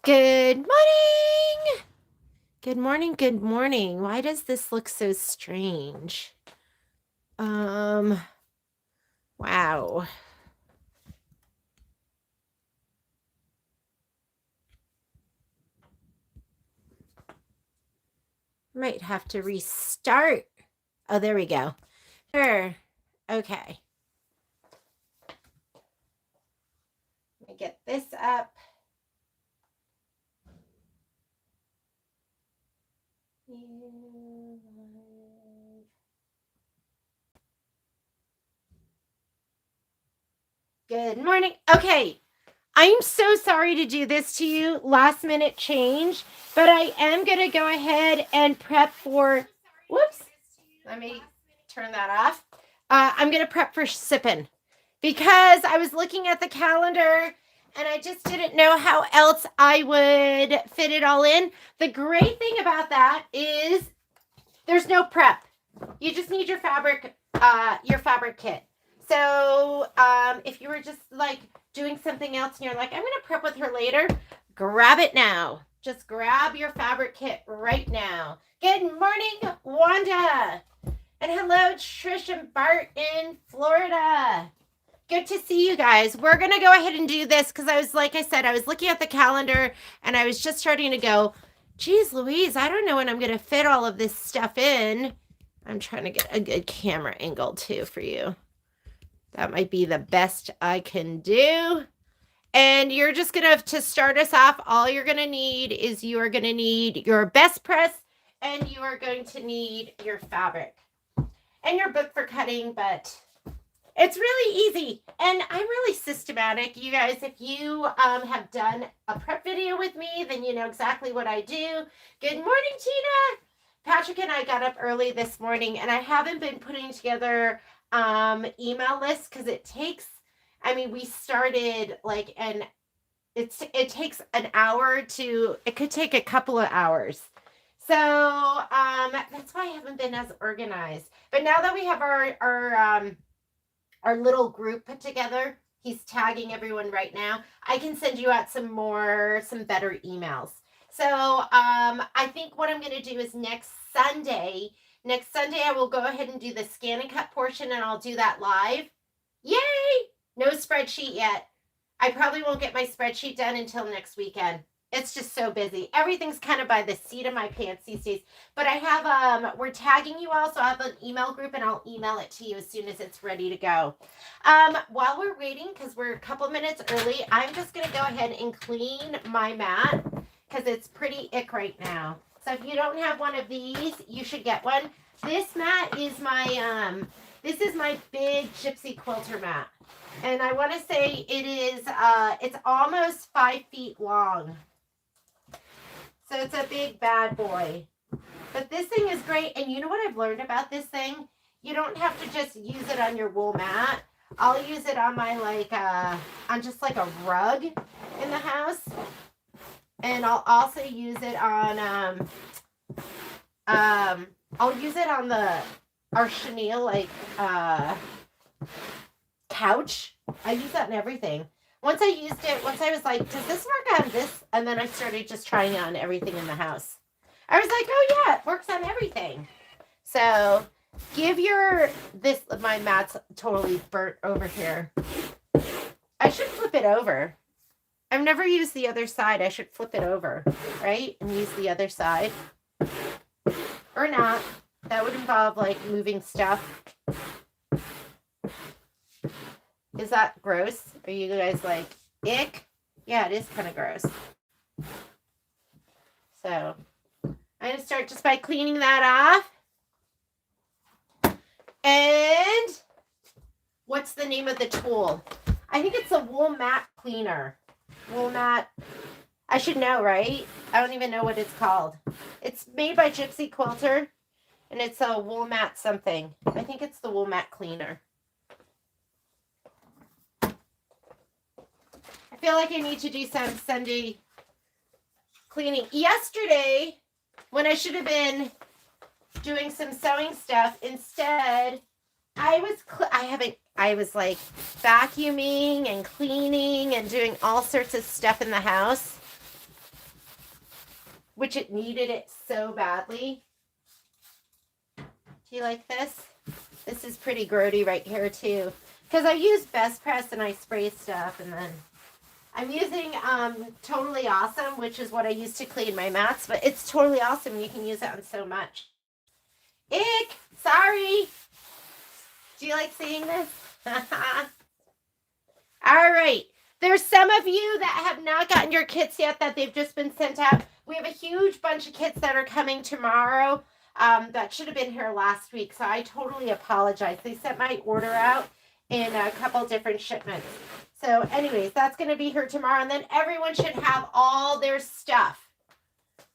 Good morning. Good morning. Good morning. Why does this look so strange? Wow. Might have to restart. Oh, there we go. Sure. Okay. Let me get this up. Good morning. Okay. I'm so sorry to do this to you, last minute change, but I am going to go ahead and prep for, whoops, let me turn that off. I'm going to prep for sippin because I was looking at the calendar and I just didn't know how else I would fit it all in. The great thing about that is there's no prep. You just need your fabric kit. So if you were just like doing something else and you're like, I'm going to prep with her later, grab it now. Just grab your fabric kit right now. Good morning, Wanda. And hello, Trish and Bart in Florida. Good to see you guys. We're going to go ahead and do this because I was, like I said, I was looking at the calendar and I was just starting to go, geez, Louise, I don't know when I'm going to fit all of this stuff in. I'm trying to get a good camera angle too for you. That might be the best I can do. And you're just going to start us off, all you're going to need is you are going to need your best press and you are going to need your fabric and your book for cutting, but it's really easy and I'm really systematic. You guys, if you have done a prep video with me, then you know exactly what I do. Good morning, Tina. Patrick and I got up early this morning and I haven't been putting together email lists because it takes, I mean, we started like, and it takes an hour to, it could take a couple of hours. So that's why I haven't been as organized. But now that we have our little group put together, he's tagging everyone right now, I can send you out some better emails. So I think what I'm going to do is next Sunday I will go ahead and do the scan and cut portion and I'll do that live. Yay! No spreadsheet yet. I probably won't get my spreadsheet done until next weekend. It's just so busy. Everything's kind of by the seat of my pants these days. But I have, we're tagging you all, so I have an email group and I'll email it to you as soon as it's ready to go. While we're waiting, because we're a couple minutes early, I'm just going to go ahead and clean my mat because it's pretty ick right now. So if you don't have one of these, you should get one. This mat is my, this is my big gypsy quilter mat. And I want to say it is, it's almost 5 feet long. So it's a big bad boy. But this thing is great. And you know what I've learned about this thing? You don't have to just use it on your wool mat. I'll use it on my, like, on just like a rug in the house. And I'll also use it on, I'll use it on our chenille, like, couch. I use that in everything. Once I used it, once I was like, does this work on this? And then I started just trying it on everything in the house. I was like, oh yeah, it works on everything. So give my mat's totally burnt over here. I should flip it over. I've never used the other side. I should flip it over, right? And use the other side. Or not. That would involve like moving stuff. Is that gross? Are you guys like, ick? Yeah, it is kind of gross. So I'm going to start just by cleaning that off. And what's the name of the tool? I think it's a wool mat cleaner. Wool mat. I should know, right? I don't even know what it's called. It's made by Gypsy Quilter. And it's a wool mat something. I think it's the wool mat cleaner. I feel like I need to do some Sunday cleaning. Yesterday, when I should have been doing some sewing stuff. Instead, I was like vacuuming and cleaning and doing all sorts of stuff in the house, which it needed it so badly. Do you like this? This is pretty grody right here too, because I use Best Press and I spray stuff, and then I'm using Totally Awesome, which is what I use to clean my mats, but it's Totally Awesome. You can use it on so much. Ick! Sorry! Do you like seeing this? All right. There's some of you that have not gotten your kits yet that they've just been sent out. We have a huge bunch of kits that are coming tomorrow. That should have been here last week, so I totally apologize. They sent my order out in a couple different shipments. So anyways, that's going to be here tomorrow, and then everyone should have all their stuff.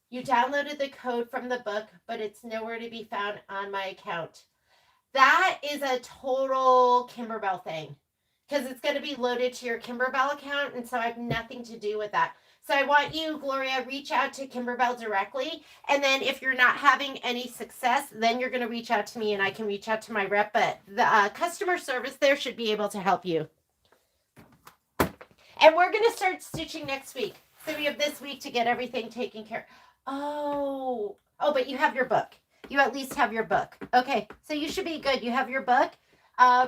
You downloaded the code from the book, but it's nowhere to be found on my account. That is a total Kimberbell thing, because it's going to be loaded to your Kimberbell account, and so I have nothing to do with that. So I want you, Gloria, reach out to Kimberbell directly, and then if you're not having any success, then you're going to reach out to me, and I can reach out to my rep, but the customer service there should be able to help you. And we're going to start stitching next week. So we have this week to get everything taken care of. Oh, but you have your book. You at least have your book. Okay, so you should be good. You have your book.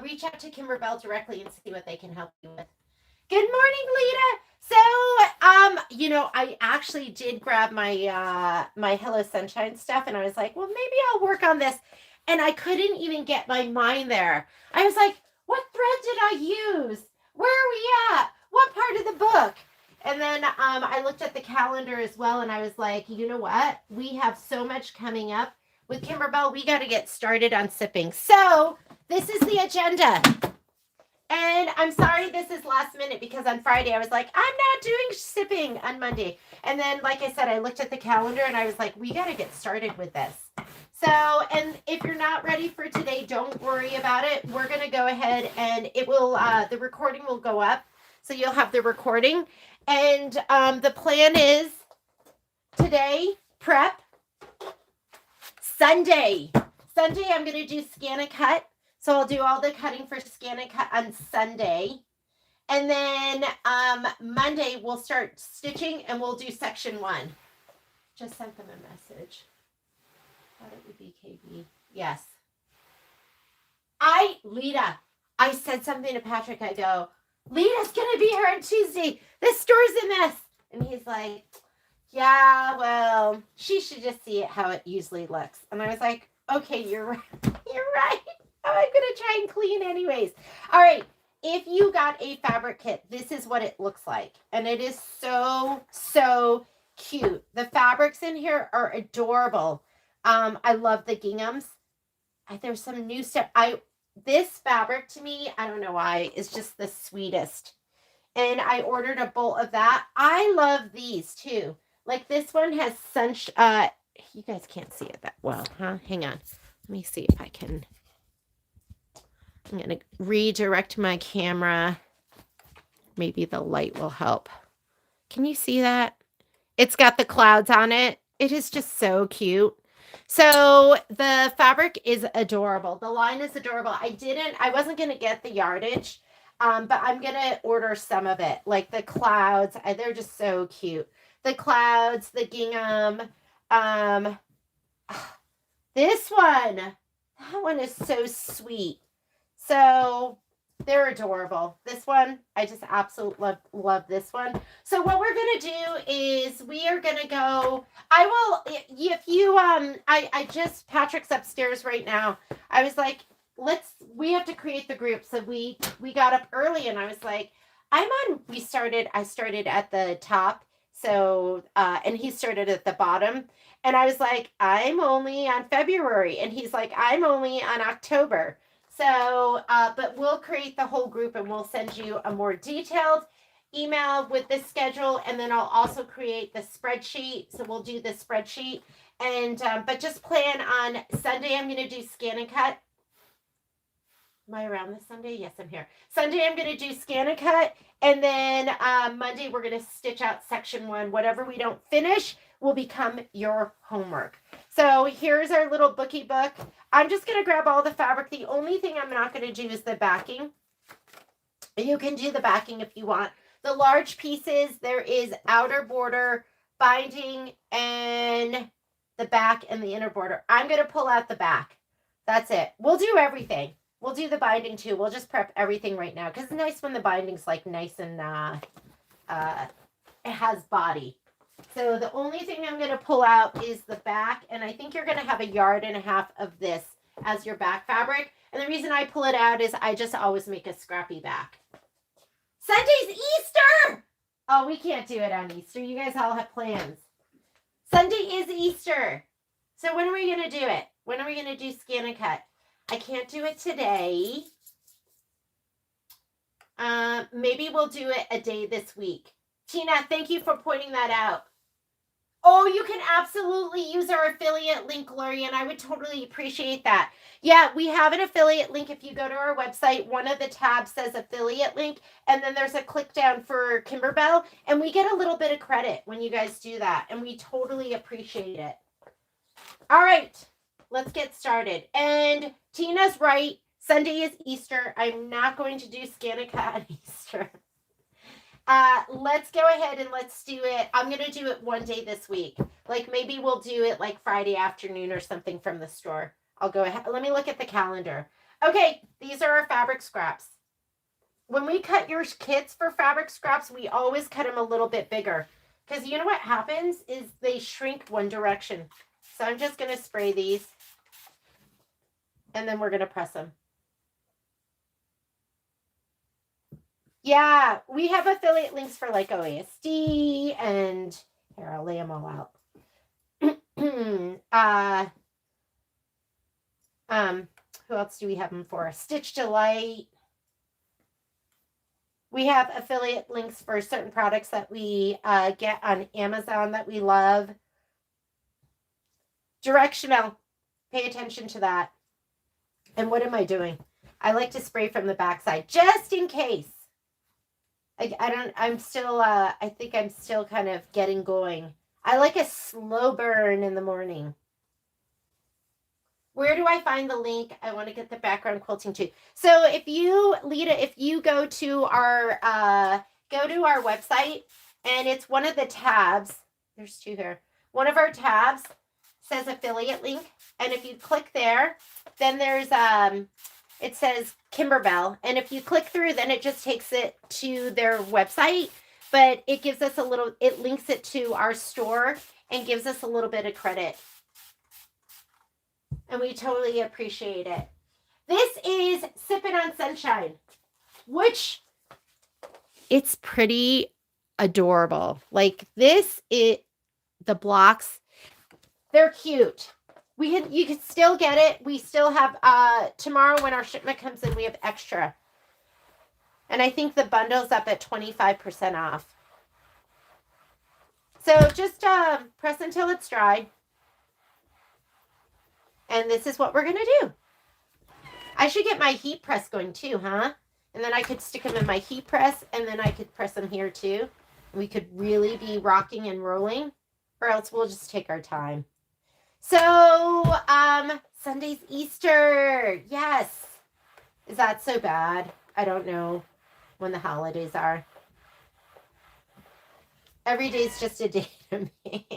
Reach out to Kimberbell directly and see what they can help you with. Good morning, Lita. So, I actually did grab my my Hello Sunshine stuff, and I was like, well, maybe I'll work on this. And I couldn't even get my mind there. I was like, what thread did I use? Where are we at? What part of the book? And then I looked at the calendar as well, and I was like, you know what? We have so much coming up with Kimberbell. We got to get started on sipping. So this is the agenda. And I'm sorry this is last minute, because on Friday I was like, I'm not doing sipping on Monday. And then, like I said, I looked at the calendar and I was like, we got to get started with this. So, and if you're not ready for today, don't worry about it. We're going to go ahead and it will, the recording will go up. So you'll have the recording. And the plan is today, prep. Sunday I'm going to do scan and cut. So I'll do all the cutting for scan and cut on Sunday. And then Monday we'll start stitching and we'll do section 1. Just sent them a message. Thought it would be KB. Yes. Lita, I said something to Patrick. I go, Lita's going to be here on Tuesday. This store's a mess. And he's like, yeah, well, she should just see it how it usually looks. And I was like, okay, you're right. You're right. I'm going to try and clean anyways. All right. If you got a fabric kit, this is what it looks like. And it is so, so cute. The fabrics in here are adorable. I love the ginghams. There's some new stuff. This fabric to me, I don't know why, is just the sweetest. And I ordered a bolt of that. I love these too. Like this one has you guys can't see it that well, huh? Hang on. Let me see if I can. I'm going to redirect my camera. Maybe the light will help. Can you see that? It's got the clouds on it. It is just so cute. So the fabric is adorable. The line is adorable. I wasn't going to get the yardage, but I'm going to order some of it. Like the clouds, they're just so cute. The clouds, the gingham. This one, that one is so sweet. So they're adorable. This one, I just absolutely love this one. So what we're going to do is we are going to go, Patrick's upstairs right now. I was like, we have to create the group. So we got up early and I was like, I started at the top. So, and he started at the bottom. And I was like, I'm only on February. And he's like, I'm only on October. So, but we'll create the whole group and we'll send you a more detailed email with the schedule. And then I'll also create the spreadsheet. So we'll do the spreadsheet. And, but just plan on Sunday, I'm going to do scan and cut. Am I around this Sunday? Yes, I'm here. Sunday, I'm going to do scan and cut. And then Monday, we're going to stitch out section 1. Whatever we don't finish will become your homework. So here's our little bookie book. I'm just going to grab all the fabric. The only thing I'm not going to do is the backing. You can do the backing if you want. The large pieces, there is outer border, binding, and the back and the inner border. I'm going to pull out the back. That's it. We'll do everything. We'll do the binding too. We'll just prep everything right now because it's nice when the binding's like nice and it has body. So the only thing I'm going to pull out is the back, and I think you're going to have 1.5 yards of this as your back fabric. And the reason I pull it out is I just always make a scrappy back. Sunday's Easter! Oh, we can't do it on Easter. You guys all have plans. Sunday is Easter. So when are we going to do it? When are we going to do scan and cut? I can't do it today. Maybe we'll do it a day this week. Tina, thank you for pointing that out. Oh, you can absolutely use our affiliate link, Lori, and I would totally appreciate that. Yeah, we have an affiliate link. If you go to our website, one of the tabs says affiliate link, and then there's a click down for Kimberbell, and we get a little bit of credit when you guys do that, and we totally appreciate it. All right, let's get started. And Tina's right. Sunday is Easter. I'm not going to do scan and cut on Easter. Let's go ahead and let's do it. I'm going to do it one day this week. Like maybe we'll do it like Friday afternoon or something from the store. I'll go ahead. Let me look at the calendar. Okay, these are our fabric scraps. When we cut your kits for fabric scraps, we always cut them a little bit bigger. Because you know what happens is they shrink one direction. So I'm just going to spray these. And then we're going to press them. Yeah, we have affiliate links for like OASD and here, I'll lay them all out. Who else do we have them for? Stitch Delight. We have affiliate links for certain products that we get on Amazon that we love. Directional. Pay attention to that. And what am I doing? I like to spray from the backside just in case. I think I'm still kind of getting going. I like a slow burn in the morning. Where do I find the link? I want to get the background quilting too. So if you, Lita, if you go to our website and it's one of the tabs, there's two here. One of our tabs says affiliate link. And if you click there, then there's, it says Kimberbell. And if you click through, then it just takes it to their website. But it gives us it links it to our store and gives us a little bit of credit. And we totally appreciate it. This is Sippin' on Sunshine, which it's pretty adorable. Like the blocks, they're cute. You can still get it. We still have, tomorrow when our shipment comes in, we have extra. And I think the bundle's up at 25% off. So just press until it's dry. And this is what we're going to do. I should get my heat press going too, huh? And then I could stick them in my heat press, and then I could press them here too. We could really be rocking and rolling, or else we'll just take our time. So, Sunday's Easter. Yes. Is that so bad? I don't know when the holidays are. Every day's just a day to me.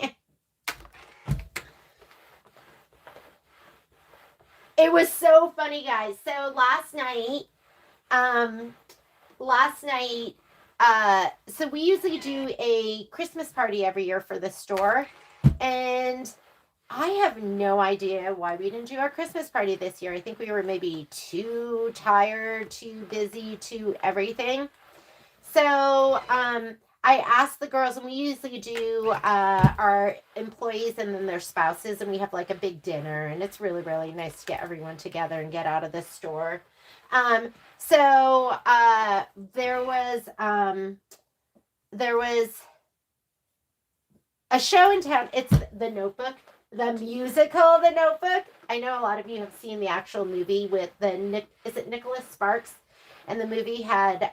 It was so funny, guys. So last night, so we usually do a Christmas party every year for the store. And I have no idea why we didn't do our Christmas party this year. I think we were maybe too tired, too busy, too everything. So I asked the girls, and we usually do our employees and then their spouses, and we have like a big dinner, and it's really, really nice to get everyone together and get out of the store. So there was a show in town. It's The Notebook, the musical The Notebook. I know a lot of you have seen the actual movie with is it Nicholas Sparks? And the movie had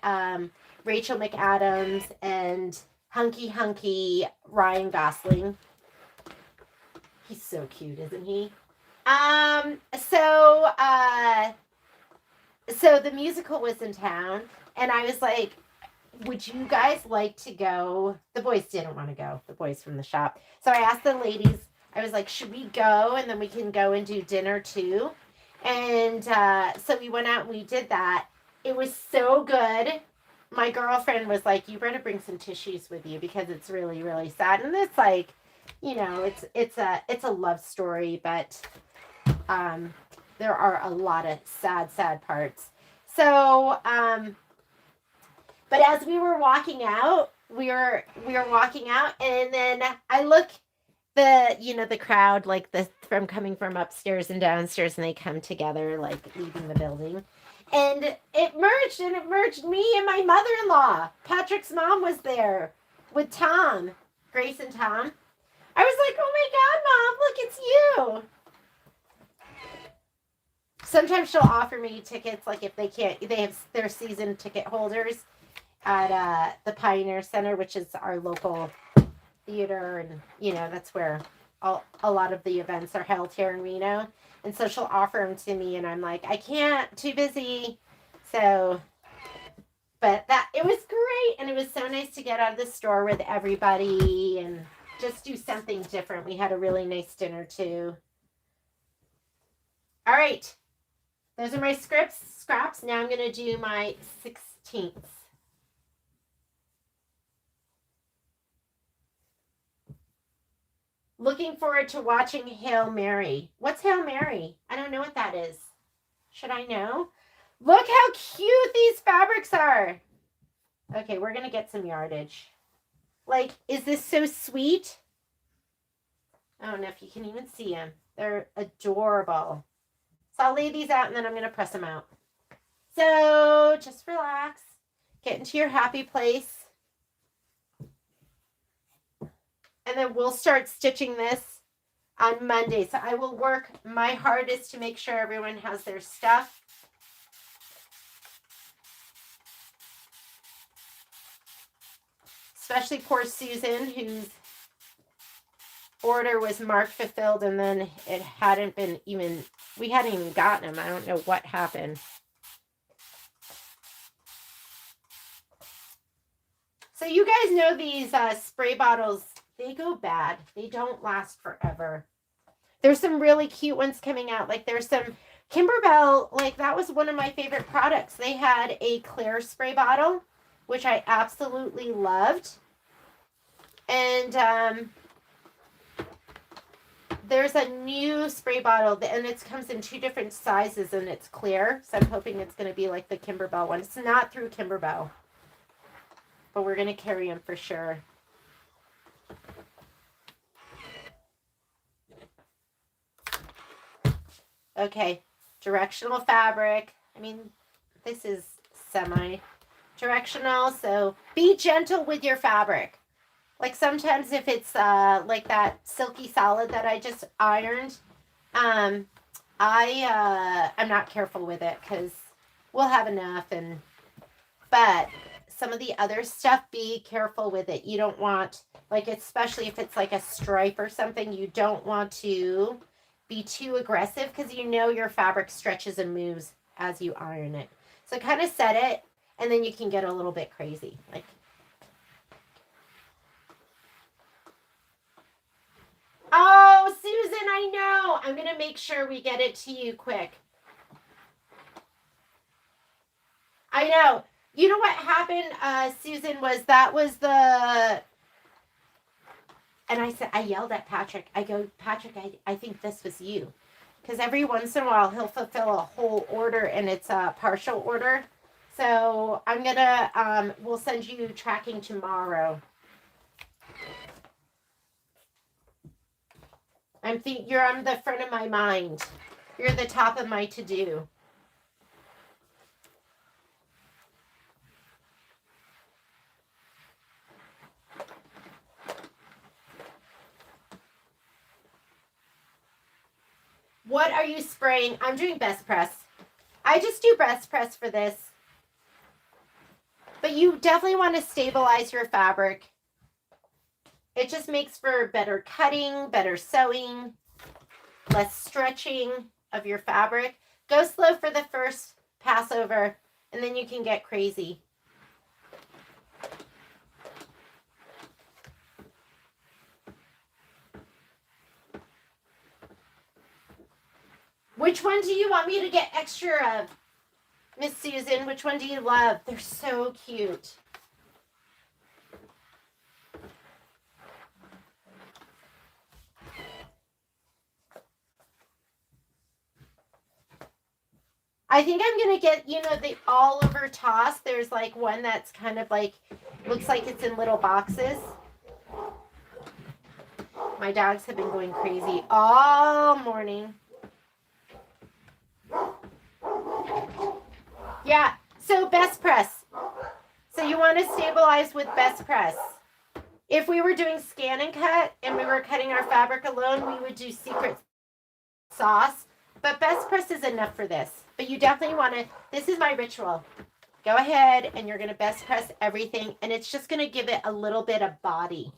Rachel McAdams and hunky Ryan Gosling. He's so cute, isn't he? So the musical was in town, and I was like, would you guys like to go? The boys didn't want to go, the boys from the shop. So I asked the ladies, I was like, should we go? And then we can go and do dinner too. And so we went out and we did that. It was so good. My girlfriend was like, you better bring some tissues with you because it's really, really sad. And it's like, you know, it's a love story, but there are a lot of sad parts. So, but as we were walking out, we were walking out, and then I look the crowd, like from coming from upstairs and downstairs, and they come together, like leaving the building. And it merged me and my mother-in-law. Patrick's mom was there with Tom, Grace and Tom. I was like, oh my God, Mom, look, it's you. Sometimes she'll offer me tickets, like if they have their season ticket holders at the Pioneer Center, which is our local theater, and that's where a lot of the events are held here in Reno. And so she'll offer them to me, and I'm like, I can't, too busy. So, but it was great, and it was so nice to get out of the store with everybody and just do something different. We had a really nice dinner too. All right, those are my scraps. Now I'm going to do my 16th. Looking forward to watching Hail Mary. What's Hail Mary? I don't know what that is. Should I know? Look how cute these fabrics are. Okay, we're going to get some yardage. Like, is this so sweet? I don't know if you can even see them. They're adorable. So I'll lay these out, and then I'm going to press them out. So just relax. Get into your happy place. And then we'll start stitching this on Monday. So I will work my hardest to make sure everyone has their stuff. Especially poor Susan, whose order was marked fulfilled, and then it hadn't been even, we hadn't even gotten them. I don't know what happened. So you guys know these spray bottles, they go bad. They don't last forever. There's some really cute ones coming out. Like there's some Kimberbell, like that was one of my favorite products. They had a clear spray bottle, which I absolutely loved. And there's a new spray bottle, and it comes in 2 different sizes, and it's clear. So I'm hoping it's going to be like the Kimberbell one. It's not through Kimberbell, but we're going to carry them for sure. Okay, directional fabric. I mean, this is semi-directional, so be gentle with your fabric. Like sometimes if it's like that silky solid that I just ironed, I'm not careful with it because we'll have enough. But some of the other stuff, be careful with it. You don't want, like, especially if it's like a stripe or something, you don't want to be too aggressive because your fabric stretches and moves as you iron it. So kind of set it, and then you can get a little bit crazy. Like, oh, Susan, I know. I'm going to make sure we get it to you quick. I know. You know what happened, Susan, that was the... And I yelled at Patrick. I go, Patrick, I think this was you. Because every once in a while, he'll fulfill a whole order, and it's a partial order. So I'm going to, we'll send you tracking tomorrow. You're on the front of my mind. You're the top of my to-do. What are you spraying? I'm doing best press. I just do best press for this. But you definitely want to stabilize your fabric. It just makes for better cutting, better sewing. less stretching of your fabric. Go slow for the first pass over, and then you can get crazy. Which one do you want me to get extra of, Miss Susan? Which one do you love? They're so cute. I think I'm going to get, you know, the all over toss. There's like one that's kind of like, looks like it's in little boxes. My dogs have been going crazy all morning. Yeah, so best press. So you want to stabilize with best press. If we were doing scan and cut and we were cutting our fabric alone, we would do secret sauce. But best press is enough for this. But you definitely want to, this is my ritual. Go ahead and you're going to best press everything. And it's just going to give it a little bit of body.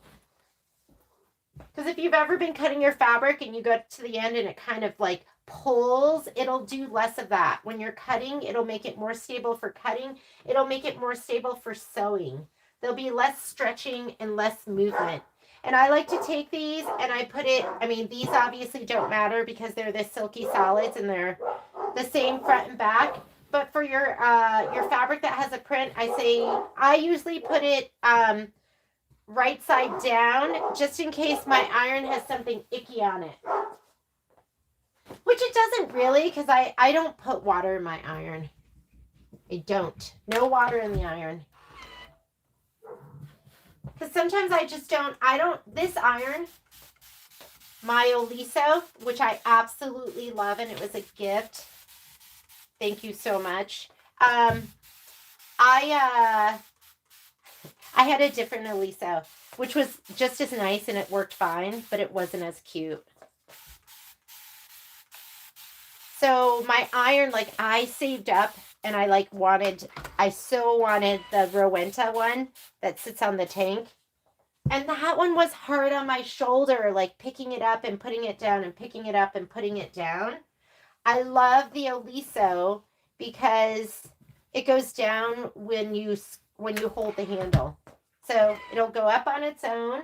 Because if you've ever been cutting your fabric and you go to the end and it kind of like pulls, it'll do less of that. When you're cutting, it'll make it more stable for cutting. It'll make it more stable for sewing. There'll be less stretching and less movement. And I like to take these and I put it, I mean, these obviously don't matter because they're the silky solids and they're the same front and back. But for your fabric that has a print, I usually put it right side down just in case my iron has something icky on it. Which it doesn't really, because I don't put water in my iron. I don't. No water in the iron. Because sometimes this iron, my Oliso, which I absolutely love, and it was a gift. Thank you so much. I had a different Oliso, which was just as nice and it worked fine, but it wasn't as cute. So my iron, like I saved up and I so wanted the Rowenta one that sits on the tank. And that one was hard on my shoulder, like picking it up and putting it down and picking it up and putting it down. I love the Oliso because it goes down when you hold the handle. So it'll go up on its own,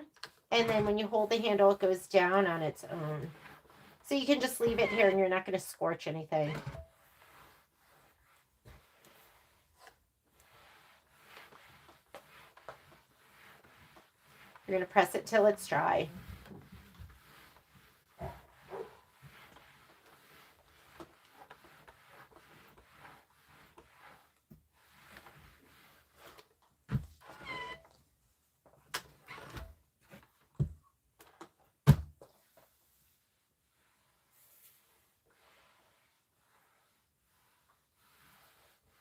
and then when you hold the handle, it goes down on its own. So you can just leave it here and you're not going to scorch anything. You're going to press it till it's dry.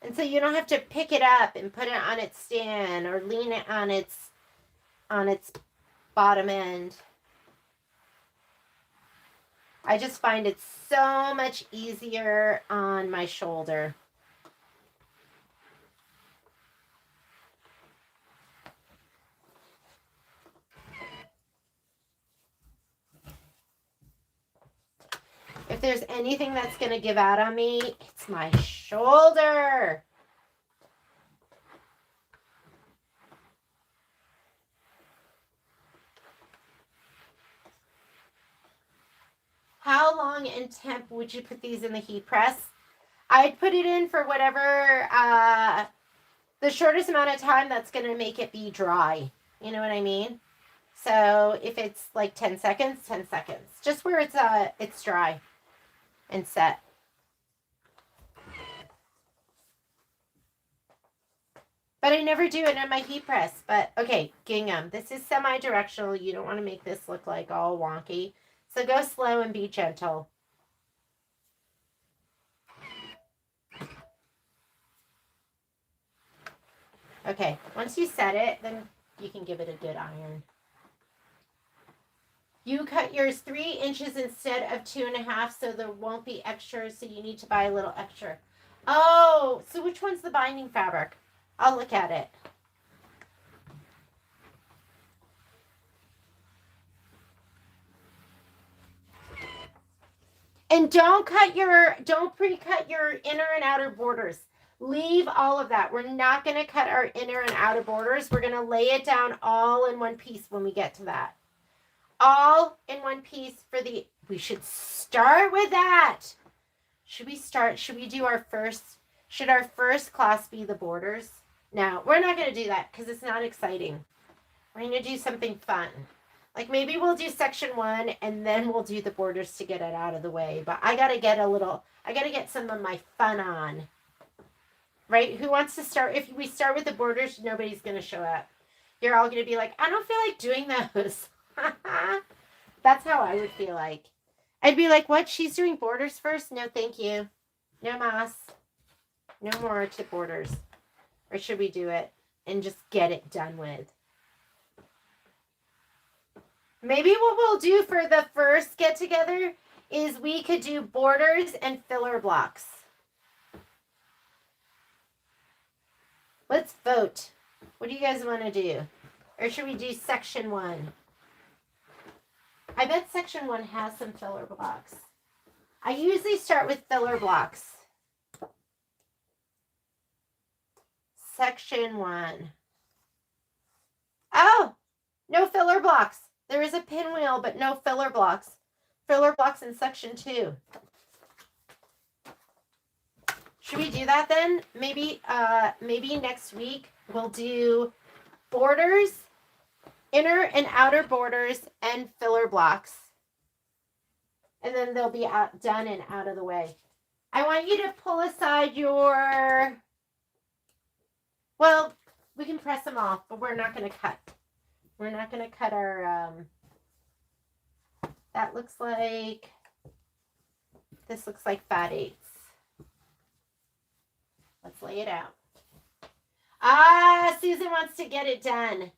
And so you don't have to pick it up and put it on its stand or lean it on its bottom end. I just find it so much easier on my shoulder. If there's anything that's going to give out on me, it's my shoulder. How long and temp would you put these in the heat press? I'd put it in for whatever, the shortest amount of time that's going to make it be dry. You know what I mean? So if it's like 10 seconds, 10 seconds. Just where it's dry and set. But I never do it on my heat press. But okay, gingham. This is semi-directional. You don't want to make this look like all wonky. So go slow and be gentle. Okay, once you set it, then you can give it a good iron. You cut yours 3 inches instead of 2.5, so there won't be extras, so you need to buy a little extra. Oh, so which one's the binding fabric? I'll look at it. And don't pre-cut your inner and outer borders. Leave all of that. We're not going to cut our inner and outer borders. We're going to lay it down all in one piece when we get to that. All in one piece for the, we should start with that. Should we do our first, should our first class be the borders? No, we're not going to do that because it's not exciting. We're going to do something fun. Like maybe we'll do section 1 and then we'll do the borders to get it out of the way. But I got to get some of my fun on. Right? Who wants to start? If we start with the borders, nobody's going to show up. You're all going to be like, I don't feel like doing those. That's how I would feel like. I'd be like, what? She's doing borders first? No, thank you. No mas. No more to borders. Or should we do it and just get it done with? Maybe what we'll do for the first get together is we could do borders and filler blocks. Let's vote. What do you guys want to do? Or should we do section 1? I bet section 1 has some filler blocks. I usually start with filler blocks. Section 1. Oh, no filler blocks. There is a pinwheel, but no filler blocks. Filler blocks in section 2. Should we do that then? Maybe next week we'll do borders, inner and outer borders, and filler blocks. And then they'll be done and out of the way. I want you to pull aside your, well, we can press them off, but we're not going to cut. We're not going to cut our, that looks like, this looks like fat 8s. Let's lay it out. Ah, Susan wants to get it done.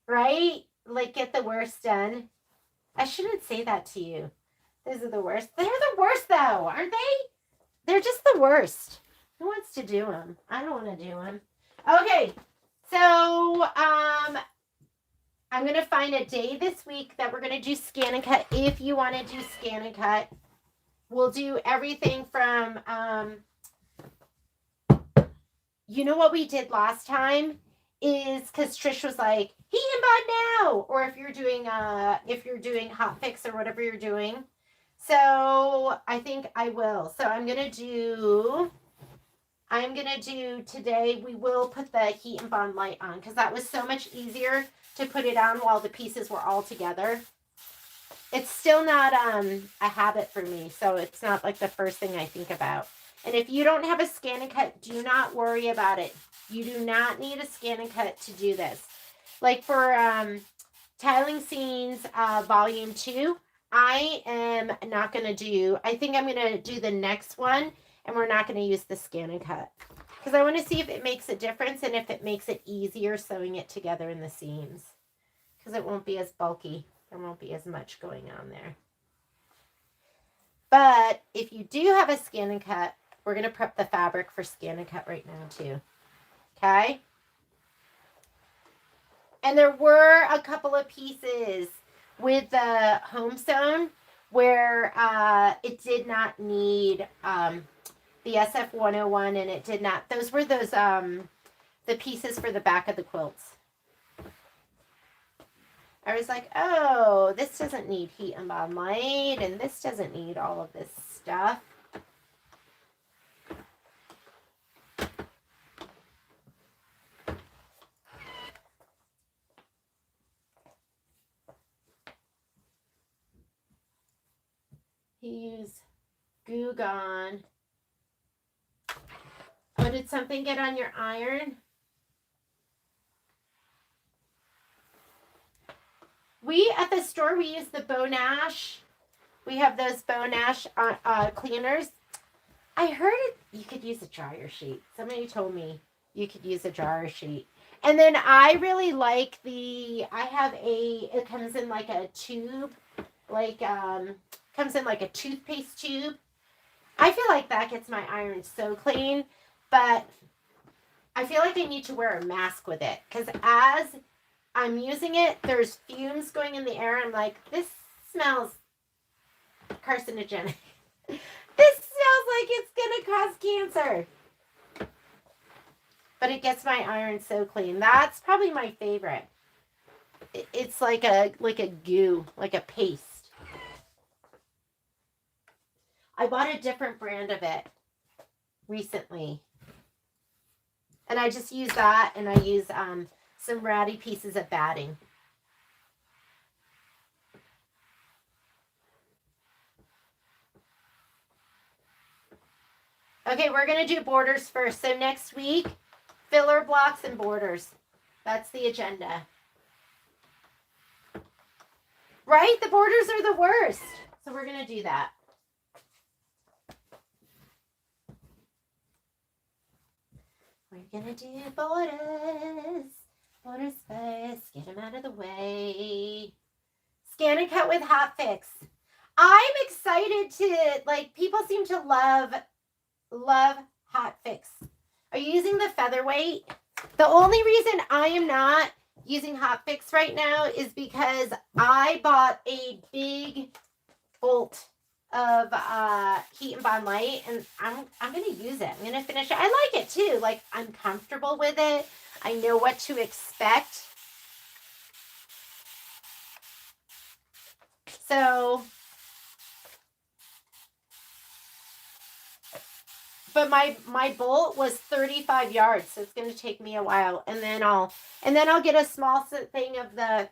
Right? Like get the worst done. I shouldn't say that to you. Those are the worst. They're the worst though, aren't they? They're just the worst. Who wants to do them? I don't want to do them. Okay. So, I'm going to find a day this week that we're going to do scan and cut. If you want to do scan and cut, we'll do everything from, you know what we did last time is because Trish was like, Heat N Bond now, or if you're doing hot fix or whatever you're doing. So I think I will. So I'm gonna do today. We will put the Heat N Bond Lite on because that was so much easier to put it on while the pieces were all together. It's still not a habit for me, so it's not like the first thing I think about. And if you don't have a scan and cut, do not worry about it. You do not need a scan and cut to do this. Like for Tiling Scenes Volume 2, I am not going to do, I think I'm going to do the next one, and we're not going to use the scan and cut. Because I want to see if it makes a difference and if it makes it easier sewing it together in the seams. Because it won't be as bulky. There won't be as much going on there. But if you do have a scan and cut, we're going to prep the fabric for scan and cut right now too. Okay? And there were a couple of pieces with the home sewn where it did not need the SF101 and it did not. Those were the pieces for the back of the quilts. I was like, oh, this doesn't need Heat N Bond Lite and this doesn't need all of this stuff. Use Goo Gone. Oh, did something get on your iron? We, at the store, we use the Bow Nash. We have those Bow Nash cleaners. I heard you could use a dryer sheet. Somebody told me you could use a dryer sheet. And then I really like it comes in like a tube, comes in like a toothpaste tube. I feel like that gets my iron so clean, but I feel like I need to wear a mask with it because as I'm using it, there's fumes going in the air. I'm like, this smells carcinogenic. This smells like it's gonna cause cancer. But it gets my iron so clean. That's probably my favorite. It's like a goo, like a paste. I bought a different brand of it recently. And I just use that, and I use some ratty pieces of batting. Okay, we're going to do borders first. So next week, filler blocks and borders. That's the agenda. Right? The borders are the worst. So we're going to do that. We're going to do borders. Borders first. Get them out of the way. Scan and cut with Hot Fix. I'm excited to, like, people seem to love Hot Fix. Are you using the featherweight? The only reason I am not using Hot Fix right now is because I bought a big bolt of Heat N Bond Lite, and I'm gonna use it. I'm gonna finish it. I like it too. Like, I'm comfortable with it. I know what to expect. So, but my bolt was 35 yards, so it's going to take me a while, and then I'll get a small thing of the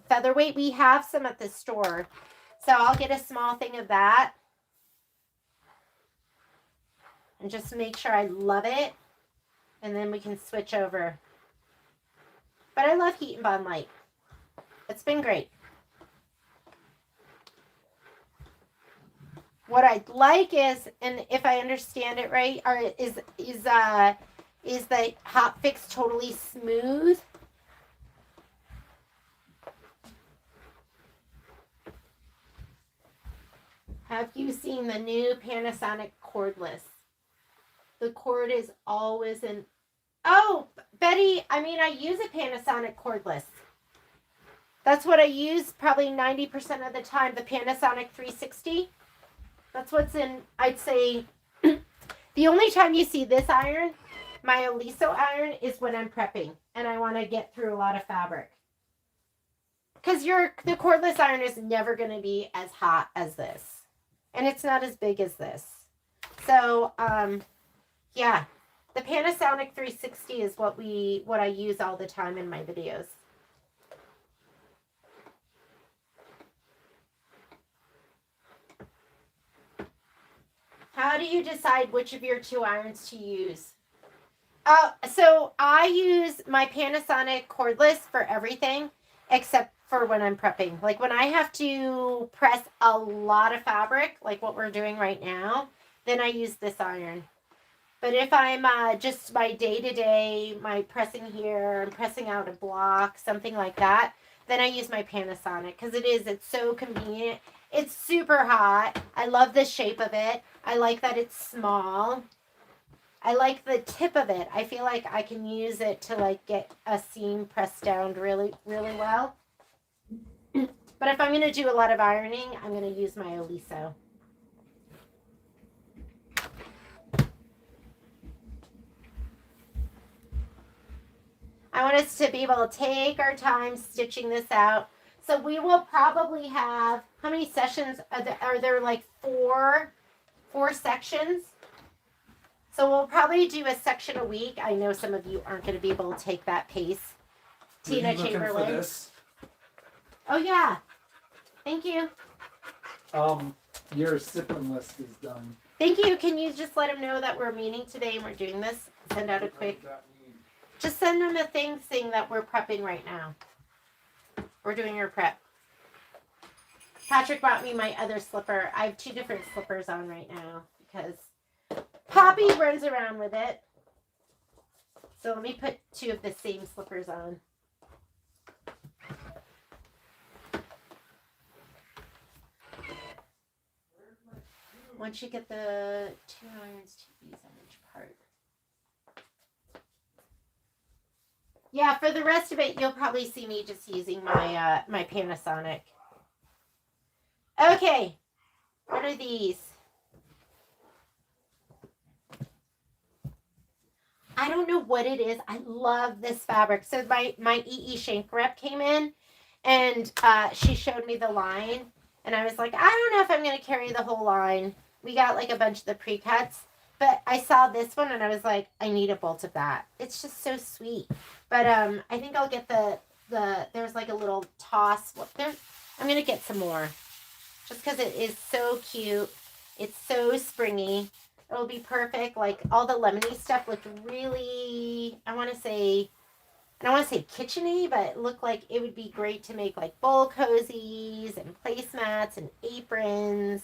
featherweight. We have some at the store, so I'll get a small thing of that, and just make sure I love it, and then we can switch over. But I love Heat N Bond Lite. It's been great. What I'd like is, and if I understand it right, is the Hot Fix totally smooth? Have you seen the new Panasonic cordless? The cord is always in. Oh, Betty, I mean, I use a Panasonic cordless. That's what I use probably 90% of the time, the Panasonic 360. That's what's in, I'd say, the only time you see this iron, my Oliso iron, is when I'm prepping and I want to get through a lot of fabric. Because the cordless iron is never going to be as hot as this. And it's not as big as this. So, yeah, the Panasonic 360 is what I use all the time in my videos. How do you decide which of your two irons to use? So I use my Panasonic cordless for everything except for when I'm prepping. Like when I have to press a lot of fabric, like what we're doing right now, then I use this iron. But if I'm just my day-to-day, my pressing here, I'm pressing out a block, something like that, then I use my Panasonic because it's so convenient. It's super hot. I love the shape of it. I like that it's small. I like the tip of it. I feel like I can use it to like get a seam pressed down really, really well. But if I'm going to do a lot of ironing, I'm going to use my Oliso. I want us to be able to take our time stitching this out. So we will probably have, how many sessions? Are there like four sections? So we'll probably do a section a week. I know some of you aren't going to be able to take that pace. Tina Chamberlain. For this? Oh, yeah. Thank you. Your Sippin list is done. Thank you. Can you just let them know that we're meeting today and we're doing this? Send out a quick... Just send them a thing saying that we're prepping right now. We're doing your prep. Patrick brought me my other slipper. I have two different slippers on right now because Poppy runs around with it. So let me put two of the same slippers on. Once you get the two irons to use on each part. Yeah, for the rest of it, you'll probably see me just using my my Panasonic. Okay, What are these? I don't know what it is. I love this fabric. So my EE Shank rep came in and she showed me the line. And I was like, I don't know if I'm going to carry the whole line. We got like a bunch of the pre-cuts. But I saw this one and I was like, I need a bolt of that. It's just so sweet. But I think I'll get there's like a little toss. I'm going to get some more. Just because it is so cute. It's so springy. It'll be perfect. Like all the lemony stuff looked really, I don't want to say kitcheny, but it looked like it would be great to make like bowl cozies and placemats and aprons.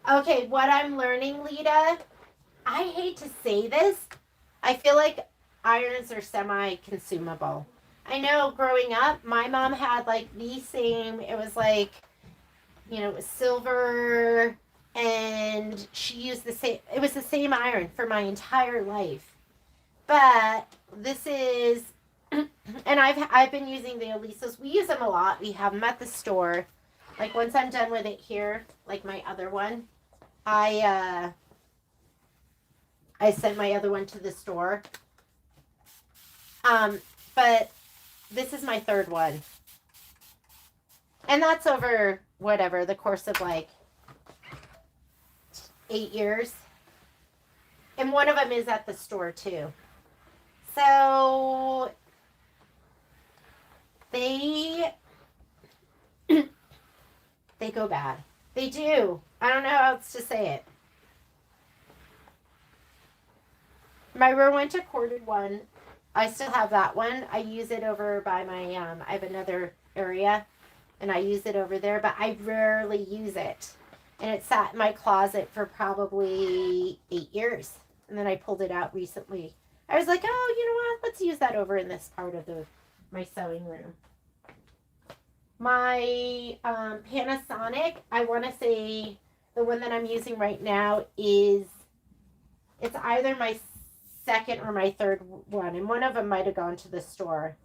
Okay, what I'm learning, Lita, I hate to say this. I feel like irons are semi-consumable. I know growing up, my mom had like the same, it was like, it was silver and she used it was the same iron for my entire life. But this is, and I've been using the Elisos. We use them a lot. We have them at the store. Like once I'm done with it here, like my other one, I sent my other one to the store. But this is my third one. And that's over whatever, the course of like 8 years. And one of them is at the store too. So they go bad. They do. I don't know how else to say it. My Rowenta corded one, I still have that one. I use it over by my, I have another area and I use it over there, but I rarely use it. And it sat in my closet for probably 8 years. And then I pulled it out recently. I was like, oh, you know what? Let's use that over in this part of my sewing room. My Panasonic, I want to say the one that I'm using right now it's either my second or my third one. And one of them might have gone to the store.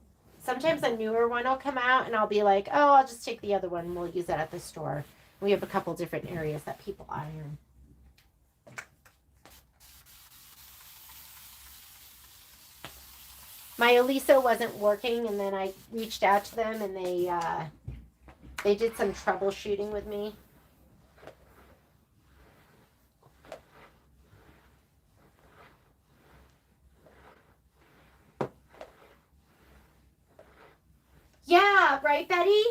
Sometimes a newer one will come out and I'll be like, oh, I'll just take the other one and we'll use that at the store. We have a couple different areas that people iron. My Eliso wasn't working and then I reached out to them and they did some troubleshooting with me. Yeah, right, Betty?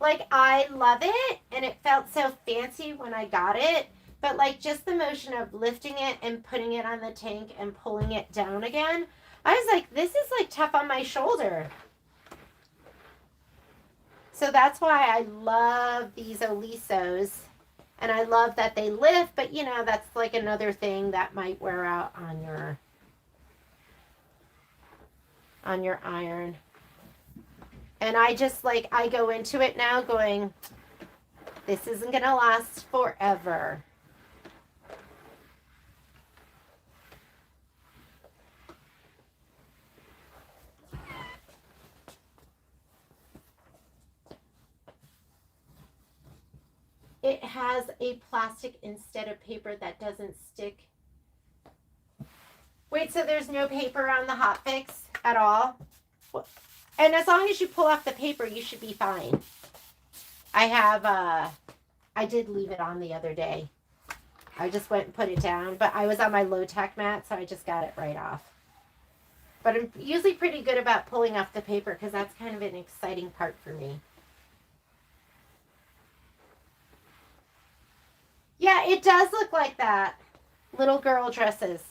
Like, I love it, and it felt so fancy when I got it. But, like, just the motion of lifting it and putting it on the tank and pulling it down again, I was like, this is, like, tough on my shoulder. So that's why I love these Elisos. And I love that they lift, but, that's, like, another thing that might wear out on your iron. And I just I go into it now going, this isn't going to last forever. It has a plastic instead of paper that doesn't stick. Wait, so there's no paper on the hot fix at all? And as long as you pull off the paper, you should be fine. I did leave it on the other day. I just went and put it down, but I was on my low-tack mat, so I just got it right off. But I'm usually pretty good about pulling off the paper because that's kind of an exciting part for me. Yeah, it does look like that. Little girl dresses.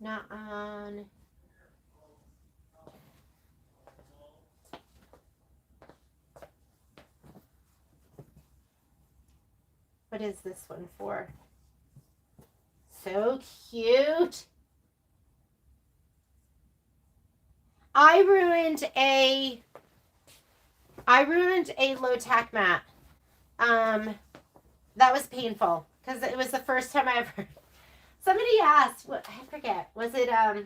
Not on. What is this one for? So cute. I ruined a low tack mat. That was painful because it was the first time I ever. Somebody asked, what I forget, was it I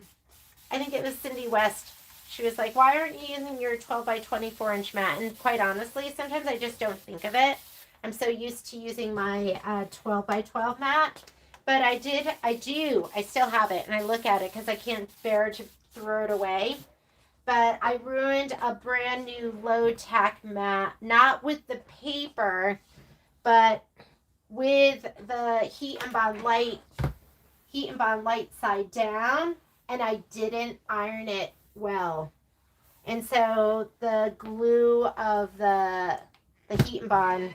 think it was Cindy West. She was like, "Why aren't you using your 12 by 24-inch mat?" And quite honestly, sometimes I just don't think of it. I'm so used to using my 12 by 12 mat. But I still have it, and I look at it because I can't bear to throw it away. But I ruined a brand new low tack mat, not with the paper, but with the Heat N Bond Lite side down, and I didn't iron it well. And so the glue of the Heat N Bond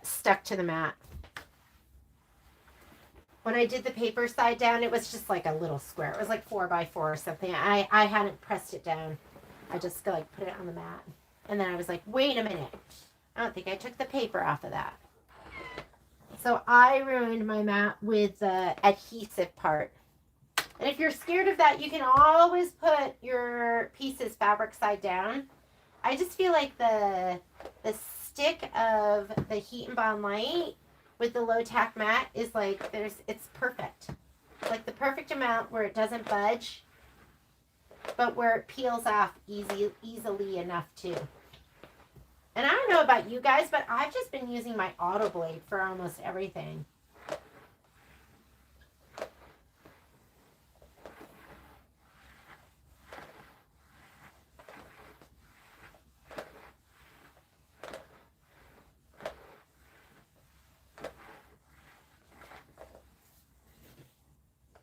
stuck to the mat. When I did the paper side down, it was just like a little square. It was like 4 by 4 or something. I hadn't pressed it down. I just like put it on the mat. And then I was like, wait a minute. I don't think I took the paper off of that. So I ruined my mat with the adhesive part. And if you're scared of that, you can always put your pieces fabric side down. I just feel like the stick of the Heat N Bond Lite with the low tack mat is like it's perfect. Like the perfect amount where it doesn't budge, but where it peels off easily enough too. And I don't know about you guys, but I've just been using my auto blade for almost everything.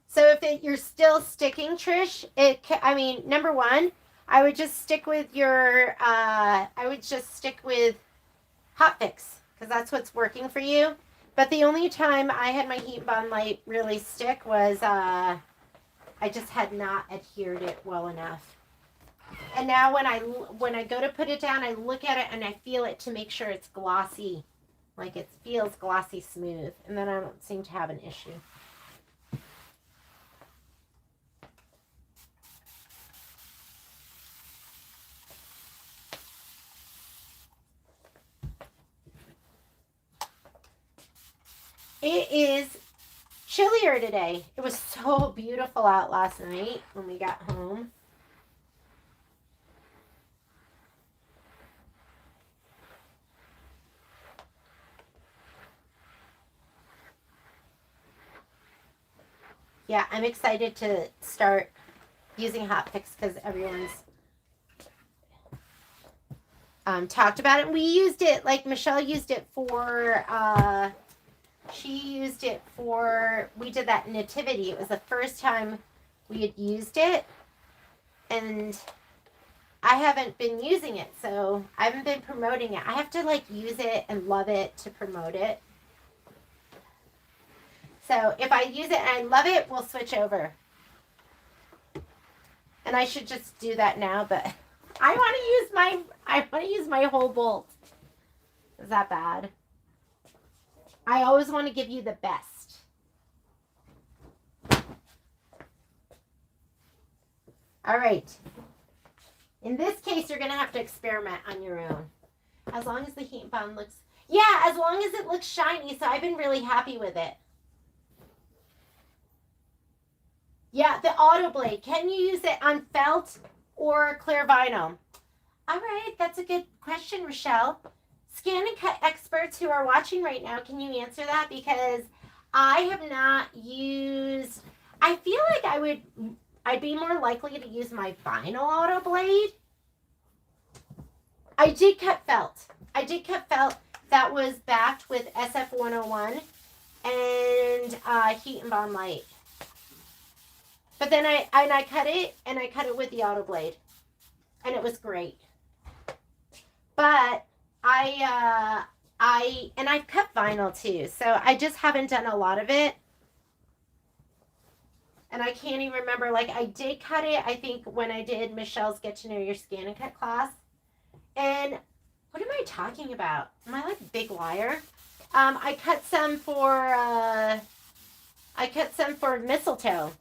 So if you're still sticking, Trish, number one, I would just stick with Hot Fix because that's what's working for you. But the only time I had my Heat N Bond Lite really stick was I just had not adhered it well enough. And now when I go to put it down, I look at it and I feel it to make sure it's glossy, like it feels glossy smooth, and then I don't seem to have an issue. It is chillier today. It was so beautiful out last night when we got home. Yeah, I'm excited to start using Hot Fix because everyone's talked about it. We used it, like Michelle used it for we did that nativity. It was the first time we had used it, and I haven't been using it, so I haven't been promoting it. I have to like use it and love it to promote it. So if I use it and I love it, we'll switch over. And I should just do that now, but I want to use my whole bolt. Is that bad? I always want to give you the best. All right. In this case, you're going to have to experiment on your own. As long as the Heat N Bond looks, yeah, as long as it looks shiny. So I've been really happy with it. Yeah, the auto blade. Can you use it on felt or clear vinyl? All right, that's a good question, Rochelle. Scan and cut experts who are watching right now, can you answer that? Because I have not used, I feel like I'd be more likely to use my vinyl auto blade. I did cut felt. That was backed with SF101 and Heat N Bond Lite. But then I cut it with the auto blade, and it was great. But I've cut vinyl too, so I just haven't done a lot of it. And I can't even remember, like I did cut it, I think when I did Michelle's Get to Know Your Scan and Cut class. And What am I talking about? Am I like a big liar? I cut some for mistletoe,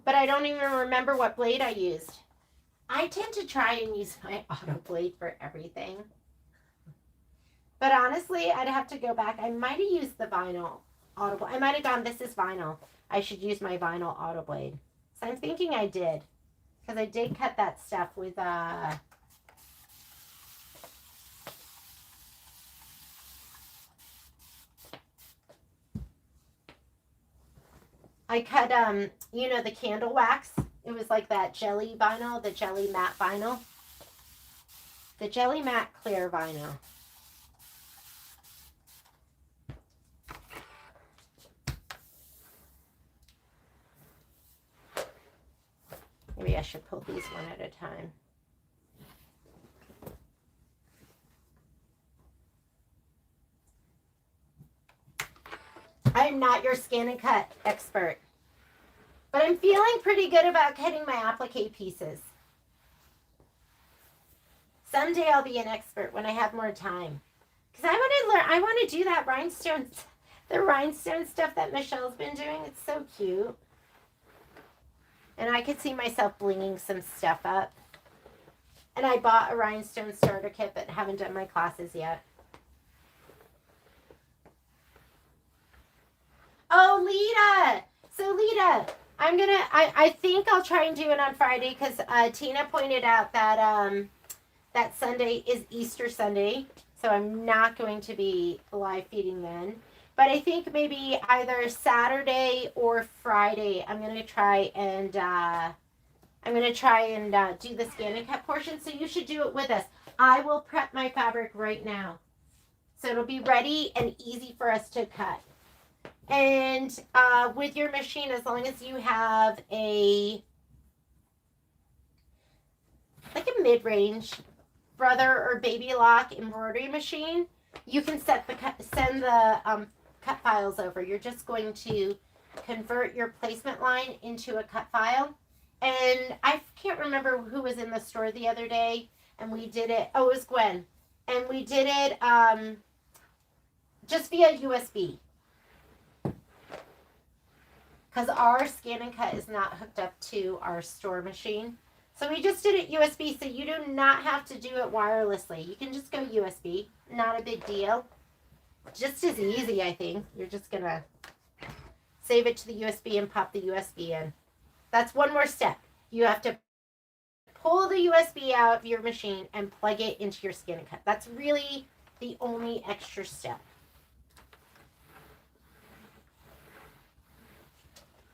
but I don't even remember what blade I used. I tend to try and use my auto blade for everything. But honestly, I'd have to go back. I might have used the vinyl auto blade. I might have gone, this is vinyl. I should use my vinyl auto blade. So I'm thinking I did. Because I did cut that stuff with I cut you know, the candle wax. It was like that jelly vinyl, the jelly matte vinyl. The jelly matte clear vinyl. Maybe I should pull these one at a time. I'm not your scan and cut expert, but I'm feeling pretty good about cutting my applique pieces. Someday I'll be an expert when I have more time. Because I want to learn, I want to do that the rhinestone stuff that Michelle's been doing. It's so cute. And I could see myself blinging some stuff up. And I bought a rhinestone starter kit, but haven't done my classes yet. Oh, Lita! So, Lita, I think I'll try and do it on Friday because Tina pointed out that that Sunday is Easter Sunday. So I'm not going to be live feeding then. But I think maybe either Saturday or Friday, I'm going to try and do the scan and cut portion. So you should do it with us. I will prep my fabric right now. So it'll be ready and easy for us to cut. And with your machine, as long as you have a mid-range brother or baby lock embroidery machine, you can send the cut files over. You're just going to convert your placement line into a cut file. And I can't remember who was in the store the other day, and we did it. Oh, it was Gwen. And we did it just via USB. Because our scan and cut is not hooked up to our store machine. So we just did it USB, so you do not have to do it wirelessly. You can just go USB. Not a big deal. Just as easy, I think. You're just going to save it to the USB and pop the USB in. That's one more step. You have to pull the USB out of your machine and plug it into your scan and cut. That's really the only extra step.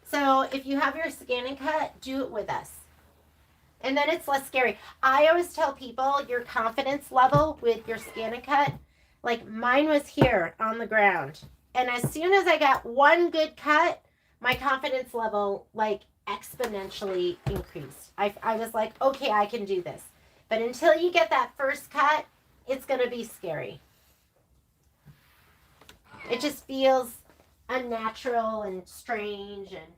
So if you have your scan and cut, do it with us. And then it's less scary. I always tell people your confidence level with your scan and cut, like mine was here on the ground. And as soon as I got one good cut, my confidence level like exponentially increased. I was like, okay, I can do this. But until you get that first cut, it's going to be scary. It just feels unnatural and strange and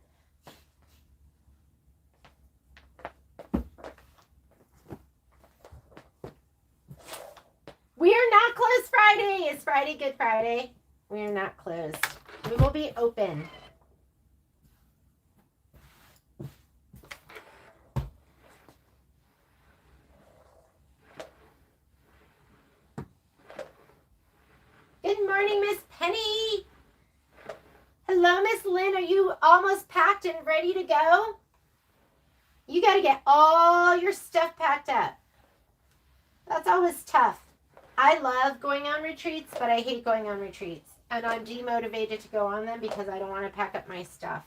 we are not closed Friday. Is Friday Good Friday? We are not closed. We will be open. Good morning, Miss Penny. Hello, Miss Lynn. Are you almost packed and ready to go? You got to get all your stuff packed up. That's always tough. I love going on retreats, but I hate going on retreats. And I'm demotivated to go on them because I don't want to pack up my stuff.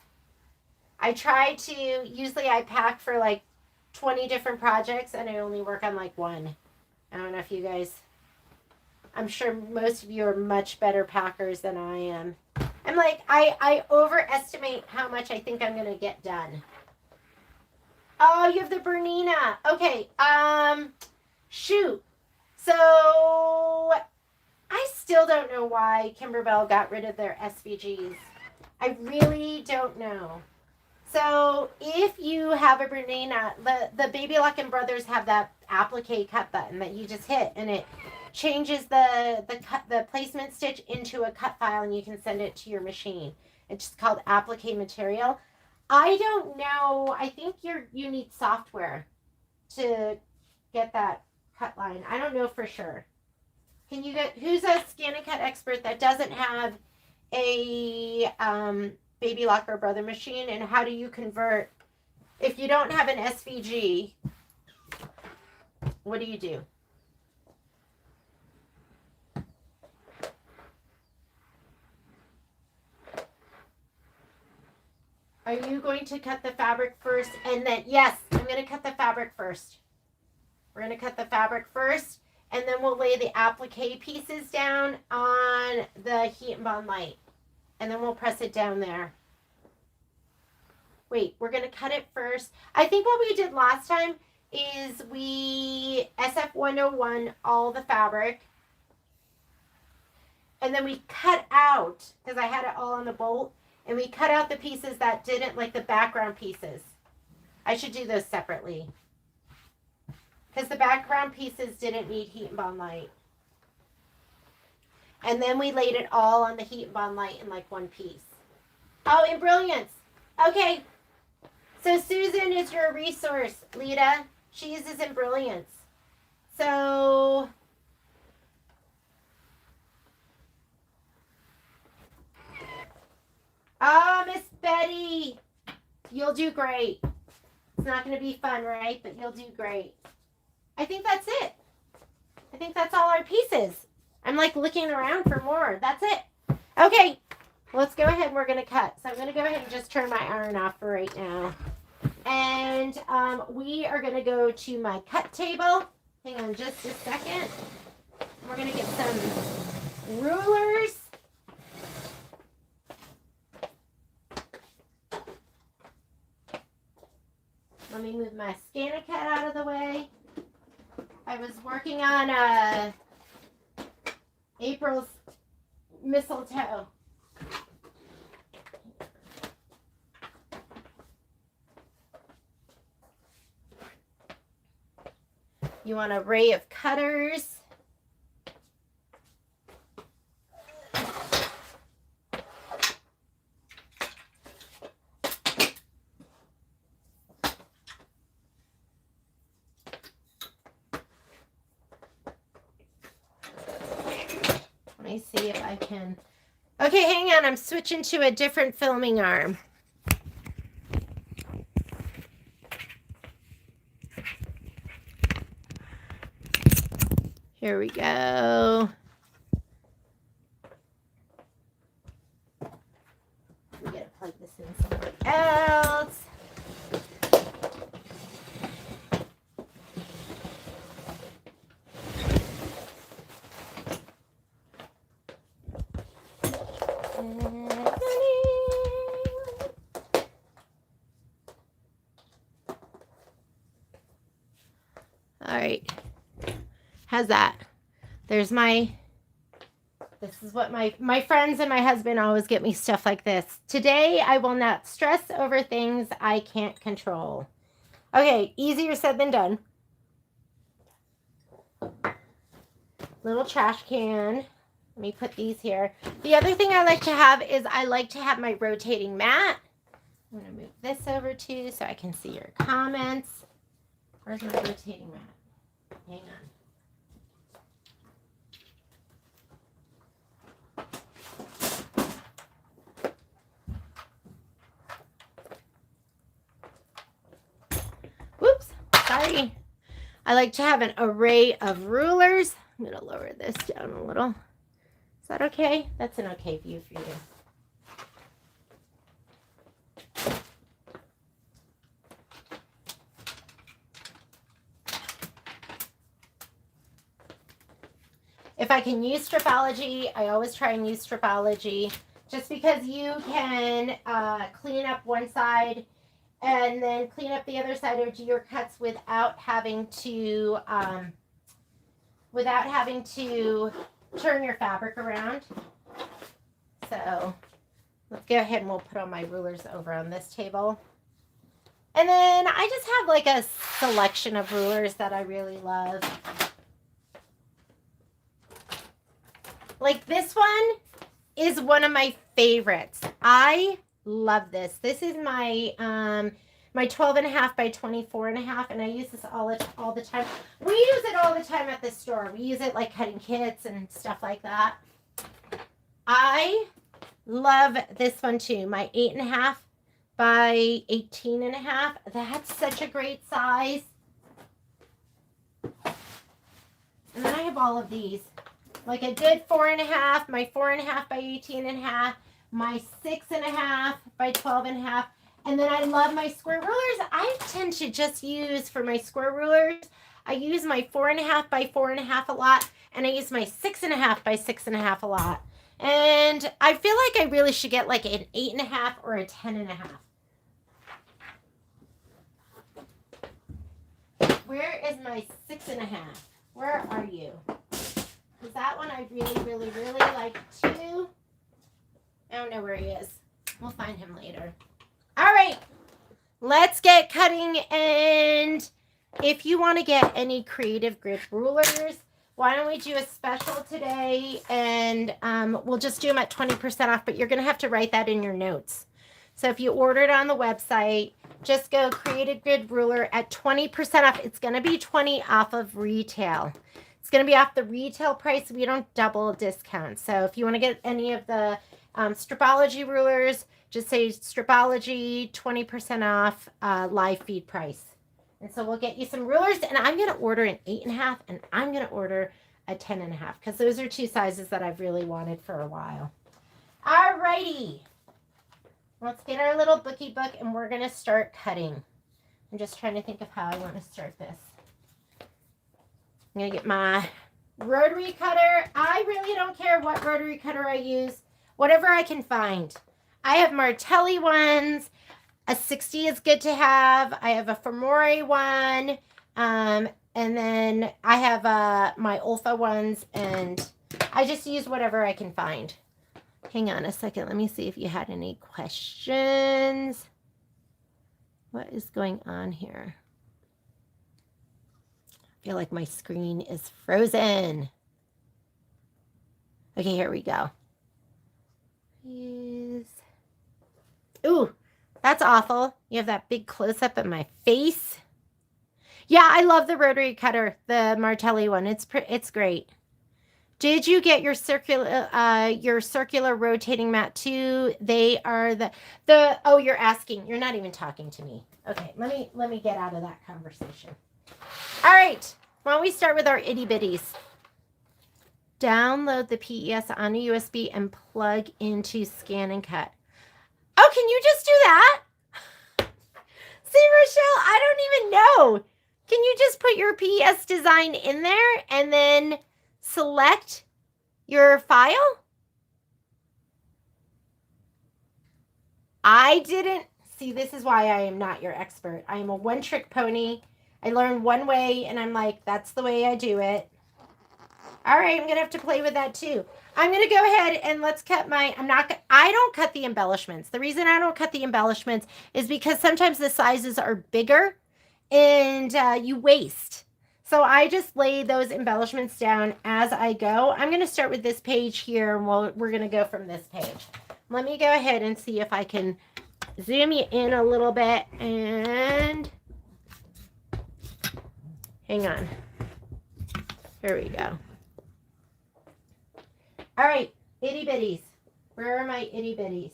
I try to, usually I pack for like 20 different projects and I only work on like one. I don't know if you guys, I'm sure most of you are much better packers than I am. I'm like, I overestimate how much I think I'm going to get done. Oh, you have the Bernina. Okay, shoot. So, I still don't know why Kimberbell got rid of their SVGs. I really don't know. So, if you have a Bernina, the Baby Lock and Brothers have that applique cut button that you just hit and it changes the placement stitch into a cut file, and you can send it to your machine. It's just called applique material. I don't know. I think you need software to get that cut line. I don't know for sure. Can you get, who's a scan and cut expert that doesn't have a Baby Locker Brother machine, and how do you convert if you don't have an SVG? What do you do? Are you going to cut the fabric first and then, yes, I'm going to cut the fabric first. We're going to cut the fabric first, and then we'll lay the applique pieces down on the Heat N Bond Lite. And then we'll press it down there. Wait, we're going to cut it first. I think what we did last time is we SF101 all the fabric. And then we cut out, because I had it all on the bolt, and we cut out the pieces that didn't, like the background pieces. I should do those separately, because the background pieces didn't need Heat N Bond Lite. And then we laid it all on the Heat N Bond Lite in like one piece. Oh, in Brilliance. Okay. So Susan is your resource, Lita. She uses in Brilliance. So oh, Miss Betty, you'll do great. It's not going to be fun, right? But you'll do great. I think that's it. I think that's all our pieces. I'm like looking around for more. That's it. Okay, let's go ahead and we're going to cut. So I'm going to go ahead and just turn my iron off for right now. And we are going to go to my cut table. Hang on just a second. We're going to get some rulers. Let me move my ScanNCut out of the way. I was working on April's mistletoe. You want an array of cutters. Let me see if I can. Okay, hang on. I'm switching to a different filming arm. Here we go. We gotta plug this in somewhere else. All right. How's that? There's my, this is what my friends and my husband always get me stuff like this. Today, I will not stress over things I can't control. Okay, easier said than done. Little trash can. Let me put these here. The other thing I like to have is I like to have my rotating mat. I'm going to move this over too so I can see your comments. Where's my rotating mat? Hang on. Whoops, sorry. I like to have an array of rulers. I'm going to lower this down a little. Is that okay? That's an okay view for you. If I can use Stripology, I always try and use Stripology just because you can clean up one side and then clean up the other side or do your cuts without having to turn your fabric around. So let's go ahead and we'll put all my rulers over on this table. And then I just have like a selection of rulers that I really love. Like this one is one of my favorites. I love this. This is my my 12.5 by 24.5, and I use this all the time. We use it all the time at the store. We use it like cutting kits and stuff like that. I love this one too. My 8.5 by 18.5. That's such a great size. And then I have all of these. Like I did 4.5, my 4.5 by 18.5, my 6.5 by 12.5. And then I love my square rulers. I tend to just use, for my square rulers, I use my 4.5 by 4.5 a lot. And I use my 6.5 by 6.5 a lot. And I feel like I really should get like an 8.5 or a 10.5. Where is my 6.5? Where are you? Because that one I really, really, really like too. I don't know where he is. We'll find him later. All right. Let's get cutting. And if you want to get any creative grid rulers, why don't we do a special today? And we'll just do them at 20% off. But you're going to have to write that in your notes. So if you order it on the website, just go creative grid ruler at 20% off. It's going to be 20 off of retail. It's going to be off the retail price. We don't double discount. So if you want to get any of the Stripology rulers, just say Stripology 20% off live feed price. And so we'll get you some rulers. And I'm going to order an 8.5 and I'm going to order a 10.5 because those are two sizes that I've really wanted for a while. All righty. Let's get our little bookie book and we're going to start cutting. I'm just trying to think of how I want to start this. I'm going to get my rotary cutter. I really don't care what rotary cutter I use. Whatever I can find. I have Martelli ones. A 60 is good to have. I have a Fermori one. And then I have my Olfa ones. And I just use whatever I can find. Hang on a second. Let me see if you had any questions. What is going on here? I feel like my screen is frozen. Okay, here we go. Ooh, that's awful. You have that big close-up of my face. Yeah, I love the rotary cutter, the Martelli one. It's great. Did you get your circular rotating mat too? They are the oh, you're asking. You're not even talking to me. Okay, let me get out of that conversation. All right, why don't we start with our itty bitties? Download the PES on a USB and plug into Scan and Cut. Oh, can you just do that? See, Rochelle, I don't even know. Can you just put your PES design in there and then select your file? I didn't. See, this is why I am not your expert. I am a one-trick pony. I learned one way, and I'm like, that's the way I do it. All right, I'm going to have to play with that too. I'm going to go ahead and let's cut my, I don't cut the embellishments. The reason I don't cut the embellishments is because sometimes the sizes are bigger and you waste. So I just lay those embellishments down as I go. I'm going to start with this page here and we're going to go from this page. Let me go ahead and see if I can zoom you in a little bit and hang on. Here we go. All right, itty bitties. Where are my itty bitties?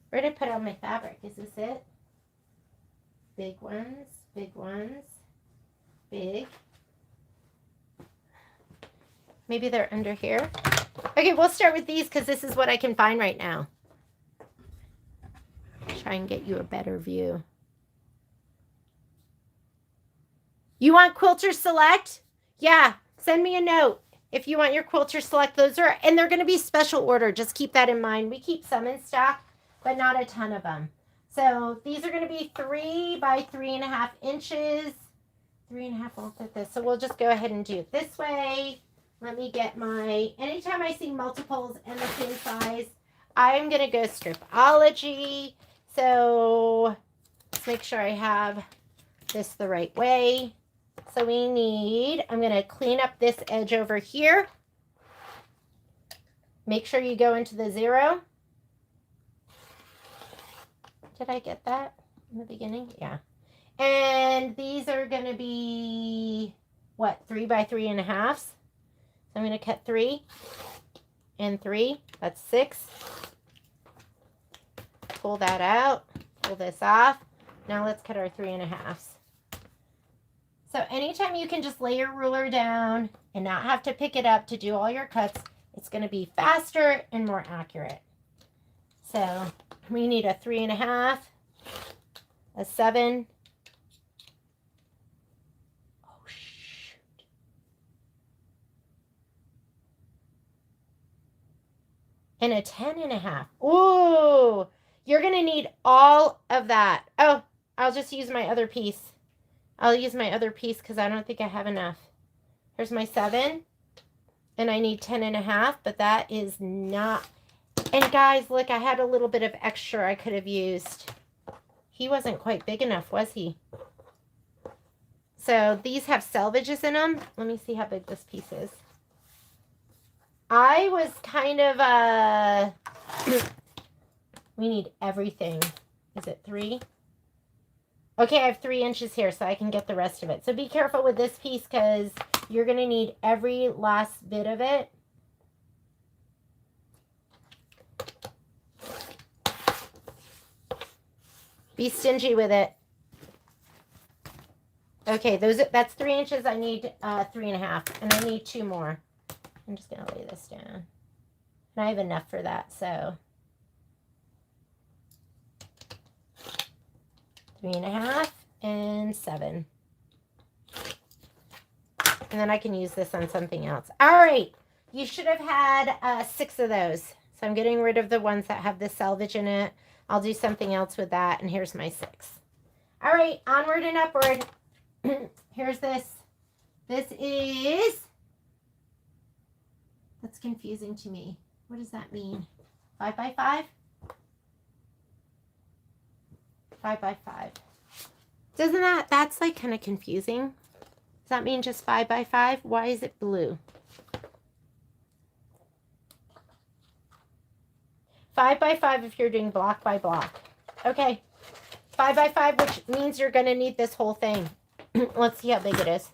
Where did I put on my fabric? Is this it? Big ones, big ones, big. Maybe they're under here. Okay, we'll start with these because this is what I can find right now. Try and get you a better view. You want Quilter Select? Yeah, send me a note. If you want your Quilter Select, those are, and they're going to be special order. Just keep that in mind. We keep some in stock, but not a ton of them. So these are going to be 3 by 3.5 inches. 3.5 won't fit this. So we'll just go ahead and do it this way. Let me get my, anytime I see multiples and the same size, I'm going to go Stripology. So let's make sure I have this the right way. So we need, I'm going to clean up this edge over here. Make sure you go into the 0. Did I get that in the beginning? Yeah. And these are going to be, what, 3 by 3.5. So I'm going to cut 3 and 3. That's 6. Pull that out. Pull this off. Now let's cut our 3.5. So anytime you can just lay your ruler down and not have to pick it up to do all your cuts, it's going to be faster and more accurate. So we need a 3.5, a 7. Oh, shoot. And a 10.5. Ooh, you're going to need all of that. Oh, I'll just use my other piece. I'll use my other piece because I don't think I have enough. Here's my 7. And I need 10.5, but that is not. And guys, look, I had a little bit of extra I could have used. He wasn't quite big enough, was he? So these have selvages in them. Let me see how big this piece is. I was kind of, we need everything. Is it 3? Okay, I have 3 inches here, so I can get the rest of it. So be careful with this piece because you're going to need every last bit of it. Be stingy with it. Okay, that's 3 inches. I need 3.5, and I need 2 more. I'm just going to lay this down. And I have enough for that, so 3.5 and 7. And then I can use this on something else. All right, you should have had 6 of those. So I'm getting rid of the ones that have the selvage in it. I'll do something else with that, and here's my 6. All right, onward and upward. Here's this. This is, that's confusing to me. What does that mean? 5 by 5? 5 by 5. Doesn't that's like kind of confusing. Does that mean just 5 by 5? Why is it blue? 5 by 5 if you're doing block by block. Okay. 5 by 5, which means you're going to need this whole thing. Let's see how big it is.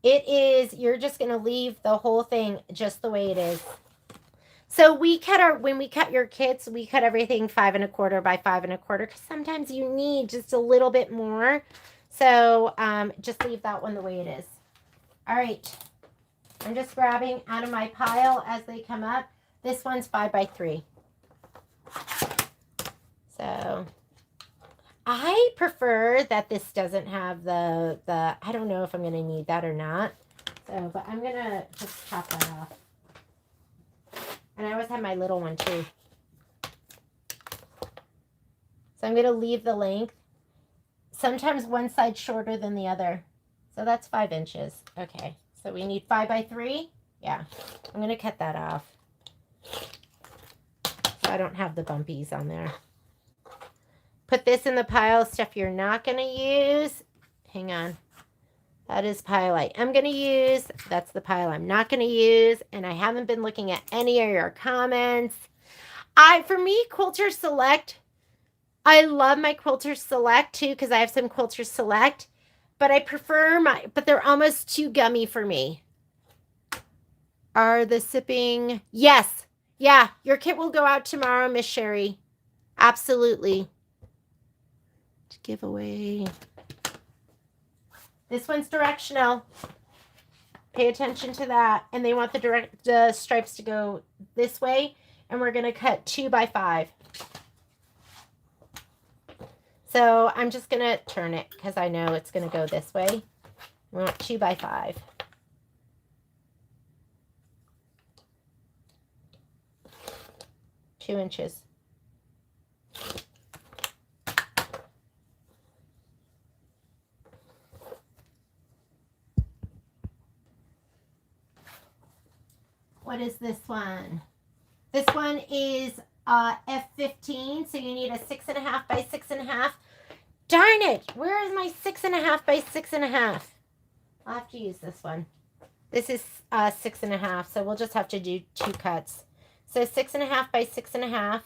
It is, you're just going to leave the whole thing just the way it is. So when we cut your kits, we cut everything 5 1/4 by 5 1/4 because sometimes you need just a little bit more. So just leave that one the way it is. All right. I'm just grabbing out of my pile as they come up. This one's 5 by 3. So I prefer that this doesn't have the I don't know if I'm going to need that or not. So, but I'm going to just chop that off. And I always have my little one too. So I'm going to leave the length. Sometimes one side's shorter than the other. So that's 5 inches. Okay. So we need 5 by 3. Yeah. I'm going to cut that off. So I don't have the bumpies on there. Put this in the pile of stuff you're not going to use. Hang on. That is pile I'm going to use. That's the pile I'm not going to use. And I haven't been looking at any of your comments. For me, Quilter Select, I love my Quilter Select too because I have some Quilter Select. But I prefer but they're almost too gummy for me. Are the sipping? Yes. Yeah, your kit will go out tomorrow, Miss Sherry. Absolutely. Giveaway. This one's directional. Pay attention to that. And they want the stripes to go this way. And we're going to cut 2 by 5. So I'm just going to turn it because I know it's going to go this way. We want 2 by 5. Two inches. What is this one? This one is F15, so you need a 6.5 by 6.5. Darn it! Where is my 6.5 by 6.5? have to use this one. This is 6.5, so we'll just have to do 2 cuts. So 6.5 by 6.5.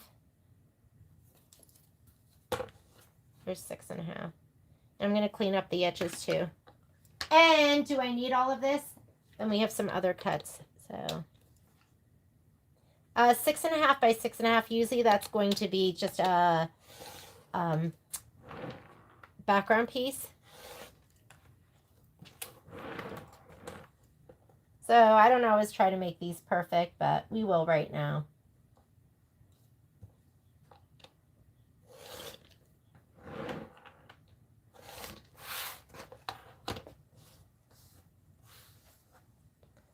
There's 6.5. I'm going to clean up the edges too. And do I need all of this? Then we have some other cuts. So 6.5 by 6.5. Usually that's going to be just a background piece. So I don't always try to make these perfect, but we will right now.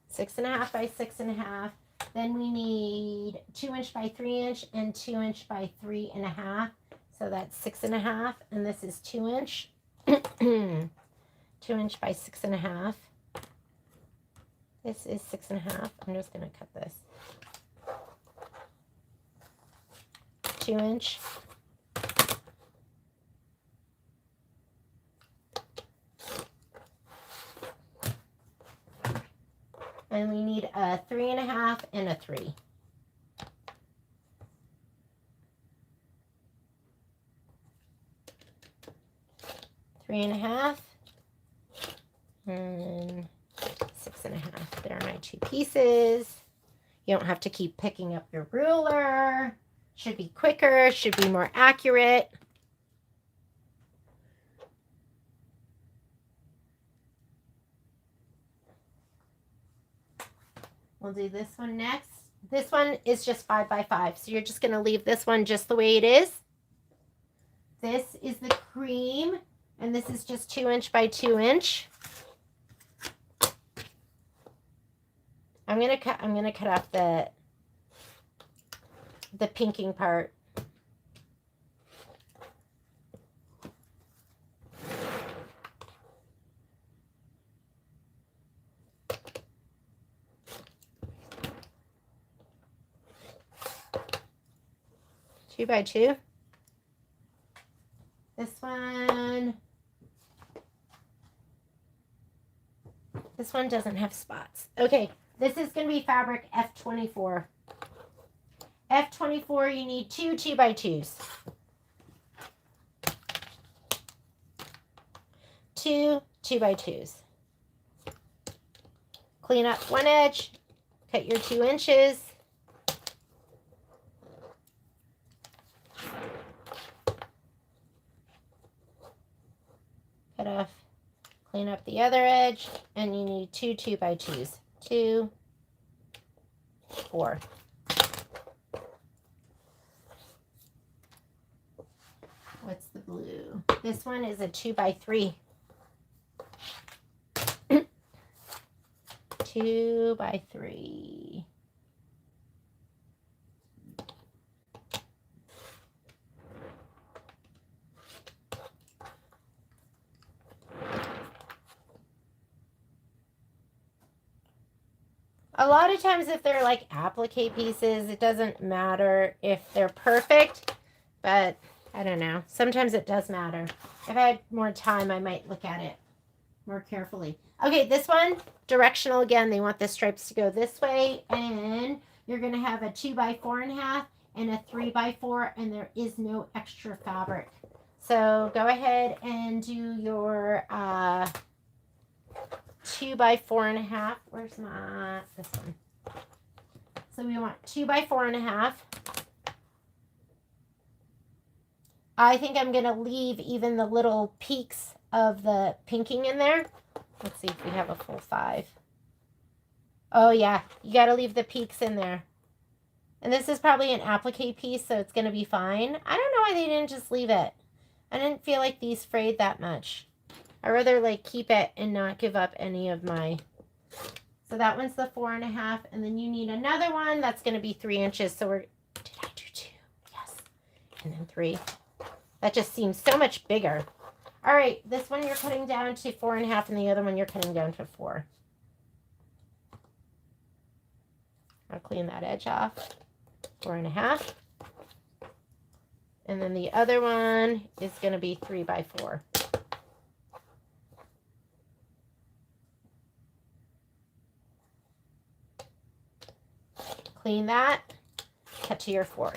Six and a half by 6.5. Then we need 2 inch by 3 inch and 2 inch by 3.5. So that's 6.5, and this is 2 inch. 2 inch by 6.5. This is 6.5. I'm just going to cut this. 2 inch. And we need a 3.5 and a 3. Three and a half and 6.5. There are my 2 pieces. You don't have to keep picking up your ruler. Should be quicker, should be more accurate. We'll do this one next. This one is just 5 by 5, so you're just going to leave this one just the way it is. This is the cream, and this is just 2 inch by 2 inch. I'm gonna cut off the pinking part. Two by 2. This one doesn't have spots. Okay, this is going to be fabric F24. F24, you need 2 2x2s. 2 2x2s. Clean up one edge. Cut your 2 inches. Cut off. Clean up the other edge, and you need 2 2x2s. 2, 4. What's the blue? This one is a 2x3. 2x3. A lot of times if they're like applique pieces, it doesn't matter if they're perfect, but I don't know. Sometimes it does matter. If I had more time, I might look at it more carefully. Okay, this one, directional again. They want the stripes to go this way, and you're going to have a 2x4.5 and a 3x4, and there is no extra fabric. So go ahead and do your 2x4.5. Where's this one? So we want 2x4.5. I think I'm going to leave even the little peaks of the pinking in there. Let's see if we have a full 5. Oh yeah, you got to leave the peaks in there. And this is probably an applique piece, so it's going to be fine. I don't know why they didn't just leave it. I didn't feel like these frayed that much. I'd rather like keep it and not give up any of my... So that one's the 4.5, and then you need another one that's going to be 3 inches. So we're... Did I do 2? Yes. And then 3. That just seems so much bigger. All right, this one you're cutting down to 4.5, and the other one you're cutting down to 4. I'll clean that edge off. 4.5. And then the other one is going to be 3x4. clean that. Cut to your 4.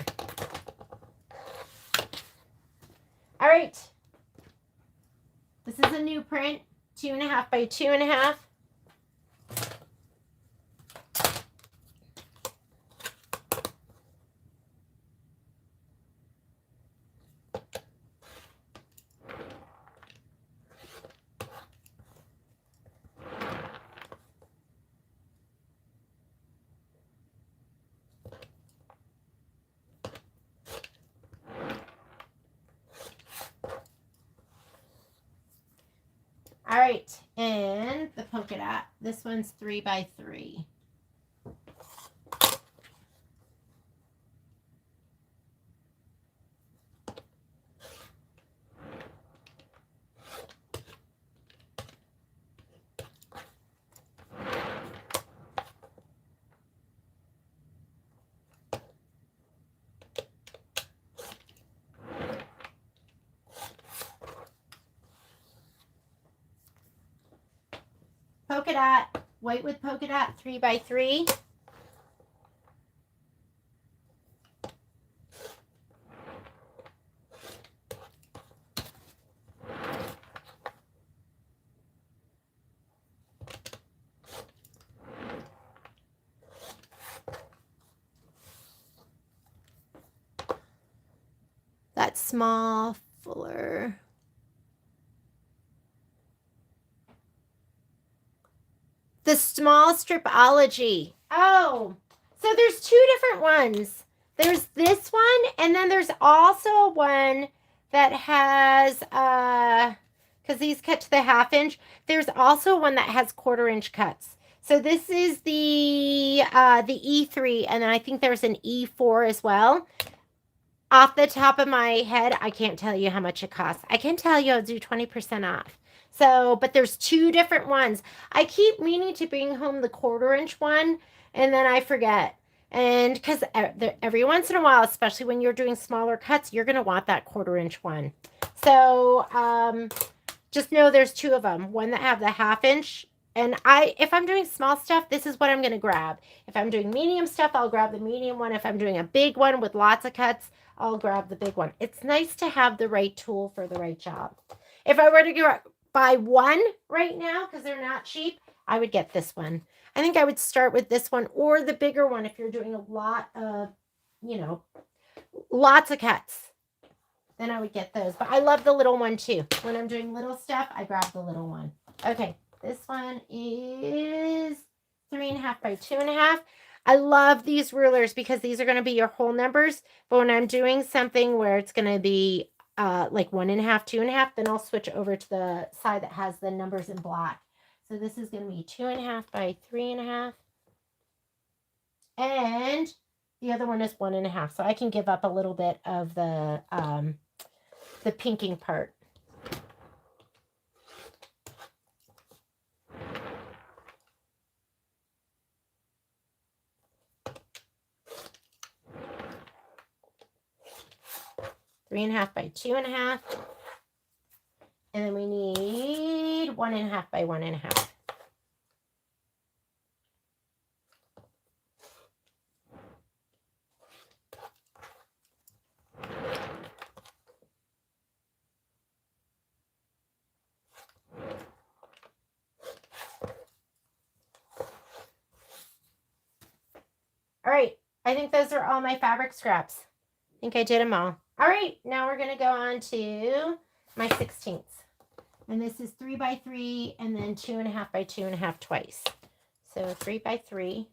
All right. This is a new print, 2.5 by 2.5. All right, and the polka dot. This one's 3 by 3. Polka dot, white with polka dot, 3 by 3. That small, fuller. The small stripology. Oh, so there's 2 different ones. There's this one, and then there's also one that has, because these cut to the 1/2 inch. There's also one that has 1/4 inch cuts. So this is the E3, and then I think there's an E4 as well. Off the top of my head, I can't tell you how much it costs. I can tell you I'll do 20% off. So, but there's 2 different ones. I keep meaning to bring home the 1/4 inch one, and then I forget. And because every once in a while, especially when you're doing smaller cuts, you're going to want that 1/4 inch one. So, just know there's 2 of them. One that have the 1/2 inch. And if I'm doing small stuff, this is what I'm going to grab. If I'm doing medium stuff, I'll grab the medium one. If I'm doing a big one with lots of cuts, I'll grab the big one. It's nice to have the right tool for the right job. If I were to buy one right now, because they're not cheap, I would get this one. I think I would start with this one or the bigger one if you're doing a lot of, lots of cuts. Then I would get those. But I love the little one too. When I'm doing little stuff, I grab the little one. Okay, this one is 3.5 by 2.5. I love these rulers because these are going to be your whole numbers. But when I'm doing something where it's going to be like 1.5, 2.5, then I'll switch over to the side that has the numbers in black. So this is going to be 2.5 by 3.5. And the other one is 1.5. So I can give up a little bit of the pinking part. Three and a half by 2.5. And then we need 1.5 by 1.5. All right, I think those are all my fabric scraps. I think I did them all. All right, now we're going to go on to my 16ths. And this is 3 by 3 and then 2.5 by 2.5 twice. So 3 by 3.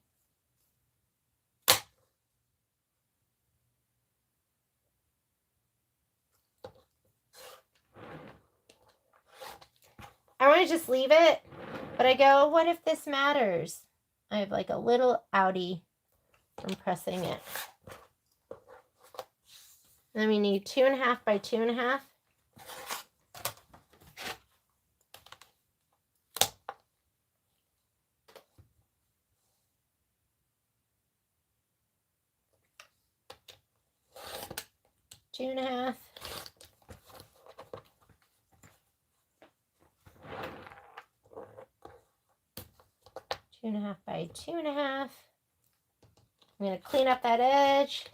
I want to just leave it, but I go, what if this matters? I have like a little outie from pressing it. Then we need 2.5 by 2.5. Two and a half. 2.5 by 2.5. I'm going to clean up that edge.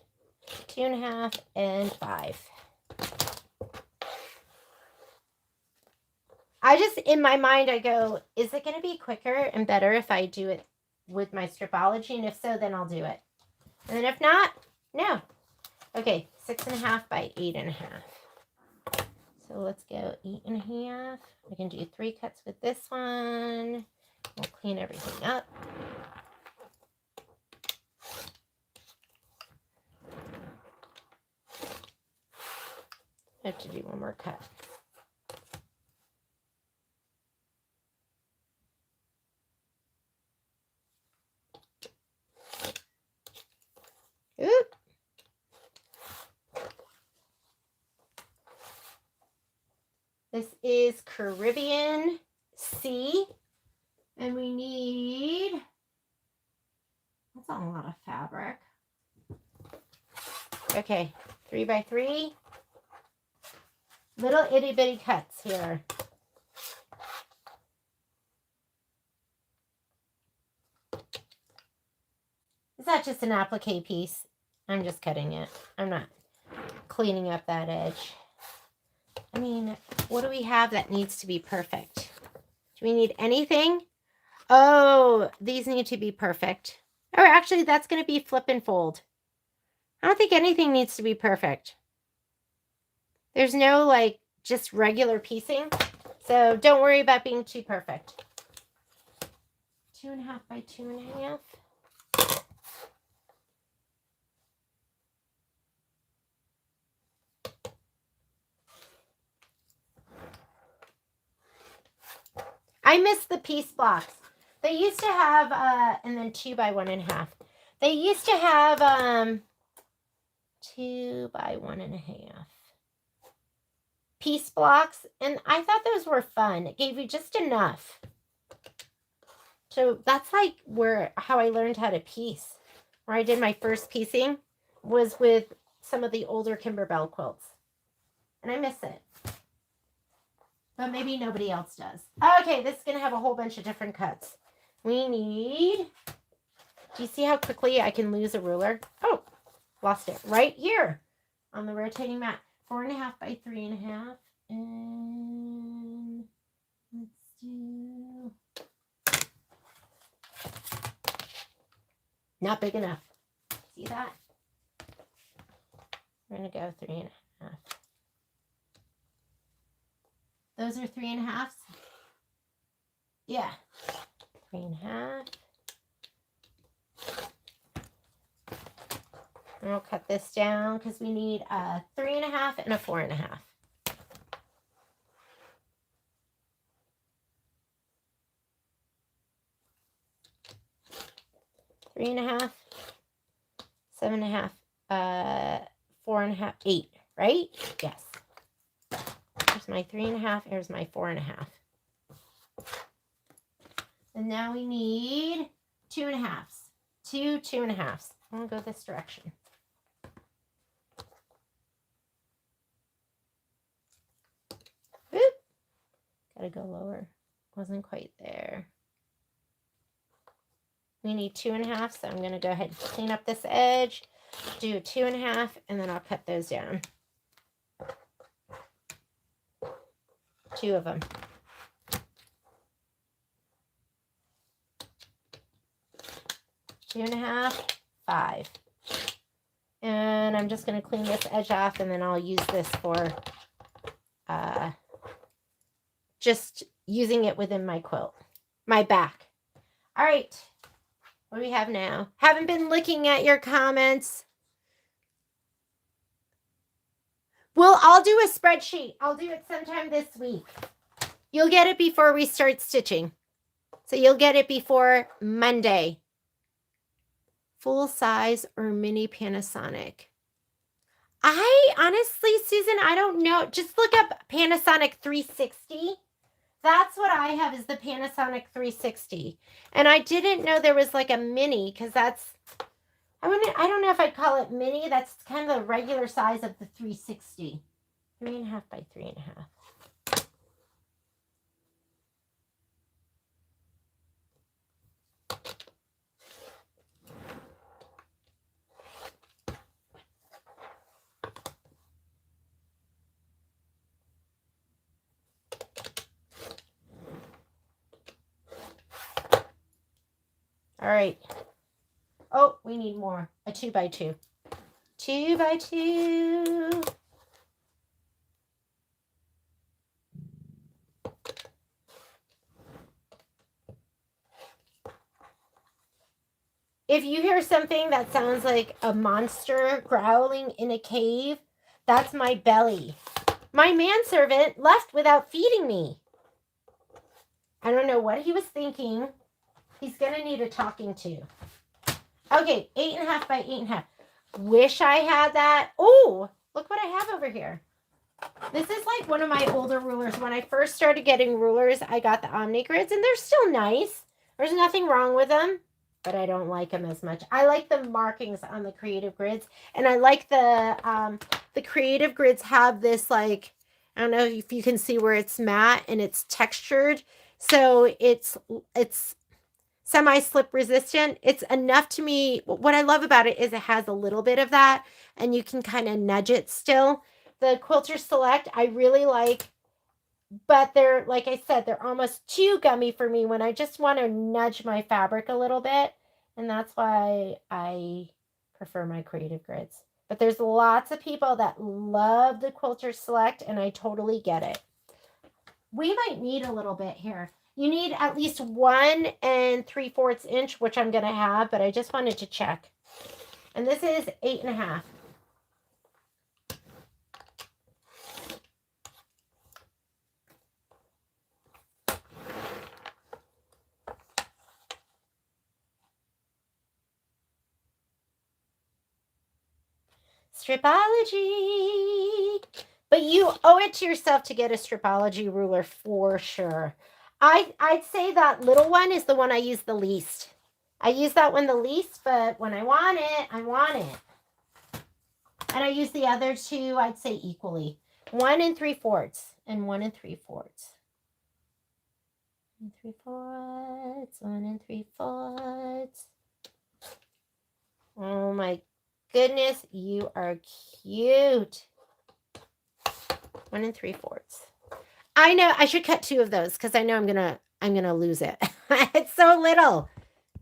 2.5 and 5. I just, in my mind, I go, is it going to be quicker and better if I do it with my stripology? And if so, then I'll do it. And then if not, no. Okay, 6.5 by 8.5. So let's go 8.5. We can do 3 cuts with this one. We'll clean everything up. I have to do one more cut. Oop. This is Caribbean Sea, and we need, that's a lot of fabric. Okay, 3 by 3. Little itty bitty cuts here. Is that just an applique piece? I'm just cutting it. I'm not cleaning up that edge. I mean, what do we have that needs to be perfect? Do we need anything? Oh, these need to be perfect. Or actually, that's going to be flip and fold. I don't think anything needs to be perfect. There's no, like, just regular piecing. So don't worry about being too perfect. 2.5 by 2.5. I miss the piece blocks. They used to have, and then 2 by 1.5. They used to have 2 by 1.5 piece blocks, and I thought those were fun. It gave you just enough. So that's like how I learned how to piece. Where I did my first piecing was with some of the older Kimberbell quilts, and I miss it. But maybe nobody else does. Okay, this is going to have a whole bunch of different cuts. We need, do you see how quickly I can lose a ruler? Oh, lost it right here on the rotating mat. 4.5 by 3.5. And let's do, not big enough. See that? We're going to go 3.5. Those are 3.5s. Yeah. 3.5. And we'll cut this down because we need a 3.5 and a 4.5. 3.5, 7.5, 4.5, 8, right? Yes. Here's my 3.5, here's my 4.5. And now we need 2.5s. 2.5s. I'm gonna go this direction. Oop. Gotta go lower. Wasn't quite there. We need 2.5, so I'm gonna go ahead and clean up this edge, do 2.5, and then I'll cut those down. 2 of them. Two and a half, 5. And I'm just going to clean this edge off, and then I'll use this for just using it within my quilt, my back. All right. What do we have now? Haven't been looking at your comments. Well, I'll do a spreadsheet. I'll do it sometime this week. You'll get it before we start stitching. So you'll get it before Monday. Full size or mini Panasonic? I honestly, Susan, I don't know. Just look up Panasonic 360. That's what I have, is the Panasonic 360. And I didn't know there was like a mini, because that's, I don't know if I'd call it mini. That's kind of the regular size of the 360. 3.5 by 3.5. All right. Oh, we need more. A 2x2. 2x2. If you hear something that sounds like a monster growling in a cave, that's my belly. My manservant left without feeding me. I don't know what he was thinking. He's going to need a talking to. Okay, 8.5 by 8.5. Wish I had that. Oh, look what I have over here. This is like one of my older rulers. When I first started getting rulers, I got the Omni Grids, and they're still nice. There's nothing wrong with them, but I don't like them as much. I like the markings on the Creative Grids, and I like the Creative Grids have this, like, I don't know if you can see where it's matte and it's textured, so it's semi-slip resistant. It's enough to me. What I love about it is it has a little bit of that, and you can kind of nudge it still. The Quilter Select, I really like, but they're, like I said, they're almost too gummy for me when I just want to nudge my fabric a little bit, and that's why I prefer my Creative Grids. But there's lots of people that love the Quilter Select, and I totally get it. We might need a little bit here. You need at least 1 3/4 inch, which I'm going to have, but I just wanted to check. And this is 8.5. Stripology. But you owe it to yourself to get a Stripology ruler for sure. I'd say that little one is the one I use the least. I use that one the least, but when I want it, I want it. And I use the other two, I'd say equally. 1 3/4 and 1 3/4. 1 3/4, 1 3/4. Oh my goodness, you are cute. 1 3/4. I know I should cut 2 of those because I know I'm gonna lose it. It's so little.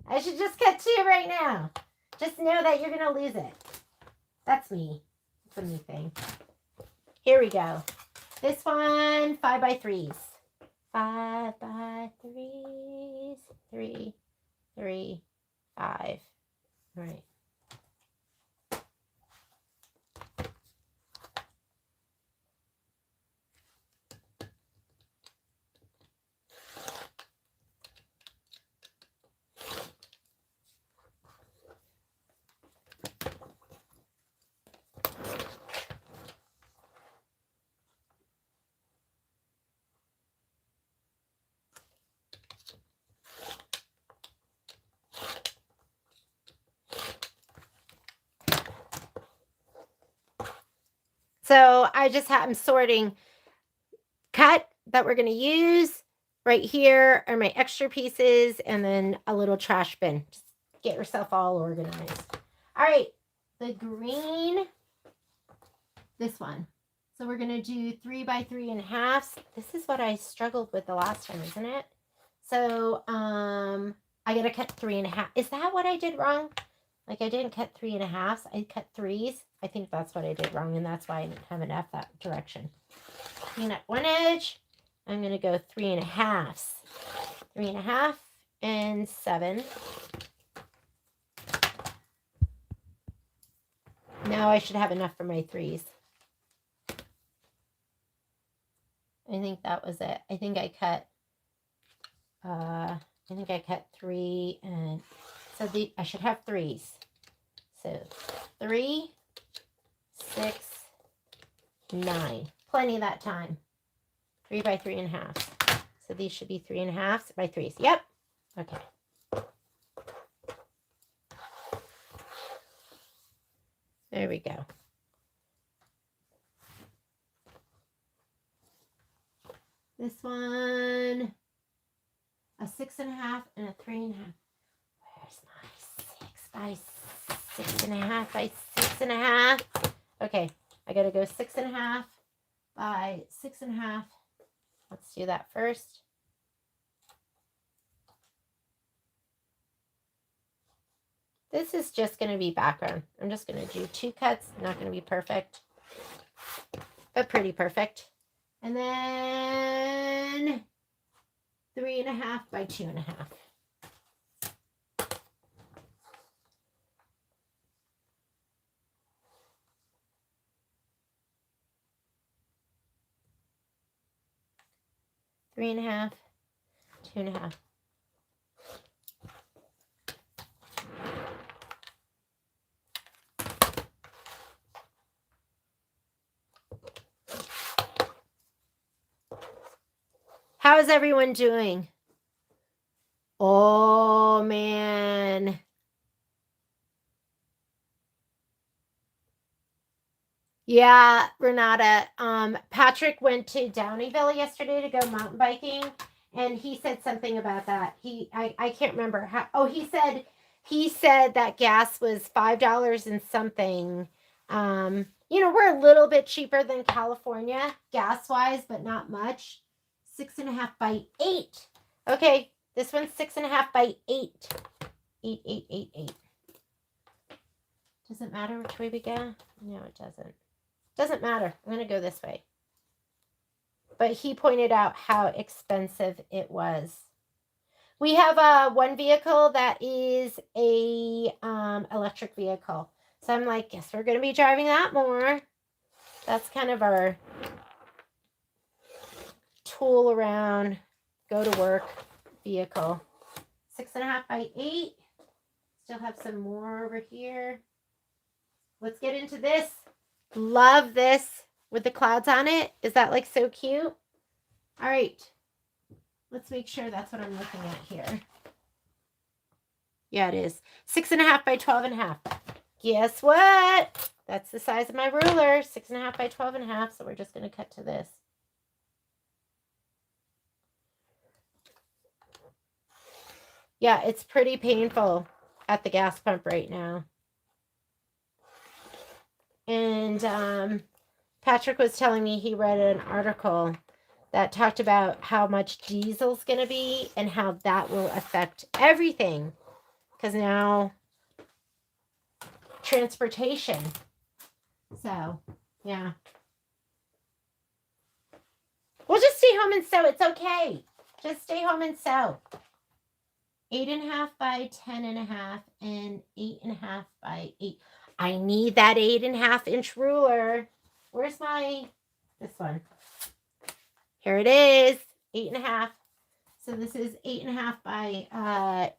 I should just cut 2 right now. Just know that you're gonna lose it. That's me. It's a me thing. Here we go. This one, 5x3s. 5x3s. 3, 3, 5. All right. So I'm sorting cut that we're going to use. Right here are my extra pieces, and then a little trash bin. Just get yourself all organized. All right, the green, this one. So we're going to do 3x3.5. This is what I struggled with the last time, isn't it? So I got to cut 3.5. Is that what I did wrong? Like I didn't cut 3.5. I cut 3s. I think that's what I did wrong, and that's why I didn't have enough that direction. Clean up one edge. I'm going to go 3.5. 3.5 and 7. Now I should have enough for my 3s. I think that was it. I think I cut 3, and so I should have 3s. So 3, 6, 9. Plenty of that time. 3x3.5. So these should be 3.5 by 3s. Yep. Okay. There we go. This one, a 6.5 and a 3.5. Where's my 6 by 6.5 by 6.5? Okay, I gotta go 6.5 by 6.5. Let's do that first. This is just going to be background. I'm just going to do 2 cuts. Not going to be perfect, but pretty perfect. And then 3.5 by 2.5. Three and a half, 2.5. How is everyone doing? Oh, man. Yeah, Renata. Patrick went to Downeyville yesterday to go mountain biking, and he said something about that. I can't remember how. Oh, he said that gas was $5 and something. We're a little bit cheaper than California gas-wise, but not much. 6.5 by 8. Okay, this one's 6.5 by 8. 8, 8, 8, 8. Does it matter which way we go? No, it doesn't. Doesn't matter. I'm going to go this way. But he pointed out how expensive it was. We have one vehicle that is a electric vehicle. So I'm like, guess we're going to be driving that more. That's kind of our tool around, go to work vehicle. 6.5 by 8. Still have some more over here. Let's get into this. Love this with the clouds on it. Is that like so cute? All right. Let's make sure that's what I'm looking at here. Yeah, it is. 6.5 by 12.5. Guess what? That's the size of my ruler. 6.5 by 12.5. So we're just going to cut to this. Yeah, it's pretty painful at the gas pump right now. And Patrick was telling me he read an article that talked about how much diesel's going to be and how that will affect everything. Because now, transportation. So, yeah. We'll just stay home and sew. It's okay. Just stay home and sew. 8.5 by 10.5 and 8.5 by 8. I need that 8.5 inch ruler. Where's this one? Here it is, 8.5. So this is 8.5 by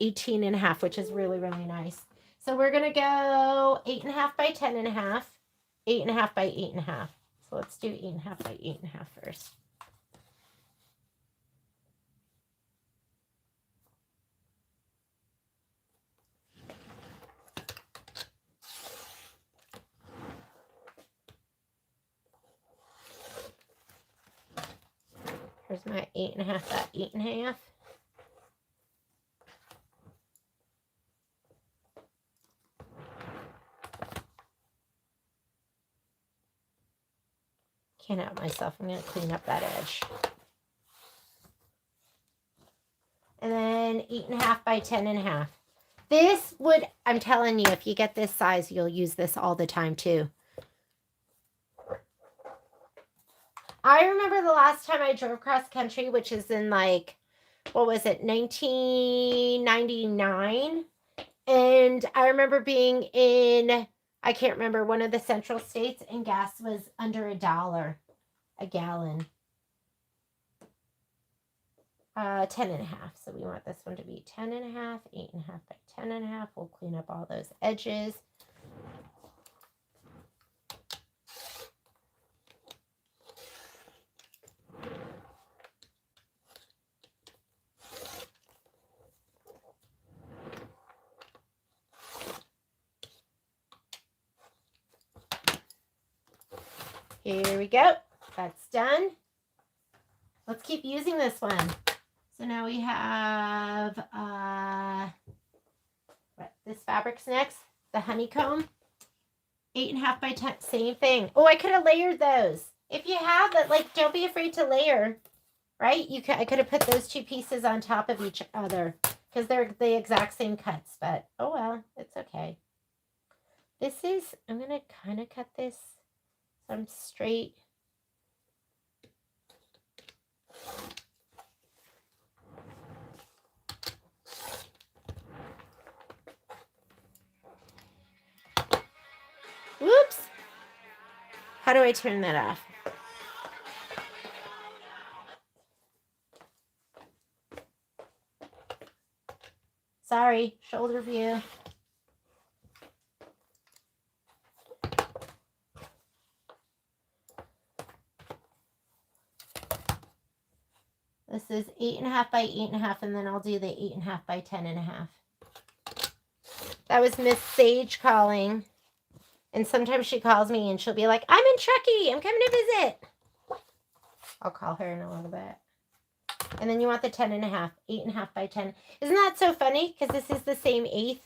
18.5, which is really, really nice. So we're going to go 8.5 by 10.5, 8.5 by 8.5. So let's do 8.5 by 8.5 first. Here's my 8.5 by 8.5. Can't help myself. I'm going to clean up that edge. And then 8.5 by 10.5. This would, I'm telling you, if you get this size, you'll use this all the time too. I remember the last time I drove cross country, which is in like, what was it, 1999? And I remember being in, I can't remember, one of the central states, and gas was under $1 a gallon. 10.5. So we want this one to be 10.5, 8.5 by 10.5. We'll clean up all those edges. Here we go. That's done. Let's keep using this one. So now we have, this fabric's next, the honeycomb, 8.5 by 10, same thing. Oh, I could have layered those. If you have it, like, don't be afraid to layer, right? I could have put those two pieces on top of each other. because they're the exact same cuts, but oh well, it's okay. This is, I'm going to kind of cut this so I'm straight. Whoops. How do I turn that off? Sorry, shoulder view. This is 8.5 by 8.5, and then I'll do the 8.5 by 10.5. That was Miss Sage calling. And sometimes she calls me and she'll be like, I'm in Truckee. I'm coming to visit. I'll call her in a little bit. And then you want the 10.5, 8.5 by 10. Isn't that so funny? Because this is the same eighth,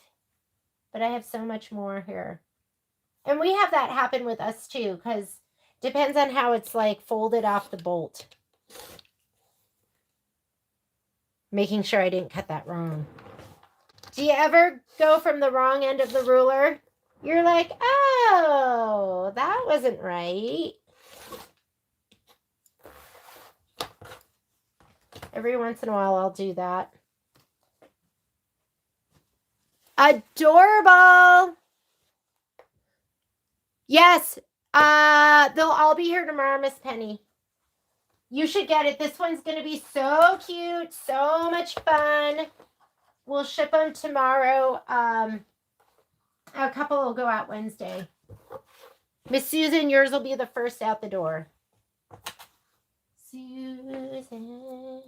but I have so much more here. And we have that happen with us too, because depends on how it's like folded off the bolt. Making sure I didn't cut that wrong. Do you ever go from the wrong end of the ruler? You're like, oh, that wasn't right. Every once in a while, I'll do that. Adorable. Yes. They'll all be here tomorrow, Miss Penny. You should get it. This one's going to be so cute. So much fun. We'll ship them tomorrow. A couple will go out Wednesday. Miss Susan, yours will be the first out the door. Susan.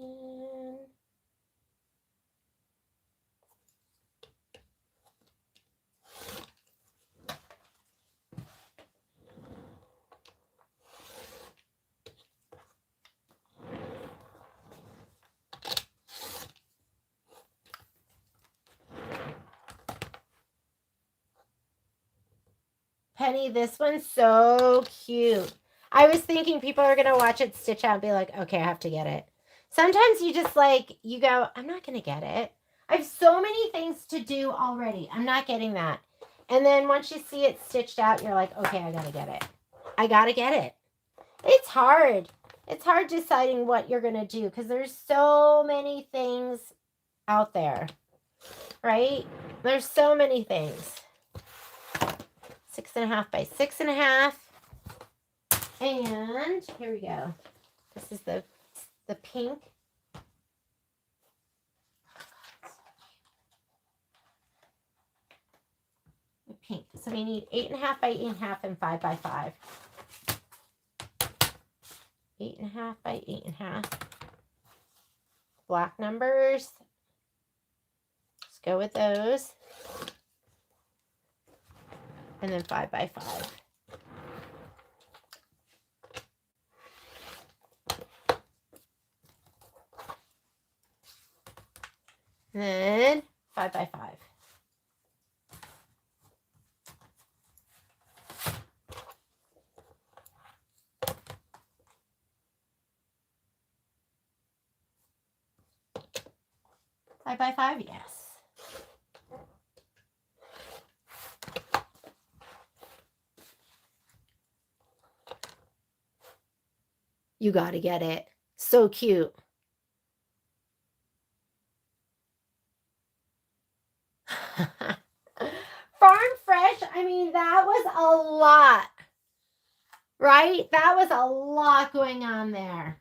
Penny, this one's so cute. I was thinking people are going to watch it stitch out and be like, okay, I have to get it. Sometimes you just like, you go, I'm not going to get it. I have so many things to do already. I'm not getting that. And then once you see it stitched out, you're like, okay, I got to get it. I got to get it. It's hard. It's hard deciding what you're going to do because there's so many things out there, right? There's so many things. 6.5 by 6.5. And here we go. This is the pink. The pink. So we need 8.5 by 8.5 and 5 by 5. 8.5 by 8.5. Black numbers. Let's go with those. And then 5 by 5. And then 5 by 5. Five by 5, yes. You got to get it. So cute. Farm Fresh, I mean, that was a lot, right? That was a lot going on there.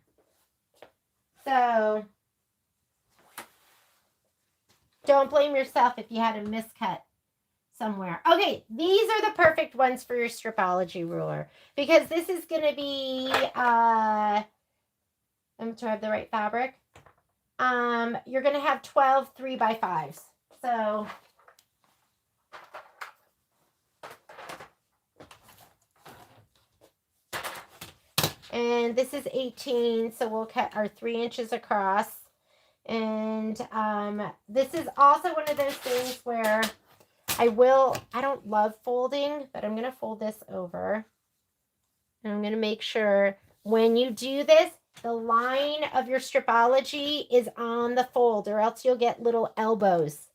So, don't blame yourself if you had a miscut somewhere. Okay, these are the perfect ones for your Stripology ruler because this is going to be, do I have the right fabric? You're going to have 12 3 by 5s. So, and this is 18, so we'll cut our 3 inches across. And this is also one of those things where I don't love folding, but I'm going to fold this over. And I'm going to make sure when you do this, the line of your stripology is on the fold, or else you'll get little elbows,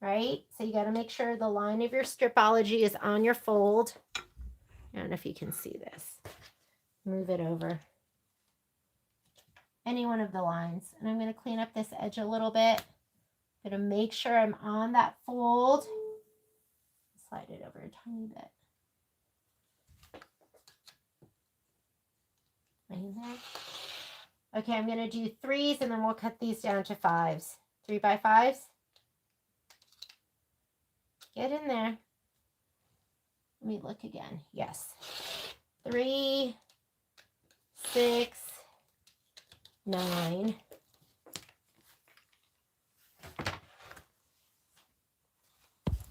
right? So you got to make sure the line of your stripology is on your fold. I don't know if you can see this. Move it over. Any one of the lines. And I'm going to clean up this edge a little bit. I'm going to make sure I'm on that fold. Slide it over a tiny bit. Okay, I'm going to do 3s and then we'll cut these down to 5s. 3 by 5s. Get in there. Let me look again. Yes. 3, 6, 9.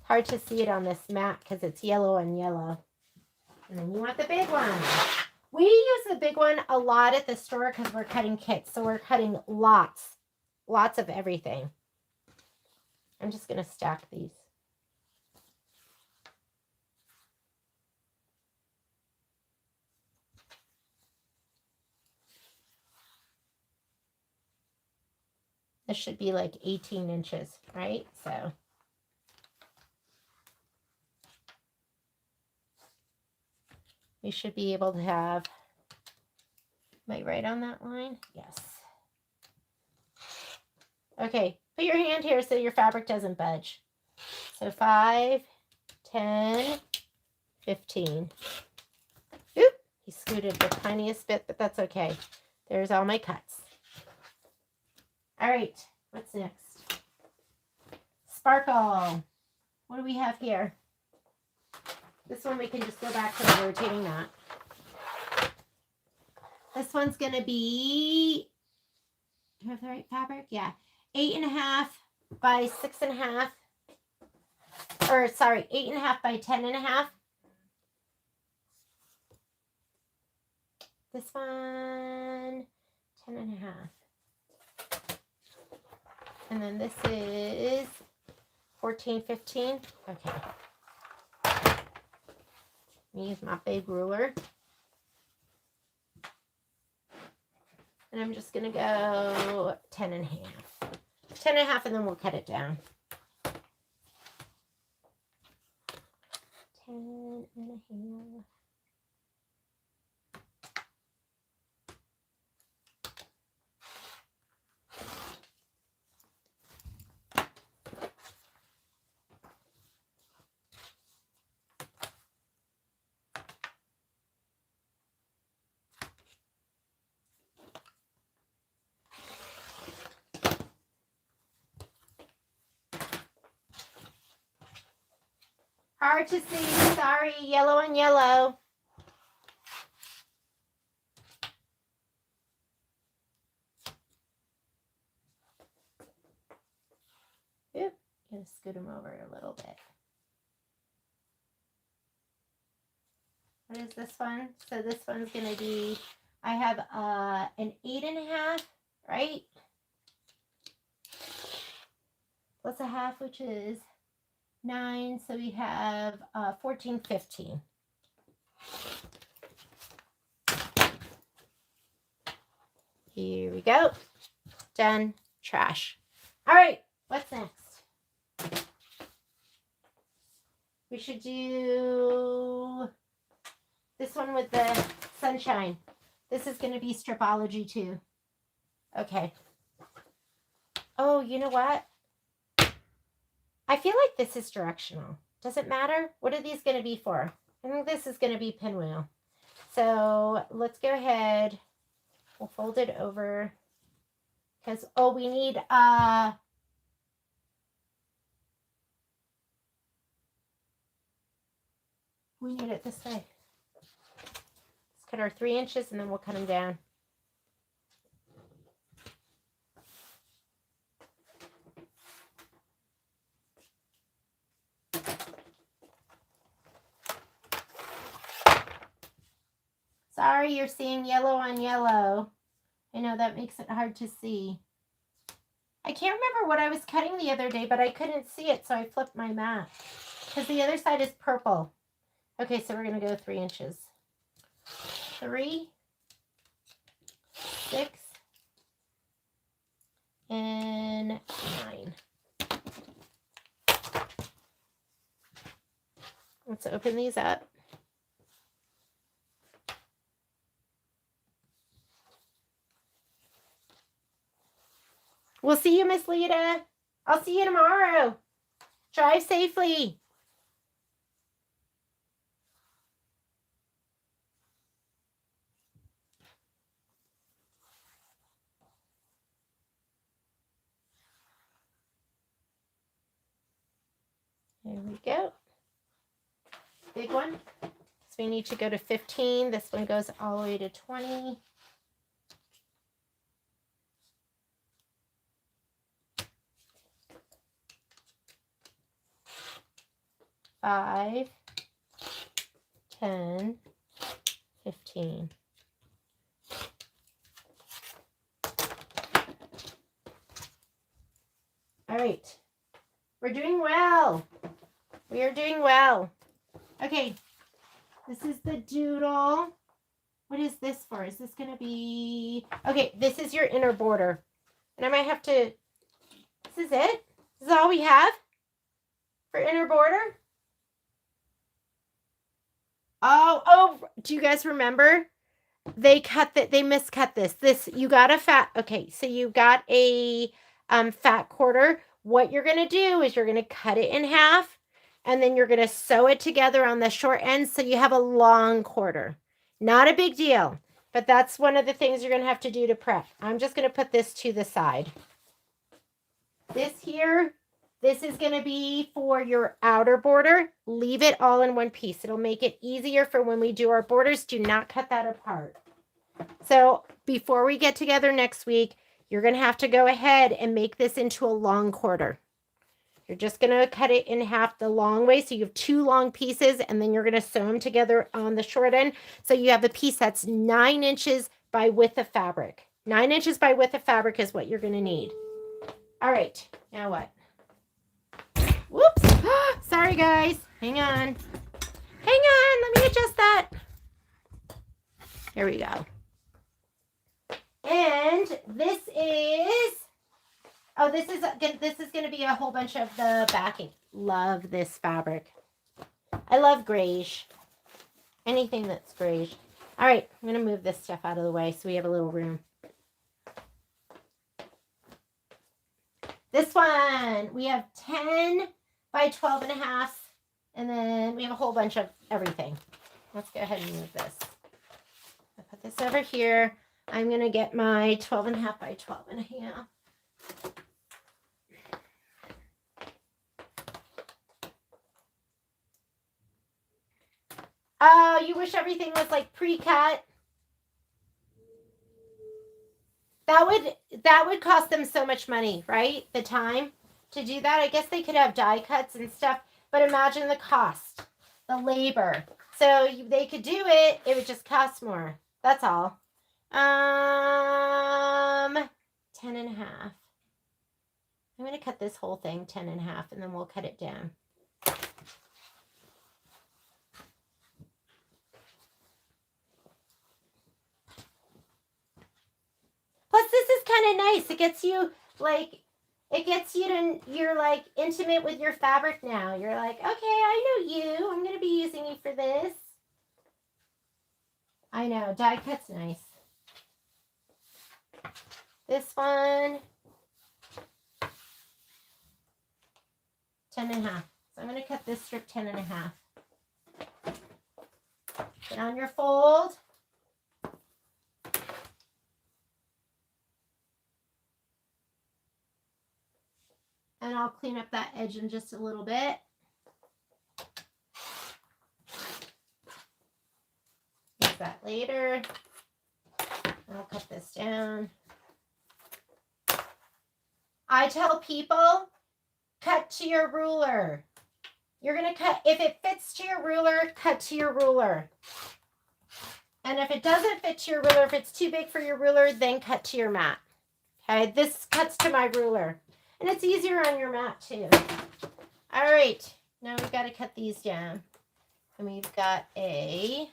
Hard to see it on this mat because it's yellow and yellow. And then you want the big one. We use the big one a lot at the store because we're cutting kits. So we're cutting lots of everything. I'm just going to stack these. This should be like 18 inches, right? So we should be able to have, am I right on that line? Yes. Okay, put your hand here so your fabric doesn't budge. So 5, 10, 15. Oop, he scooted the tiniest bit, but that's okay. There's all my cuts. All right, what's next? Sparkle. What do we have here? This one we can just go back to the rotating mat. This one's going to be, do I have the right fabric? Yeah. 8.5 by 6.5. Or sorry, 8.5 by 10.5. This one, 10.5. And then this is 14, 15. Okay. Use my big ruler. And I'm just going to go 10.5. 10.5 and then we'll cut it down. 10.5. Hard to see, sorry, yellow and yellow. Oop, gonna scoot them over a little bit. What is this one? So this one's gonna be, I have an 8.5, right? Plus a half, which is 9, so we have 14, 15. Here we go. Done. Trash. All right, what's next? We should do this one with the sunshine. This is going to be stripology too. Okay. Oh, you know what? I feel like this is directional. Does it matter? What are these going to be for? I think this is going to be pinwheel. So let's go ahead. We'll fold it over. Because, oh, we need it this way. Let's cut our 3 inches and then we'll cut them down. Sorry, you're seeing yellow on yellow. I know that makes it hard to see. I can't remember what I was cutting the other day, but I couldn't see it, so I flipped my mat. Because the other side is purple. Okay, so we're going to go 3 inches. 3, 6 and 9. Let's open these up. We'll see you, Miss Lita. I'll see you tomorrow. Drive safely. There we go. Big one. So we need to go to 15. This one goes all the way to 20. Five, 10, 15. All right. We're doing well. We are doing well. Okay. This is the doodle. What is this for? Is this going to be... Okay, this is your inner border. And I might have to... This is it? This is all we have for inner border? Oh, do you guys remember? They miscut this. You got a fat... Okay, so you got a fat quarter. What you're going to do is you're going to cut it in half. And then you're going to sew it together on the short end so you have a long quarter. Not a big deal, but that's one of the things you're going to have to do to prep. I'm just going to put this to the side. This here, this is going to be for your outer border. Leave it all in one piece. It'll make it easier for when we do our borders. Do not cut that apart. So before we get together next week, you're going to have to go ahead and make this into a long quarter. You're just going to cut it in half the long way. So you have 2 long pieces, and then you're going to sew them together on the short end. So you have a piece that's 9 inches by width of fabric. 9 inches by width of fabric is what you're going to need. All right. Now what? Whoops. Sorry, guys. Hang on. Hang on. Let me adjust that. Here we go. And this is... Oh, this is going to be a whole bunch of the backing. Love this fabric. I love grayish. Anything that's grayish. All right, I'm going to move this stuff out of the way so we have a little room. This one, we have 10 by 12 and a half. And then we have a whole bunch of everything. Let's go ahead and move this. I'll put this over here. I'm going to get my 12 and a half by 12 and a half. Oh, you wish everything was like pre-cut? That would cost them so much money, right? The time to do that. I guess they could have die cuts and stuff, but imagine the cost, the labor. So they could do it, it would just cost more. That's all. 10 and a half. I'm going to cut this whole thing 10 and a half, and then we'll cut it down. Plus, this is kind of nice. It gets you, like, you're, like, intimate with your fabric now. You're like, okay, I know you. I'm going to be using you for this. I know. Die cut's nice. This one, 10 and a half. So I'm going to cut this strip 10 and a half. Put on your fold. And I'll clean up that edge in just a little bit. Use that later. I'll cut this down. I tell people, cut to your ruler. You're going to cut, if it fits to your ruler, cut to your ruler. And if it doesn't fit to your ruler, if it's too big for your ruler, then cut to your mat. Okay, this cuts to my ruler. And it's easier on your mat too. All right, now we've got to cut these down. And we've got a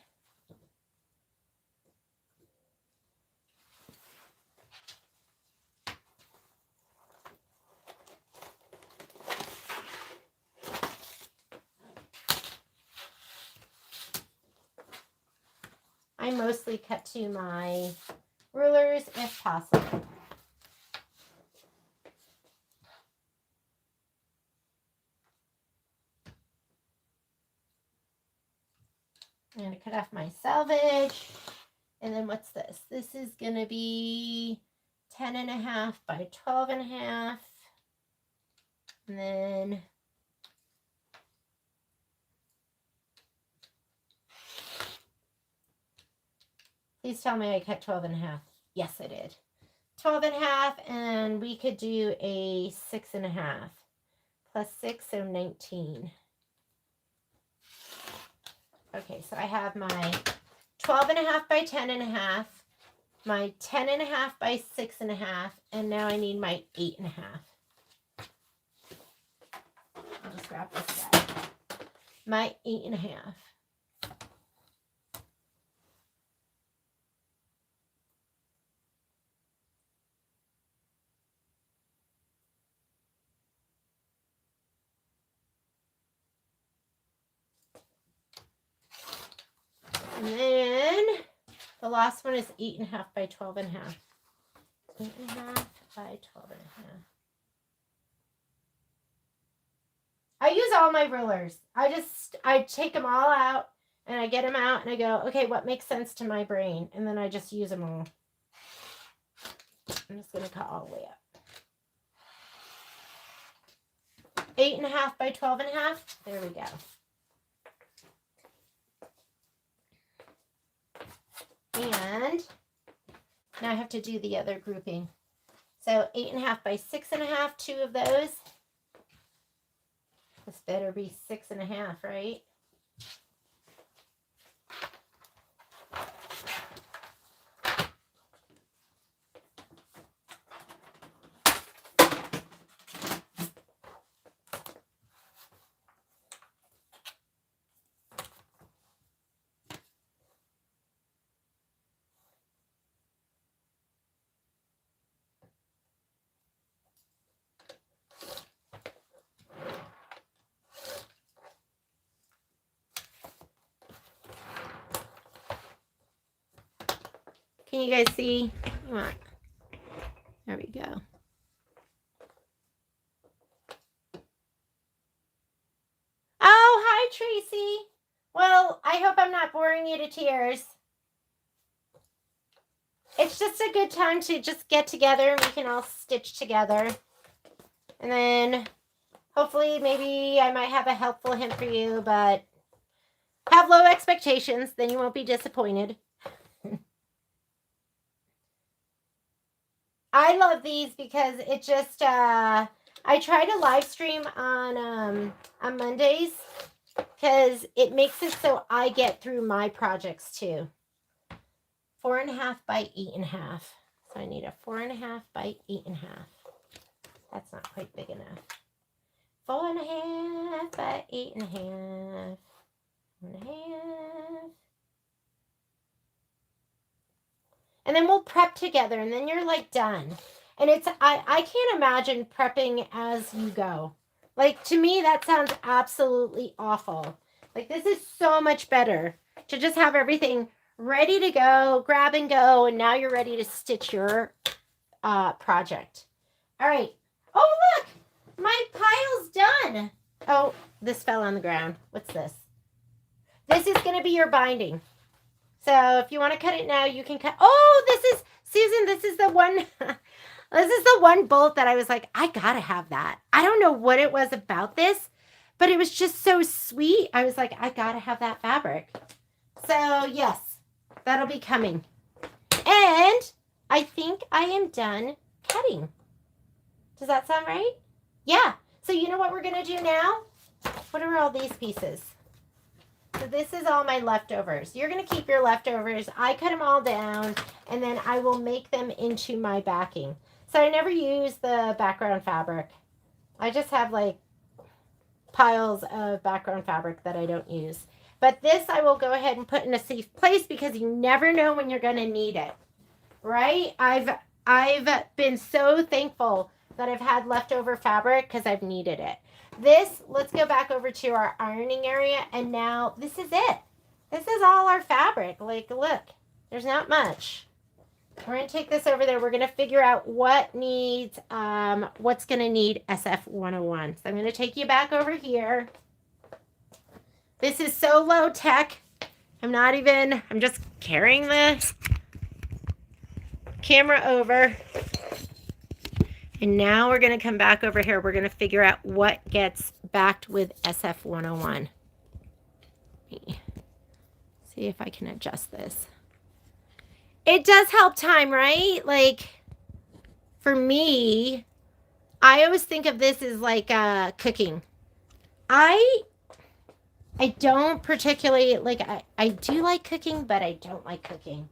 I mostly cut to my rulers if possible. I'm going to cut off my selvage. And then what's this? This is going to be 10.5 by 12.5. And then please tell me I cut 12.5. Yes, I did. 12.5, and we could do a 6.5 plus 6, so 19. Okay, so I have my 12.5 by 10.5, my 10.5 by 6.5, and now I need my 8.5. I'll just grab this guy. My 8.5. And then the last one is 8.5 by 12.5. 8.5 by 12.5. I use all my rulers. I take them all out and I get them out and I go, okay, what makes sense to my brain? And then I just use them all. I'm just going to cut all the way up. 8.5 by 12.5. There we go. And now I have to do the other grouping. So 8.5 by 6.5, 2 of those. This better be 6.5, right? Can you guys see? Come on. There we go. Oh, hi, Tracy. Well, I hope I'm not boring you to tears. It's just a good time to just get together and we can all stitch together. And then hopefully maybe I might have a helpful hint for you, but have low expectations, then you won't be disappointed. I love these because it just, I try to live stream on Mondays because it makes it so I get through my projects too. 4.5 by 8.5. So I need a 4.5 by 8.5. That's not quite big enough. 4.5 by 8.5. 4.5. And then we'll prep together and then you're like done. And it's, I can't imagine prepping as you go. Like to me, that sounds absolutely awful. Like this is so much better to just have everything ready to go, grab and go. And now you're ready to stitch your project. All right. Oh, look, my pile's done. Oh, this fell on the ground. What's this? This is going to be your binding. So if you want to cut it now, you can cut. Oh, this is, Susan, this is the one, this is the one bolt that I was like, I got to have that. I don't know what it was about this, but it was just so sweet. I was like, I got to have that fabric. So yes, that'll be coming. And I think I am done cutting. Does that sound right? Yeah. So you know what we're going to do now? What are all these pieces? So this is all my leftovers. You're going to keep your leftovers. I cut them all down and then I will make them into my backing. So I never use the background fabric. I just have like piles of background fabric that I don't use. But this I will go ahead and put in a safe place because you never know when you're going to need it. Right? I've been so thankful that I've had leftover fabric because I've needed it. This, let's go back over to our ironing area. And now this is it. This is all our fabric. Like, look, there's not much. We're going to take this over there. We're going to figure out what needs, what's going to need SF101. So I'm going to take you back over here. This is so low tech. I'm just carrying the camera over. And now we're going to come back over here. We're going to figure out what gets backed with SF101. See if I can adjust this. It does help time, right? Like, for me, I always think of this as like cooking. I don't particularly, like, I do like cooking, but I don't like cooking.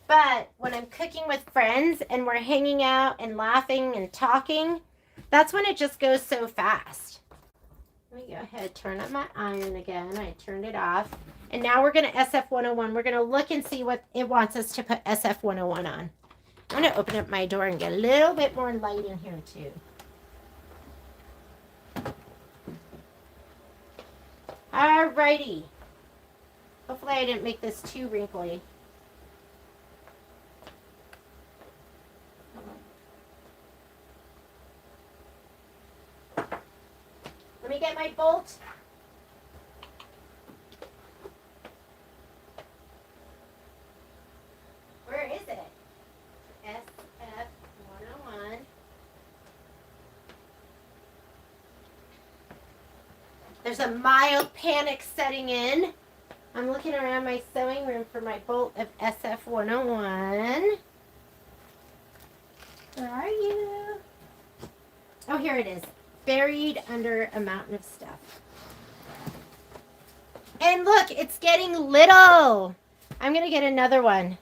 But when I'm cooking with friends and we're hanging out and laughing and talking, that's when it just goes so fast. Let me go ahead, turn up my iron again. I turned it off. And now we're going to SF101. We're going to look and see what it wants us to put SF101 on. I'm going to open up my door and get a little bit more light in here too. Alrighty. Hopefully I didn't make this too wrinkly. Let me get my bolt. Where is it? SF101. There's a mild panic setting in. I'm looking around my sewing room for my bolt of SF101. Where are you? Oh, here it is. Buried under a mountain of stuff. And look, it's getting little. I'm going to get another one.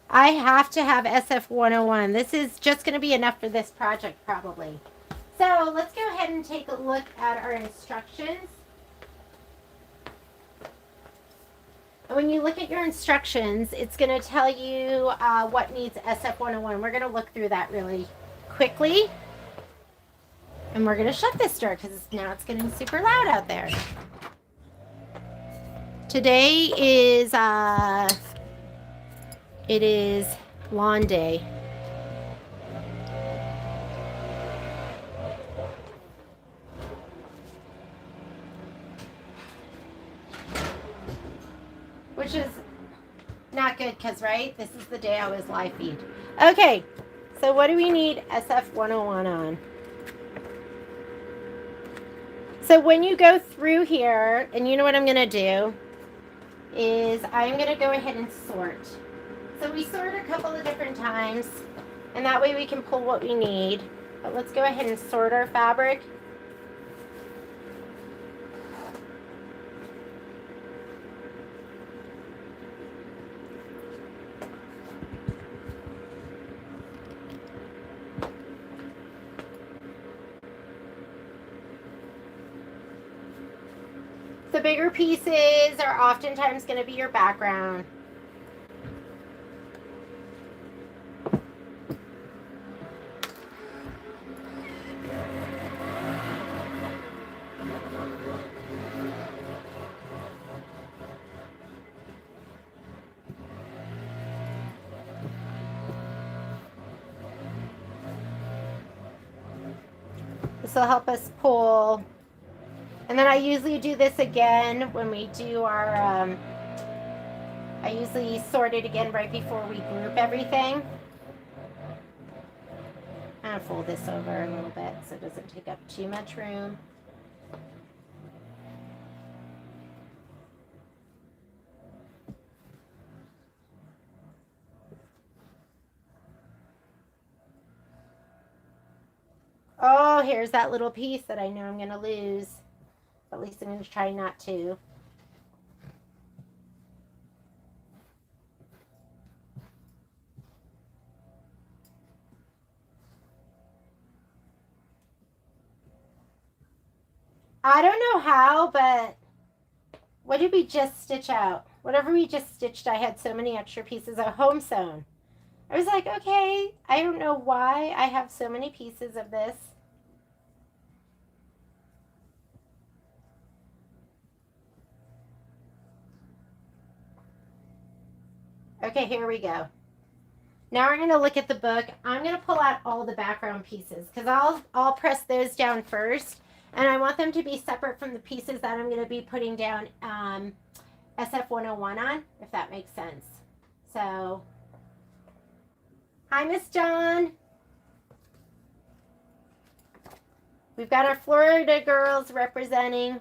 I have to have SF101. This is just going to be enough for this project probably. So let's go ahead and take a look at our instructions. And when you look at your instructions, it's going to tell you what needs SF101. We're going to look through that really quickly. And we're going to shut this door because now it's getting super loud out there. Today is, it is lawn day. Which is not good because, right, this is the day I was live feed. Okay, so what do we need SF101 on? So when you go through here, and you know what I'm going to do, is I'm going to go ahead and sort. So we sort a couple of different times, and that way we can pull what we need. But let's go ahead and sort our fabric. The bigger pieces are oftentimes going to be your background. This will help us pull. And then I usually do this again when we do our, I usually sort it again right before we group everything. I'm going to fold this over a little bit so it doesn't take up too much room. Oh, here's that little piece that I know I'm going to lose. At least I'm going to try not to. I don't know how, but what did we just stitch out? Whatever we just stitched, I had so many extra pieces of home sewn. I was like, okay, I don't know why I have so many pieces of this. Okay, here we go. Now we're going to look at the book. I'm going to pull out all the background pieces because I'll press those down first. And I want them to be separate from the pieces that I'm going to be putting down SF101 on, if that makes sense. So, hi, Miss John. We've got our Florida girls representing.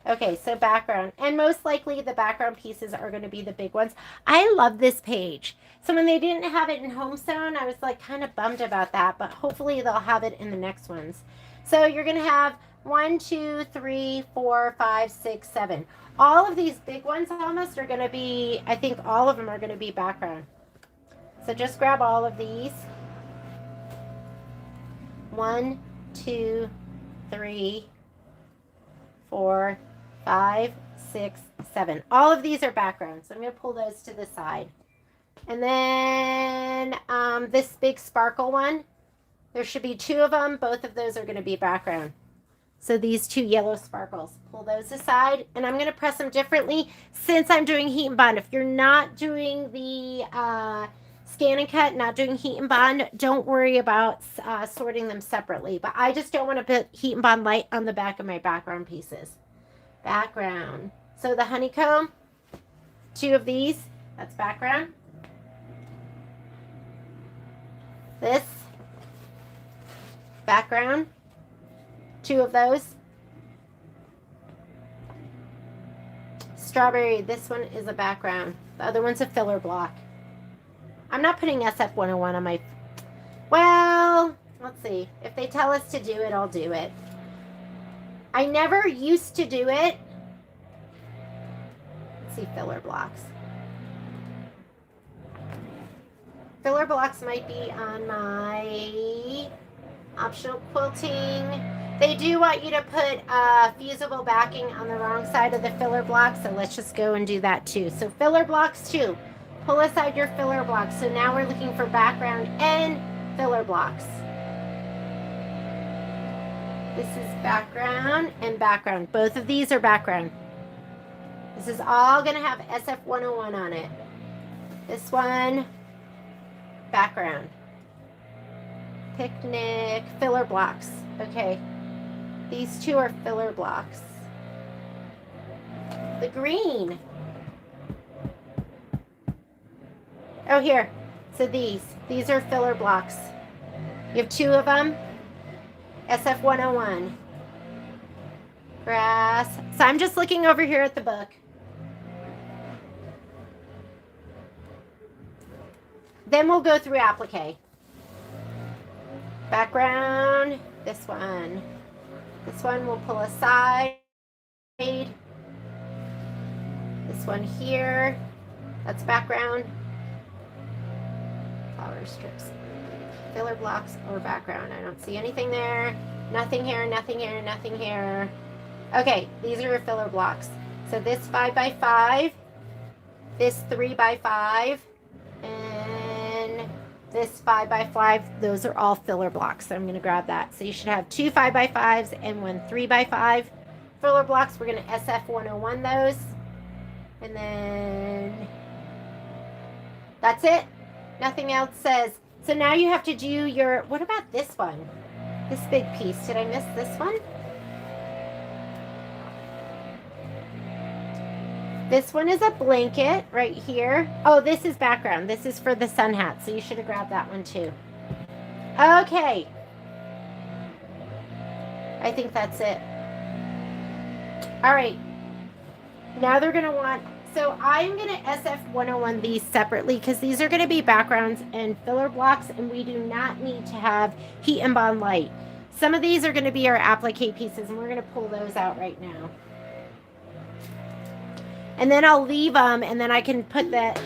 Okay, so background. And most likely the background pieces are going to be the big ones. I love this page. So when they didn't have it in Home Sewn, I was like kind of bummed about that, but hopefully they'll have it in the next ones. So you're going to have 1, 2, 3, 4, 5, 6, 7. All of these big ones almost are going to be, I think all of them are going to be background. So just grab all of these. 1, 2, 3, 4, 5, 6, 7. All of these are background. So I'm going to pull those to the side. And then this big sparkle one, there should be 2 of them. Both of those are going to be background. So these 2 yellow sparkles, pull those aside. And I'm going to press them differently since I'm doing Heat N Bond. If you're not doing the scan and cut, not doing Heat N Bond, don't worry about sorting them separately. But I just don't want to put Heat N Bond Lite on the back of my background pieces. Background. So the honeycomb, 2 of these, that's background. This, background, 2 of those. Strawberry, this one is a background. The other one's a filler block. I'm not putting SF101 on my, well, let's see. If they tell us to do it, I'll do it. I never used to do it. Let's see, filler blocks. Filler blocks might be on my optional quilting. They do want you to put fusible backing on the wrong side of the filler block, so let's just go and do that too. So filler blocks too. Pull aside your filler blocks. So now we're looking for background and filler blocks. This is background and background. Both of these are background. This is all going to have SF101 on it. This one, background. Picnic, filler blocks. Okay. These 2 are filler blocks. The green. Oh, here. So these are filler blocks. You have 2 of them. SF101. Grass. So I'm just looking over here at the book. Then we'll go through applique. Background. This one. This one we'll pull aside. This one here. That's background. Flower strips. Filler blocks or background. I don't see anything there. Nothing here, nothing here, nothing here. Okay, these are your filler blocks. So this 5x5, this 3x5, and this 5x5, those are all filler blocks. So I'm going to grab that. So you should have 2 5x5s and 1 3x5 filler blocks. We're going to SF101 those. And then that's it. Nothing else says. So now you have to do your, what about this one? This big piece. Did I miss this one? This one is a blanket right here. Oh, this is background. This is for the sun hat. So you should have grabbed that one too. Okay. I think that's it. All right. Now they're going to want, so I'm going to SF101 these separately because these are going to be backgrounds and filler blocks, and we do not need to have Heat N Bond Lite. Some of these are going to be our applique pieces, and we're going to pull those out right now. And then I'll leave them, and then I can put that,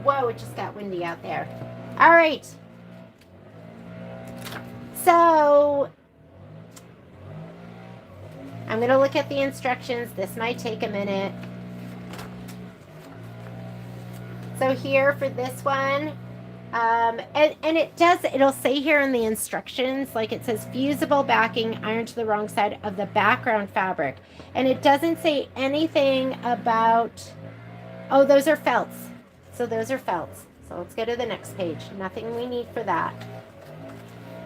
whoa, it just got windy out there. All right. So I'm going to look at the instructions. This might take a minute. So here for this one, and it'll say here in the instructions, like it says fusible backing, iron to the wrong side of the background fabric. And it doesn't say anything about, oh, those are felts. So those are felts. So let's go to the next page. Nothing we need for that.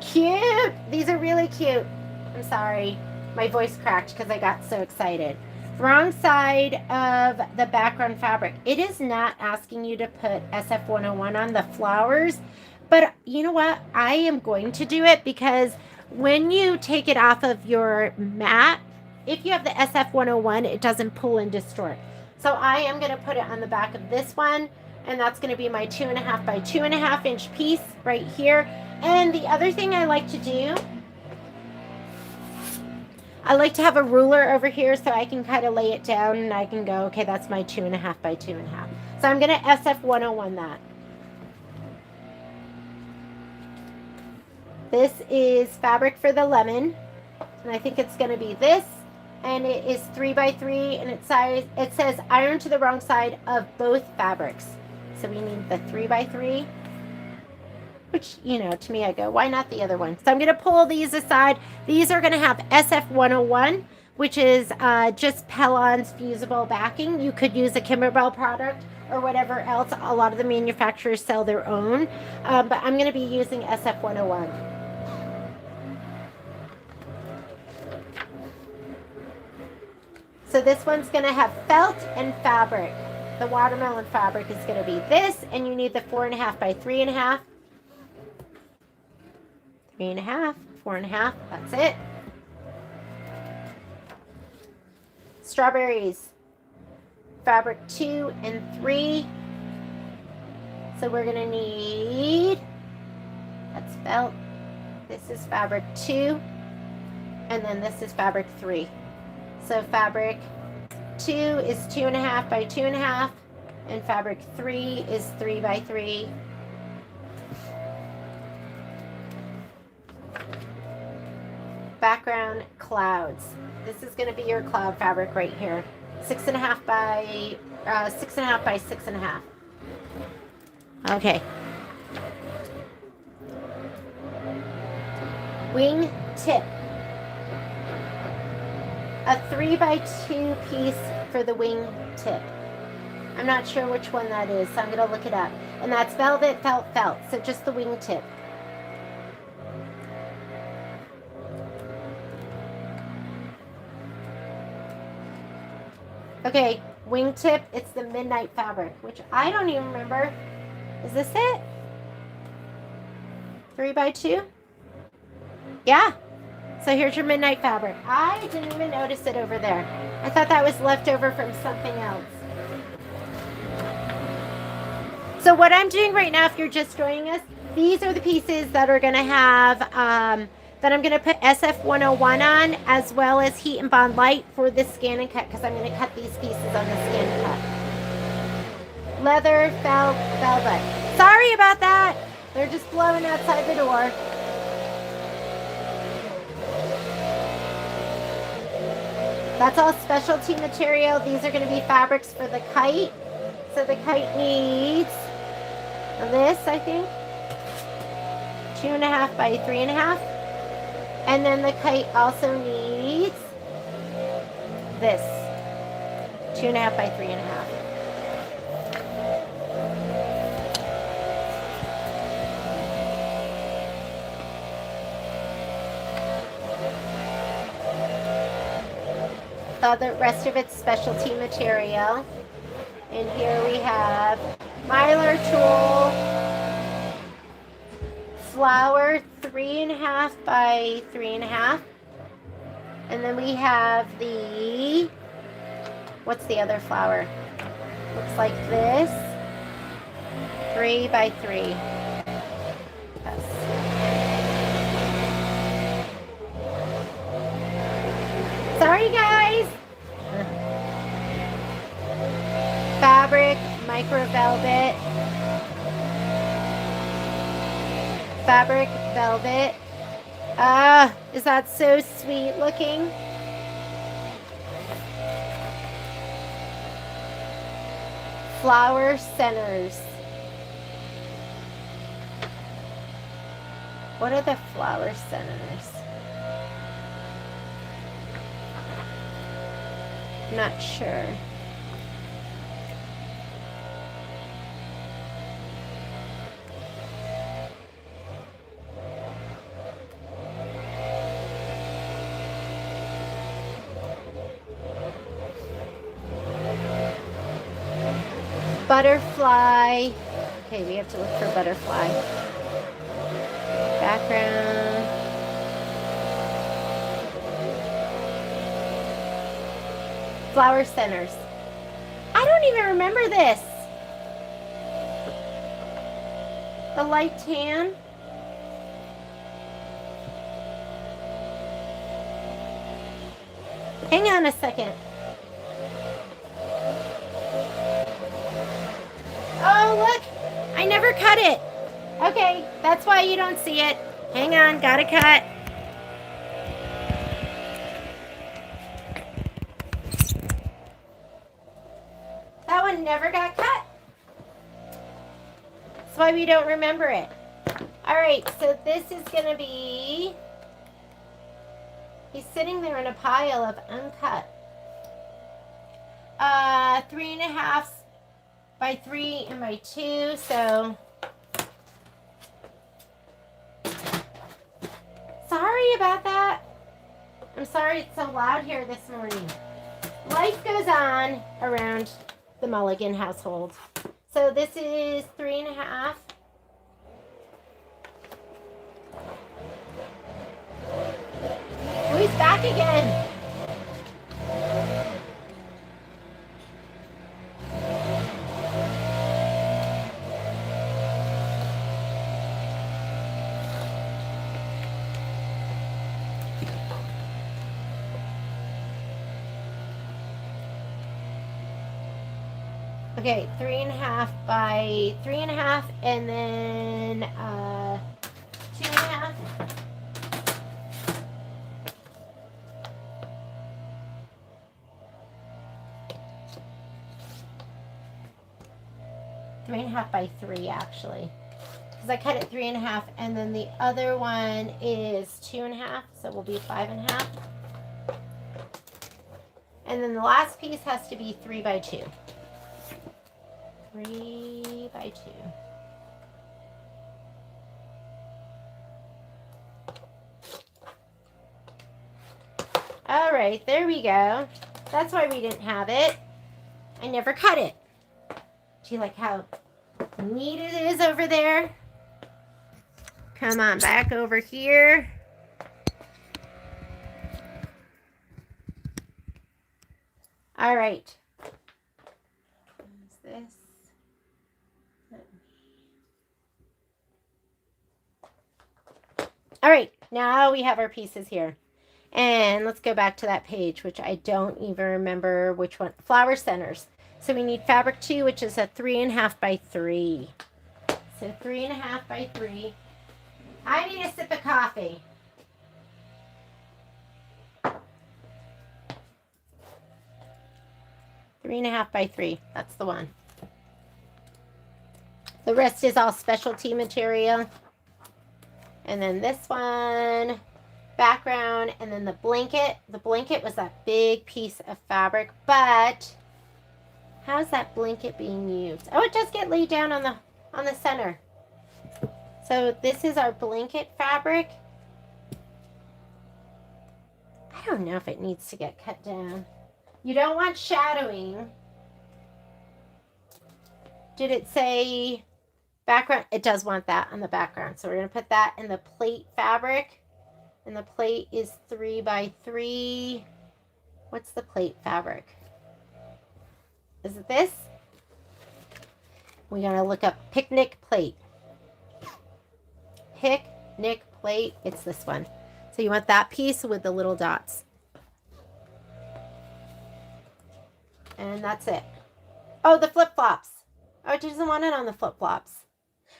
Cute. These are really cute. I'm sorry. My voice cracked because I got so excited. Wrong side of the background fabric. It is not asking you to put SF101 on the flowers, but you know what? I am going to do it because when you take it off of your mat, if you have the SF101, it doesn't pull and distort. So I am going to put it on the back of this one, and that's going to be my 2.5 by 2.5 inch piece right here. And the other thing I like to do, I like to have a ruler over here so I can kind of lay it down and I can go, okay, that's my 2.5 by 2.5. So I'm going to SF101 that. This is fabric for the lemon, and I think it's going to be this, and it is 3 by 3, and it says iron to the wrong side of both fabrics. So we need the 3 by 3. Which, you know, to me, I go, why not the other one? So I'm going to pull these aside. These are going to have SF101, which is just Pellon's fusible backing. You could use a Kimberbell product or whatever else. A lot of the manufacturers sell their own. But I'm going to be using SF101. So this one's going to have felt and fabric. The watermelon fabric is going to be this, and you need the 4.5 by 3.5. 3.5, 4.5, that's it. Strawberries, fabric 2 and 3. So we're gonna need, that's felt, this is fabric 2, and then this is fabric 3. So fabric 2 is 2.5 by 2.5, and fabric 3 is 3 by 3. Background clouds. This is going to be your cloud fabric right here. 6.5 by 6.5 by 6.5. Okay. Wing tip. A 3 by 2 piece for the wing tip. I'm not sure which one that is, so I'm going to look it up. And that's velvet, felt, felt. So just the wing tip. Okay, wingtip, it's the midnight fabric, which I don't even remember. Is this it? 3 by 2? Yeah. So here's your midnight fabric. I didn't even notice it over there. I thought that was left over from something else. So what I'm doing right now, if you're just joining us, these are the pieces that are going to have... that I'm going to put SF101 on, as well as Heat N Bond Lite for this scan and cut, because I'm going to cut these pieces on the scan and cut. Leather, felt, velvet. Sorry about that. They're just blowing outside the door. That's all specialty material. These are going to be fabrics for the kite. So the kite needs this, I think. 2.5 by 3.5. And then the kite also needs this, 2.5 by 3.5. The rest of it's specialty material. And here we have mylar tool, flower 3.5 by 3.5, and then we have the, what's the other flower? Looks like this, 3 by 3. Yes. Sorry guys. Fabric, micro velvet. Fabric, velvet. Ah, is that so sweet looking? Flower centers. What are the flower centers? Not sure. butterfly. Okay, we have to look for butterfly. Background. Flower centers. I don't even remember this. The light tan. Hang on a second. Oh, look. I never cut it. Okay, that's why you don't see it. Hang on, gotta cut. That one never got cut. That's why we don't remember it. All right, so this is gonna be, he's sitting there in a pile of uncut. 3.5 by 3 and by 2, so sorry about that. I'm sorry it's so loud here this morning. Life goes on around the Mulligan household. So this is 3.5. Oh, he's back again. Okay, 3.5 by 3.5, and then 2.5. Three and a half by 3, actually, because I cut it 3.5, and then the other one is 2.5, so it will be 5.5. And then the last piece has to be 3 by 2. 3 by 2. All right, there we go. That's why we didn't have it. I never cut it. Do you like how neat it is over there? Come on back over here. All right. What's this? All right, now we have our pieces here. And let's go back to that page, which I don't even remember which one. Flower centers. So we need fabric 2, which is a 3.5 by 3. So 3.5 by 3. I need a sip of coffee. Three and a half by 3. That's the one. The rest is all specialty material. And then this one, background, and then the blanket. The blanket was that big piece of fabric, but how's that blanket being used? Oh, it does get laid down on the center. So this is our blanket fabric. I don't know if it needs to get cut down. You don't want shadowing. Did it say background? It does want that on the background. So we're going to put that in the plate fabric. And the plate is 3 by 3. What's the plate fabric? Is it this? We're going to look up picnic plate. Picnic plate. It's this one. So you want that piece with the little dots. And that's it. Oh, the flip-flops. Oh, it doesn't want it on the flip-flops.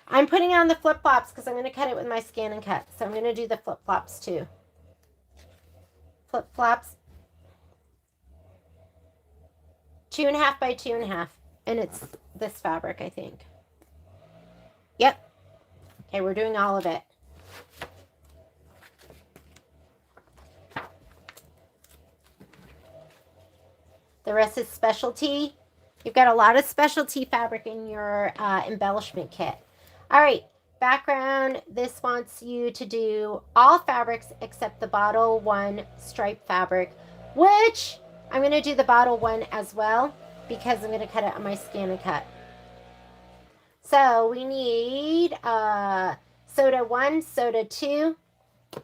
I'm putting on the flip-flops because I'm going to cut it with my scan and cut. So I'm going to do the flip-flops too. Flip-flops. 2.5 by 2.5. And it's this fabric, I think. Yep. Okay, we're doing all of it. The rest is specialty. You've got a lot of specialty fabric in your embellishment kit. All right, background. This wants you to do all fabrics except the bottle 1 stripe fabric, which I'm going to do the bottle 1 as well because I'm going to cut it on my scan and cut. So we need soda 1, soda 2.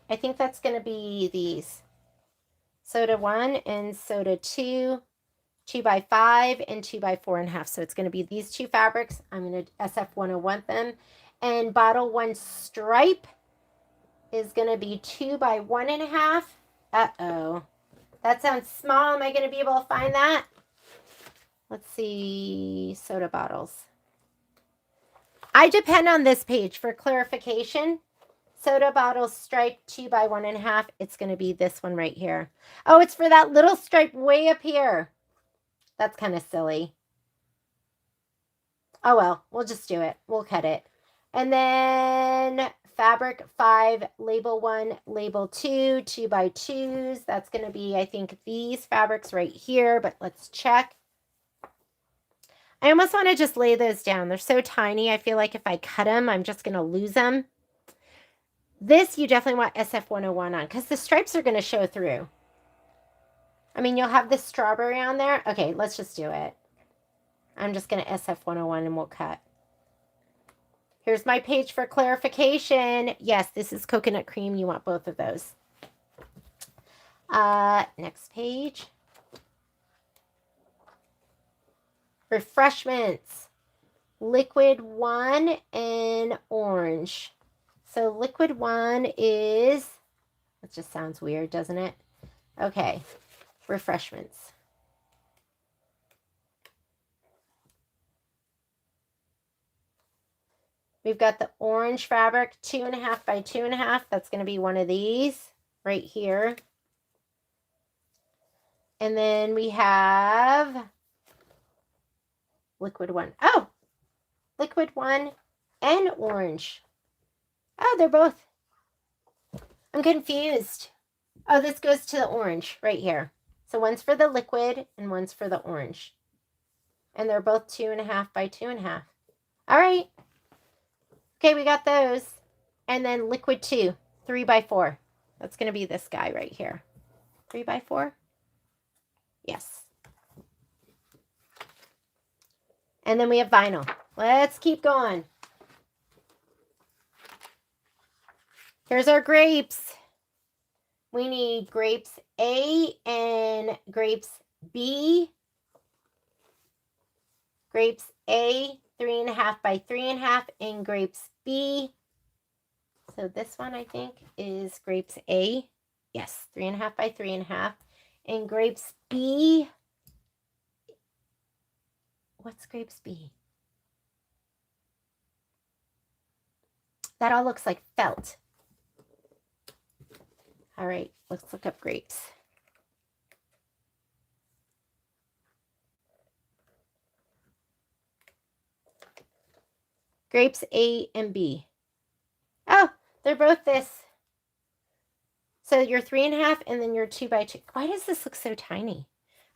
I think that's going to be these. Soda 1 and soda 2, 2x5 and 2x4.5. So it's going to be these two fabrics. I'm going to SF101 them. And bottle 1 stripe is going to be 2x1.5. Uh-oh. That sounds small. Am I going to be able to find that? Let's see. Soda bottles. I depend on this page for clarification. Soda bottle stripe 2x1.5. It's going to be this one right here. Oh, it's for that little stripe way up here. That's kind of silly. Oh, well, we'll just do it. We'll cut it. And then fabric 5, label 1, label 2, 2x2s. That's going to be, I think, these fabrics right here, but let's check. I almost want to just lay those down. They're so tiny. I feel like if I cut them, I'm just going to lose them. This, you definitely want SF101 on because the stripes are going to show through. I mean, you'll have this strawberry on there. Okay, let's just do it. I'm just going to SF101 and we'll cut. Here's my page for clarification. Yes, this is coconut cream. You want both of those. Next page. Refreshments. Liquid 1 and orange. So liquid 1 is, that just sounds weird, doesn't it? Okay, refreshments. We've got the orange fabric, 2.5 by 2.5. That's going to be one of these right here. And then we have liquid 1. Oh, liquid 1 and orange. Oh, they're both. I'm confused. Oh, this goes to the orange right here. So one's for the liquid and one's for the orange. And they're both 2.5 by 2.5. All right. Okay, we got those. And then liquid 2, 3x4. That's going to be this guy right here. 3x4? Yes. And then we have vinyl. Let's keep going. Here's our grapes. We need grapes A and grapes B. Grapes A, 3.5 by 3.5, and grapes B. So this one, I think, is grapes A. Yes, 3.5 by 3.5. And grapes B. What's grapes B? That all looks like felt. All right, let's look up grapes. Grapes A and B. Oh, they're both this. So you're 3.5 and then you're 2x2. Why does this look so tiny?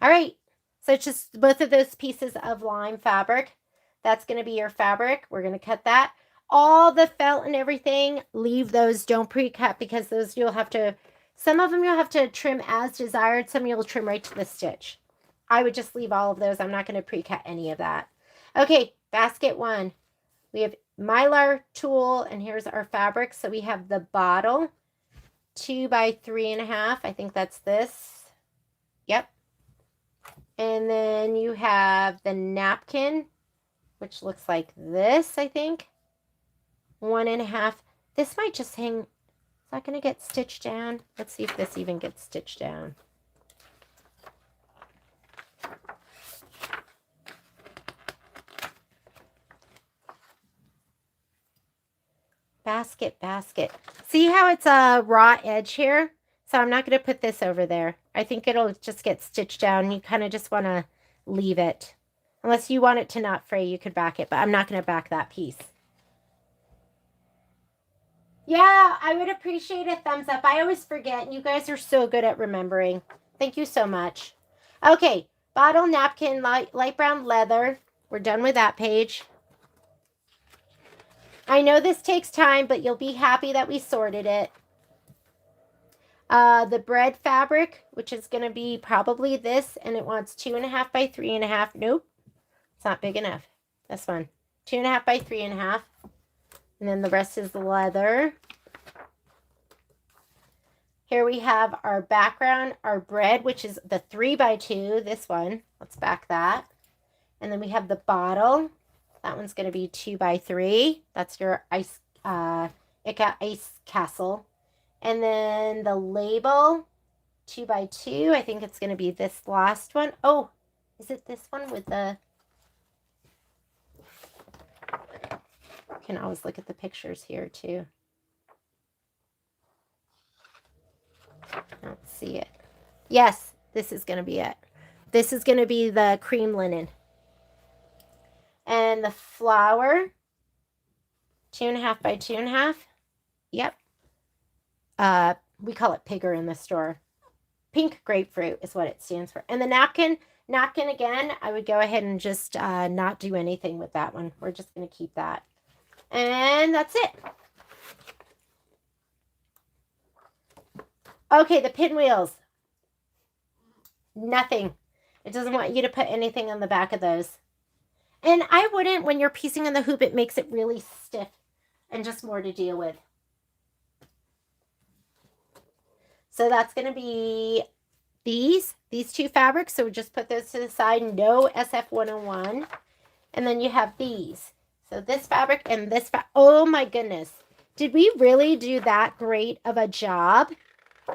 All right, so it's just both of those pieces of lime fabric. That's going to be your fabric. We're going to cut that. All the felt and everything, leave those. Don't pre-cut because those you'll have to, some of them you'll have to trim as desired. Some you'll trim right to the stitch. I would just leave all of those. I'm not going to pre-cut any of that. Okay, basket 1. We have Mylar tulle, and here's our fabric. So we have the bottle, 2 by 3.5. I think that's this. Yep. And then you have the napkin, which looks like this, I think. 1.5. This might just hang. Is that going to get stitched down? Let's see if this even gets stitched down. Basket, basket. See how it's a raw edge here? So I'm not going to put this over there. I think it'll just get stitched down. You kind of just want to leave it. Unless you want it to not fray, you could back it. But I'm not going to back that piece. Yeah, I would appreciate a thumbs up. I always forget. You guys are so good at remembering. Thank you so much. Okay, bottle, napkin, light brown leather. We're done with that page. I know this takes time, but you'll be happy that we sorted it. The bread fabric, which is going to be probably this, and it wants 2.5 by 3.5. Nope, it's not big enough. This one. 2.5 by 3.5. And then the rest is the leather. Here we have our background, our bread, which is the 3 by 2, this one. Let's back that. And then we have the bottle. That one's going to be 2 by 3. That's your ice castle. And then the label, 2 by 2. I think it's going to be this last one. Oh, is it this one with the... You can always look at the pictures here too. Let's see it. Yes, this is going to be it. This is going to be the cream linen. And the flower, 2.5 by 2.5. Yep. We call it Pigger in the store. Pink grapefruit is what it stands for. And the napkin again, I would go ahead and just not do anything with that one. We're just going to keep that. And that's it. Okay, the pinwheels. Nothing. It doesn't want you to put anything on the back of those. And I wouldn't, when you're piecing in the hoop, it makes it really stiff and just more to deal with. So that's going to be these two fabrics. So just put those to the side. No SF101. And then you have these. So this fabric and this fabric. Oh my goodness. Did we really do that great of a job?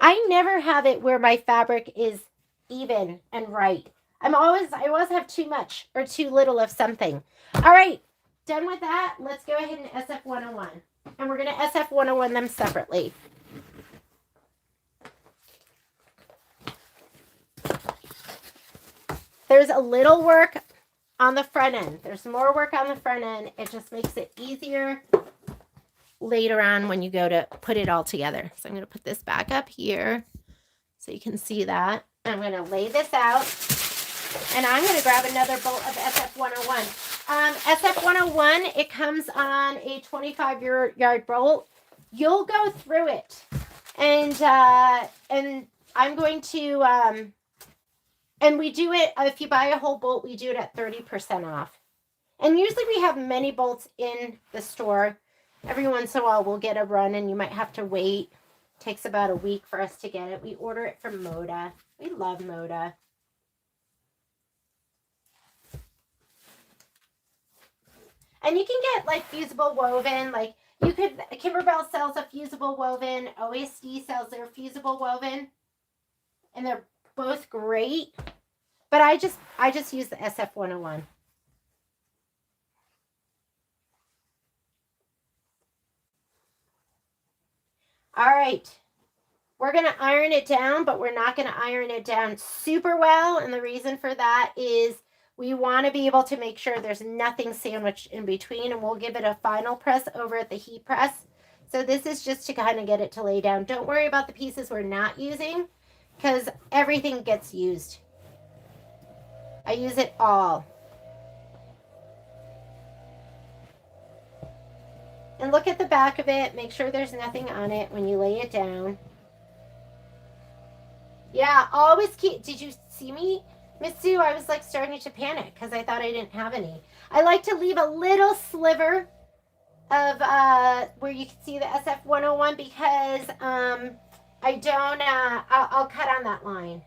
I never have it where my fabric is even and right. I always have too much or too little of something. All right, done with that. Let's go ahead and SF101. And we're going to SF101 them separately. There's a little work on the front end. There's more work on the front end. It just makes it easier later on when you go to put it all together. So I'm going to put this back up here so you can see that. I'm going to lay this out. And I'm going to grab another bolt of SF101. SF101, it comes on a 25-yard bolt. You'll go through it. And I'm going to, and we do it, if you buy a whole bolt, we do it at 30% off. And usually we have many bolts in the store. Every once in a while we'll get a run and you might have to wait. It takes about a week for us to get it. We order it from Moda. We love Moda. And you can get like fusible woven, like you could, Kimberbell sells a fusible woven, OSD sells their fusible woven, and they're both great. But I just use the SF101. All right, we're going to iron it down, but we're not going to iron it down super well. And the reason for that is we want to be able to make sure there's nothing sandwiched in between, and we'll give it a final press over at the heat press. So this is just to kind of get it to lay down. Don't worry about the pieces we're not using because everything gets used. I use it all. And look at the back of it. Make sure there's nothing on it when you lay it down. Yeah, always keep, did you see me? Miss Sue, I was like starting to panic because I thought I didn't have any. I like to leave a little sliver of where you can see the SF101 because I don't, I'll cut on that line.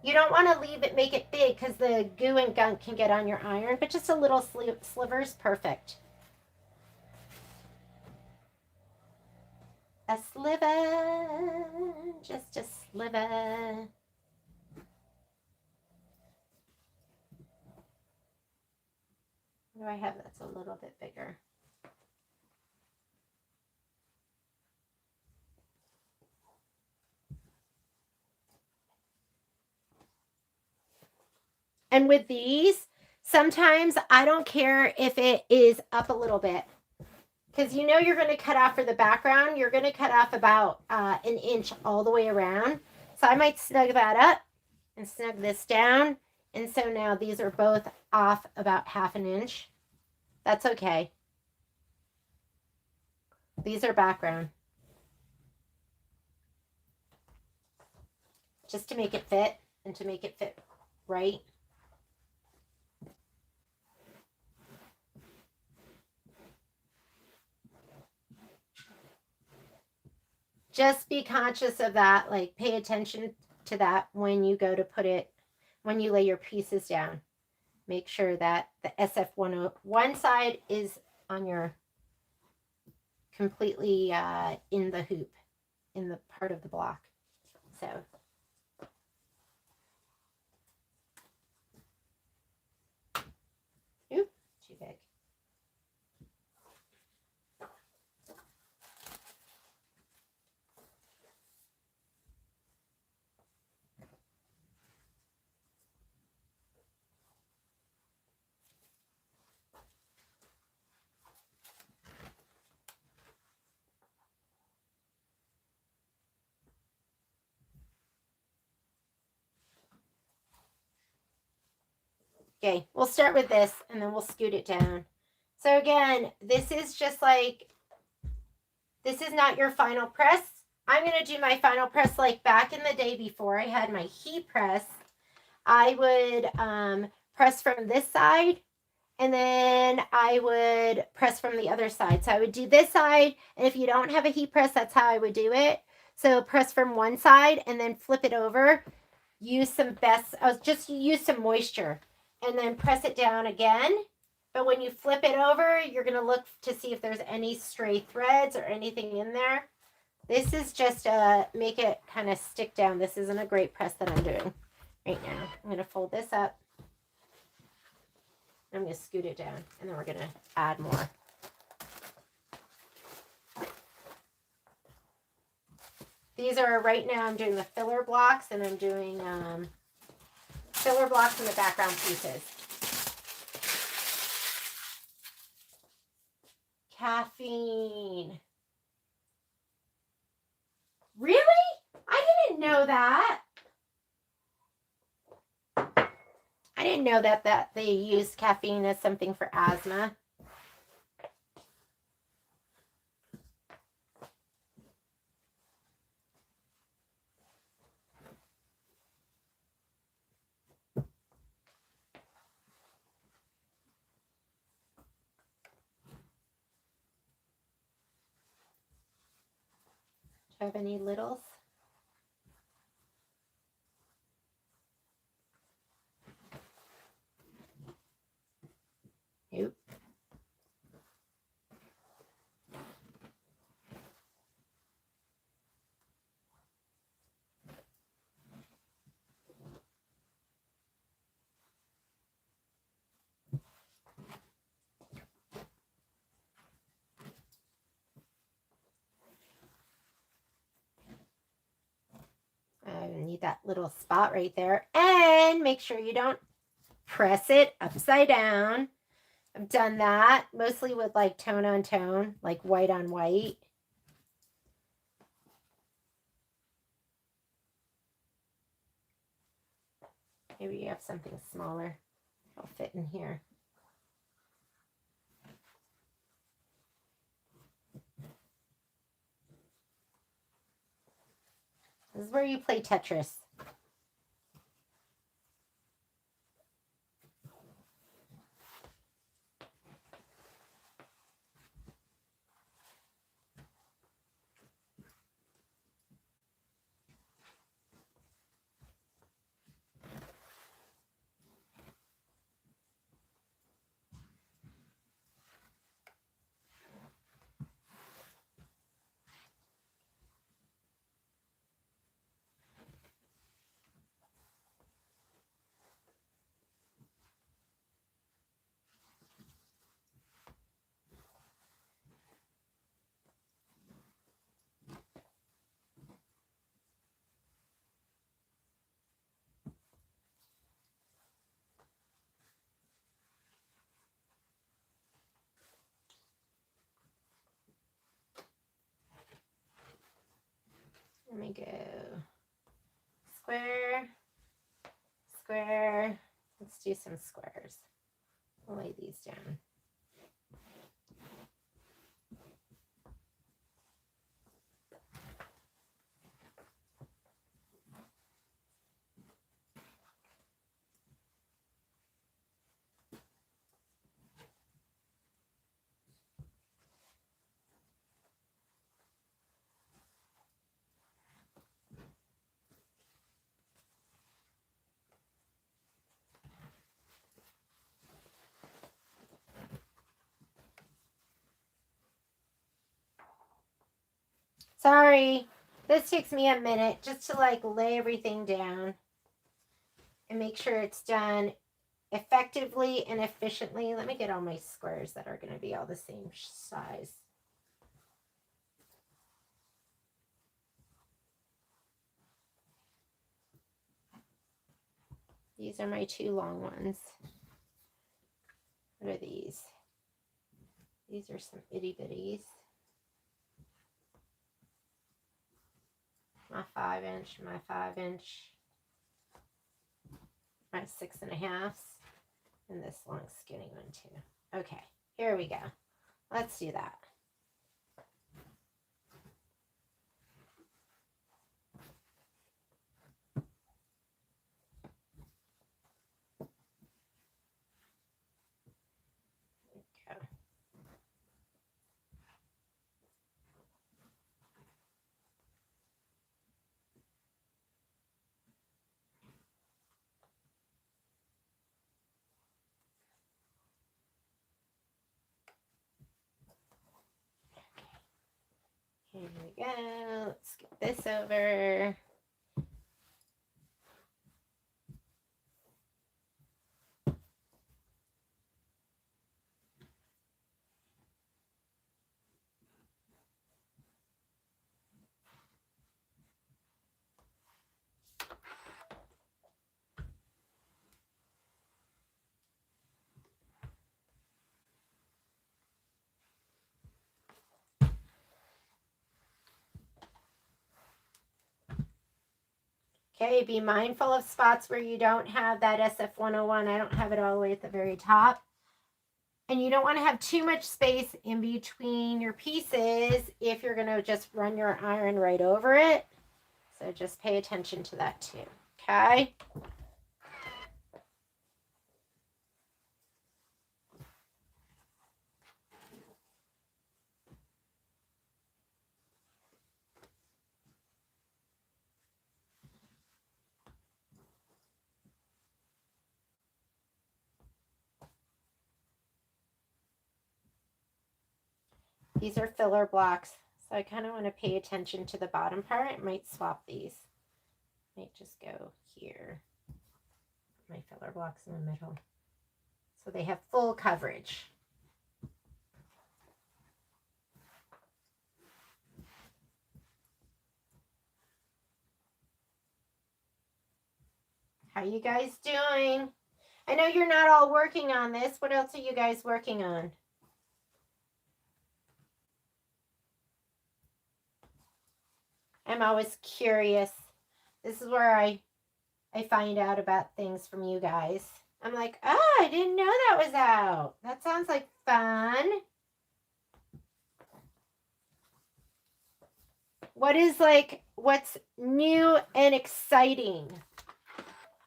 You don't want to leave it, make it big because the goo and gunk can get on your iron, but just a little sliver is perfect. A sliver, just a sliver. What do I have that's a little bit bigger? And with these, sometimes I don't care if it is up a little bit. Because you know you're going to cut off for the background. You're going to cut off about an inch all the way around. So I might snug that up and snug this down. And so now these are both off about 1/2 inch. That's okay. These are background. Just to make it fit and to make it fit right. just be conscious of that. Like pay attention to that when you go to put it, when you lay your pieces down. Make sure that the SF101 side is on your completely in the hoop, in the part of the block. So oop, too big. Okay, we'll start with this and then we'll scoot it down. So again, this is just like, this is not your final press. I'm going to do my final press like back in the day before I had my heat press. I would press from this side and then I would press from the other side. So I would do this side, and if you don't have a heat press, that's how I would do it. So press from one side and then flip it over. Use some just use some moisture and then press it down again. But when you flip it over, you're going to look to see if there's any stray threads or anything in there. This is just make it kind of stick down. This isn't a great press that I'm doing right now. I'm going to fold this up. I'm going to scoot it down, and then we're going to add more. These are, right now I'm doing the filler blocks, and I'm doing filler blocks in the background pieces. Caffeine. Really? I didn't know that. I didn't know that they used caffeine as something for asthma. Do you have any littles? Nope. I need that little spot right there. And make sure you don't press it upside down. I've done that mostly with like tone on tone, like white on white. Maybe you have something smaller. It'll fit in here. This is where you play Tetris. Let me go square, square. Let's do some squares. I'll lay these down. Sorry. This takes me a minute just to like lay everything down and make sure it's done effectively and efficiently. Let me get all my squares that are going to be all the same size. These are my two long ones. What are these? These are some itty bitties. My 5-inch, my 5-inch, my 6.5, and this long skinny one too. Okay, here we go. Let's do that. Here we go. Let's get this over. Okay, be mindful of spots where you don't have that SF101. I don't have it all the way at the very top. And you don't want to have too much space in between your pieces if you're going to just run your iron right over it. So just pay attention to that too, okay? These are filler blocks, so I kind of want to pay attention to the bottom part. I might swap these. Might just go here. My filler blocks in the middle. So they have full coverage. How you guys doing? I know you're not all working on this. What else are you guys working on? I'm always curious. This is where I find out about things from you guys. I'm like, oh, I didn't know that was out. That sounds like fun. What's new and exciting?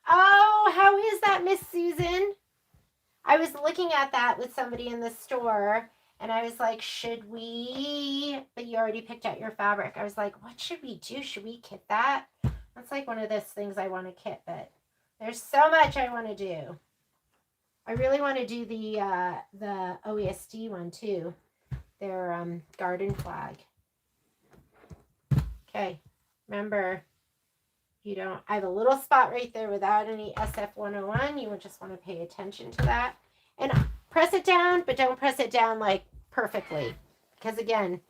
Oh, how is that, Miss Susan? I was looking at that with somebody in the store, and I was like, should we? But you already picked out your fabric. I was like, what should we do? Should we kit that? That's like one of those things I want to kit, but there's so much I want to do. I really want to do the OESD one too. Their garden flag. Okay, remember, I have a little spot right there without any SF101. You would just want to pay attention to that. And press it down, but don't press it down like perfectly. Because again,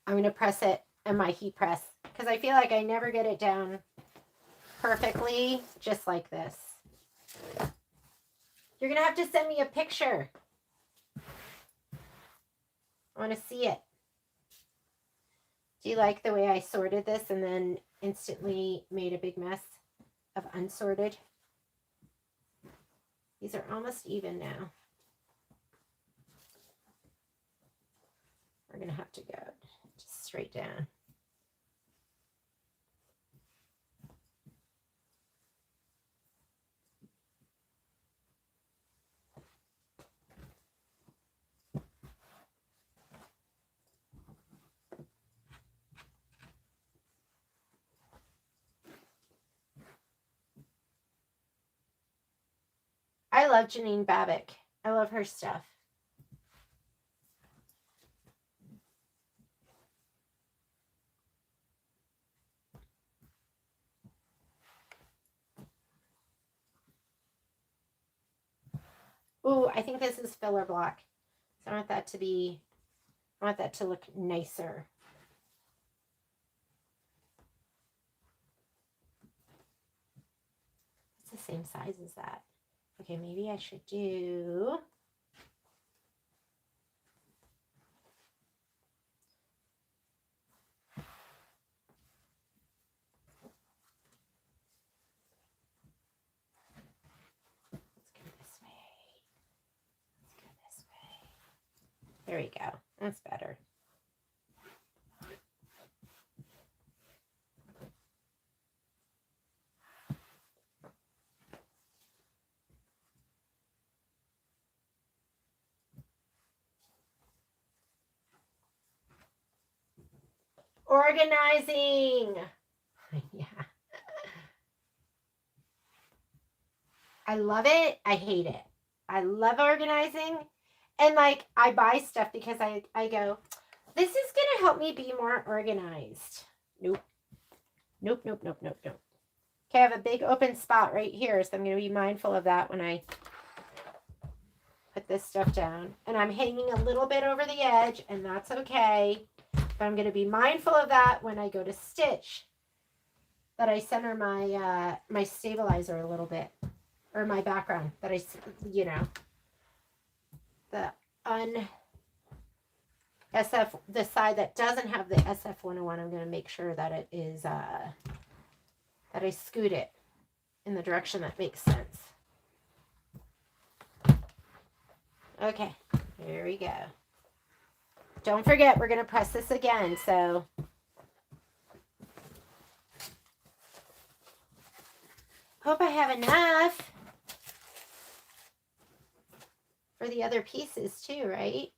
I'm going to press it in my heat press. Because I feel like I never get it down perfectly, just like this. You're going to have to send me a picture. I want to see it. Do you like the way I sorted this and then instantly made a big mess of unsorted? These are almost even now. We're going to have to go just straight down. I love Jeanne Babick. I love her stuff. Ooh, I think this is filler block. So I want that to be, I want that to look nicer. It's the same size as that. Okay, maybe I should do... There we go. That's better. Organizing. Yeah. I love it. I hate it. I love organizing. And like, I buy stuff because I go, this is going to help me be more organized. Nope. Nope, nope, nope, nope, nope. Okay, I have a big open spot right here, so I'm going to be mindful of that when I put this stuff down. And I'm hanging a little bit over the edge, and that's okay. But I'm going to be mindful of that when I go to stitch, that I center my my stabilizer a little bit, or my background, that I, you know, the SF, the side that doesn't have the SF101, I'm going to make sure that it is, that I scoot it in the direction that makes sense. Okay, here we go. Don't forget, we're going to press this again, so hope I have enough for the other pieces too, right?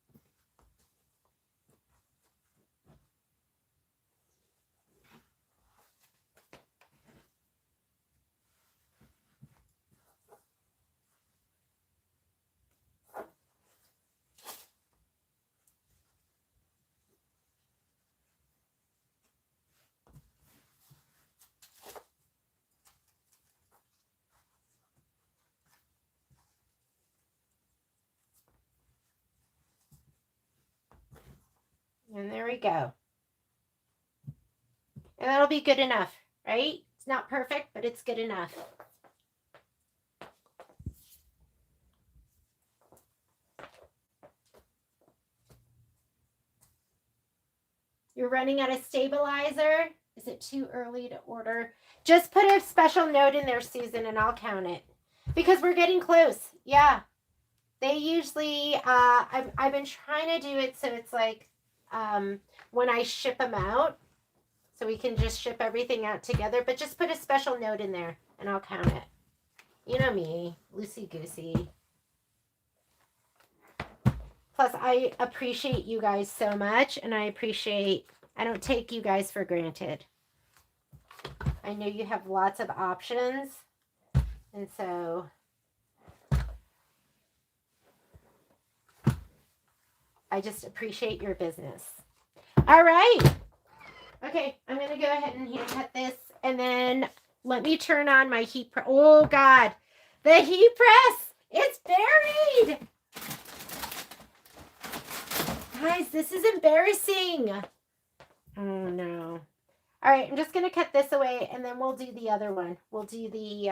And there we go. And that'll be good enough, right? It's not perfect, but it's good enough. You're running out of stabilizer? Is it too early to order? Just put a special note in there, Susan, and I'll count it. Because we're getting close. Yeah. They usually, I've been trying to do it so it's like when I ship them out, so we can just ship everything out together. But just put a special note in there, and I'll count it. You know me, loosey-goosey. Plus, I appreciate you guys so much, and I don't take you guys for granted. I know you have lots of options, and so I just appreciate your business. All right. Okay, I'm going to go ahead and hand cut this, and then let me turn on my heat press. Oh, God. The heat press! It's buried! Guys, this is embarrassing. Oh, no. All right, I'm just going to cut this away, and then we'll do the other one. We'll do the...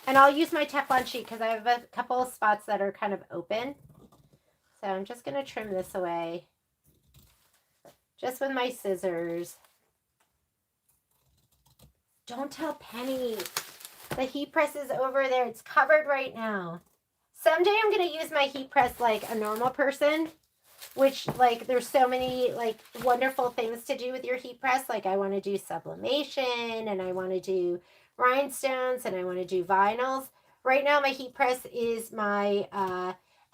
And I'll use my Teflon sheet because I have a couple of spots that are kind of open. So I'm just going to trim this away. Just with my scissors. Don't tell Penny. The heat press is over there. It's covered right now. Someday I'm going to use my heat press like a normal person. Which, like, there's so many, like, wonderful things to do with your heat press. Like, I want to do sublimation, and I want to do rhinestones, and I want to do vinyls. Right now, my heat press is my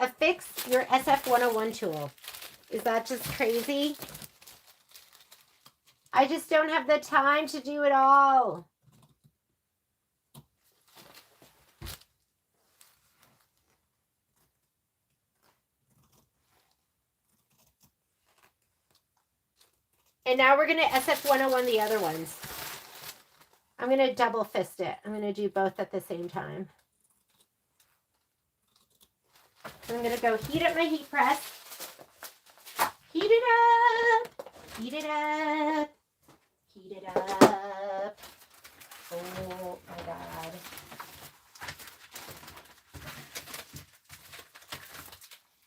Affix, your SF101 tool. Is that just crazy? I just don't have the time to do it all. And now we're going to SF101 the other ones. I'm going to double fist it. I'm going to do both at the same time. I'm going to go heat up my heat press. Heat it up. Heat it up. Heat it up. Oh my God.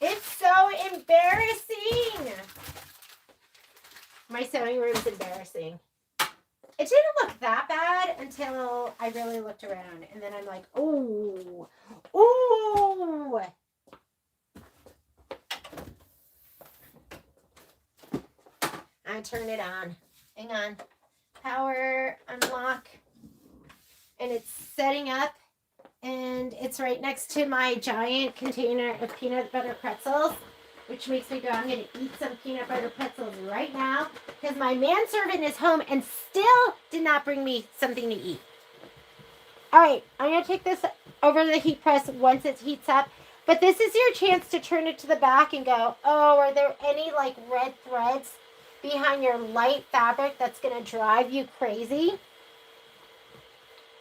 It's so embarrassing. My sewing room is embarrassing. It didn't look that bad until I really looked around. And then I'm like, oh, oh. I turn it on. Hang on. Power, unlock. And it's setting up. And it's right next to my giant container of peanut butter pretzels, which makes me go, I'm going to eat some peanut butter pretzels right now because my manservant is home and still did not bring me something to eat. All right, I'm going to take this over the heat press once it heats up. But this is your chance to turn it to the back and go, oh, are there any like red threads behind your light fabric that's going to drive you crazy?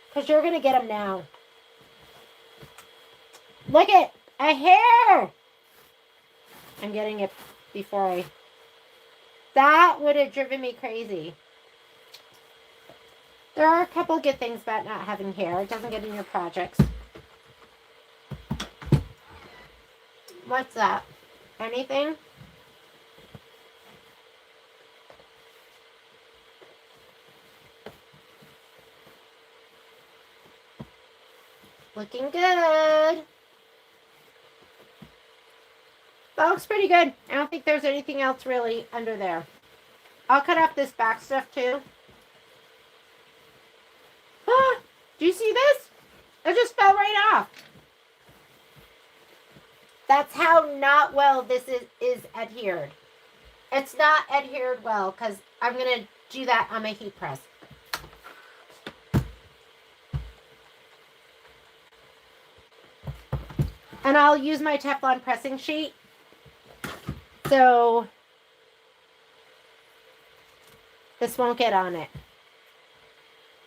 Because you're going to get them now. Look at a hair. I'm getting it before I... That would have driven me crazy. There are a couple good things about not having hair. It doesn't get in your projects. What's that? Anything? Looking good. That looks pretty good. I don't think there's anything else really under there. I'll cut off this back stuff too. Ah, do you see this? It just fell right off. That's how not well this is adhered. It's not adhered well because I'm going to do that on my heat press. And I'll use my Teflon pressing sheet. So this won't get on it.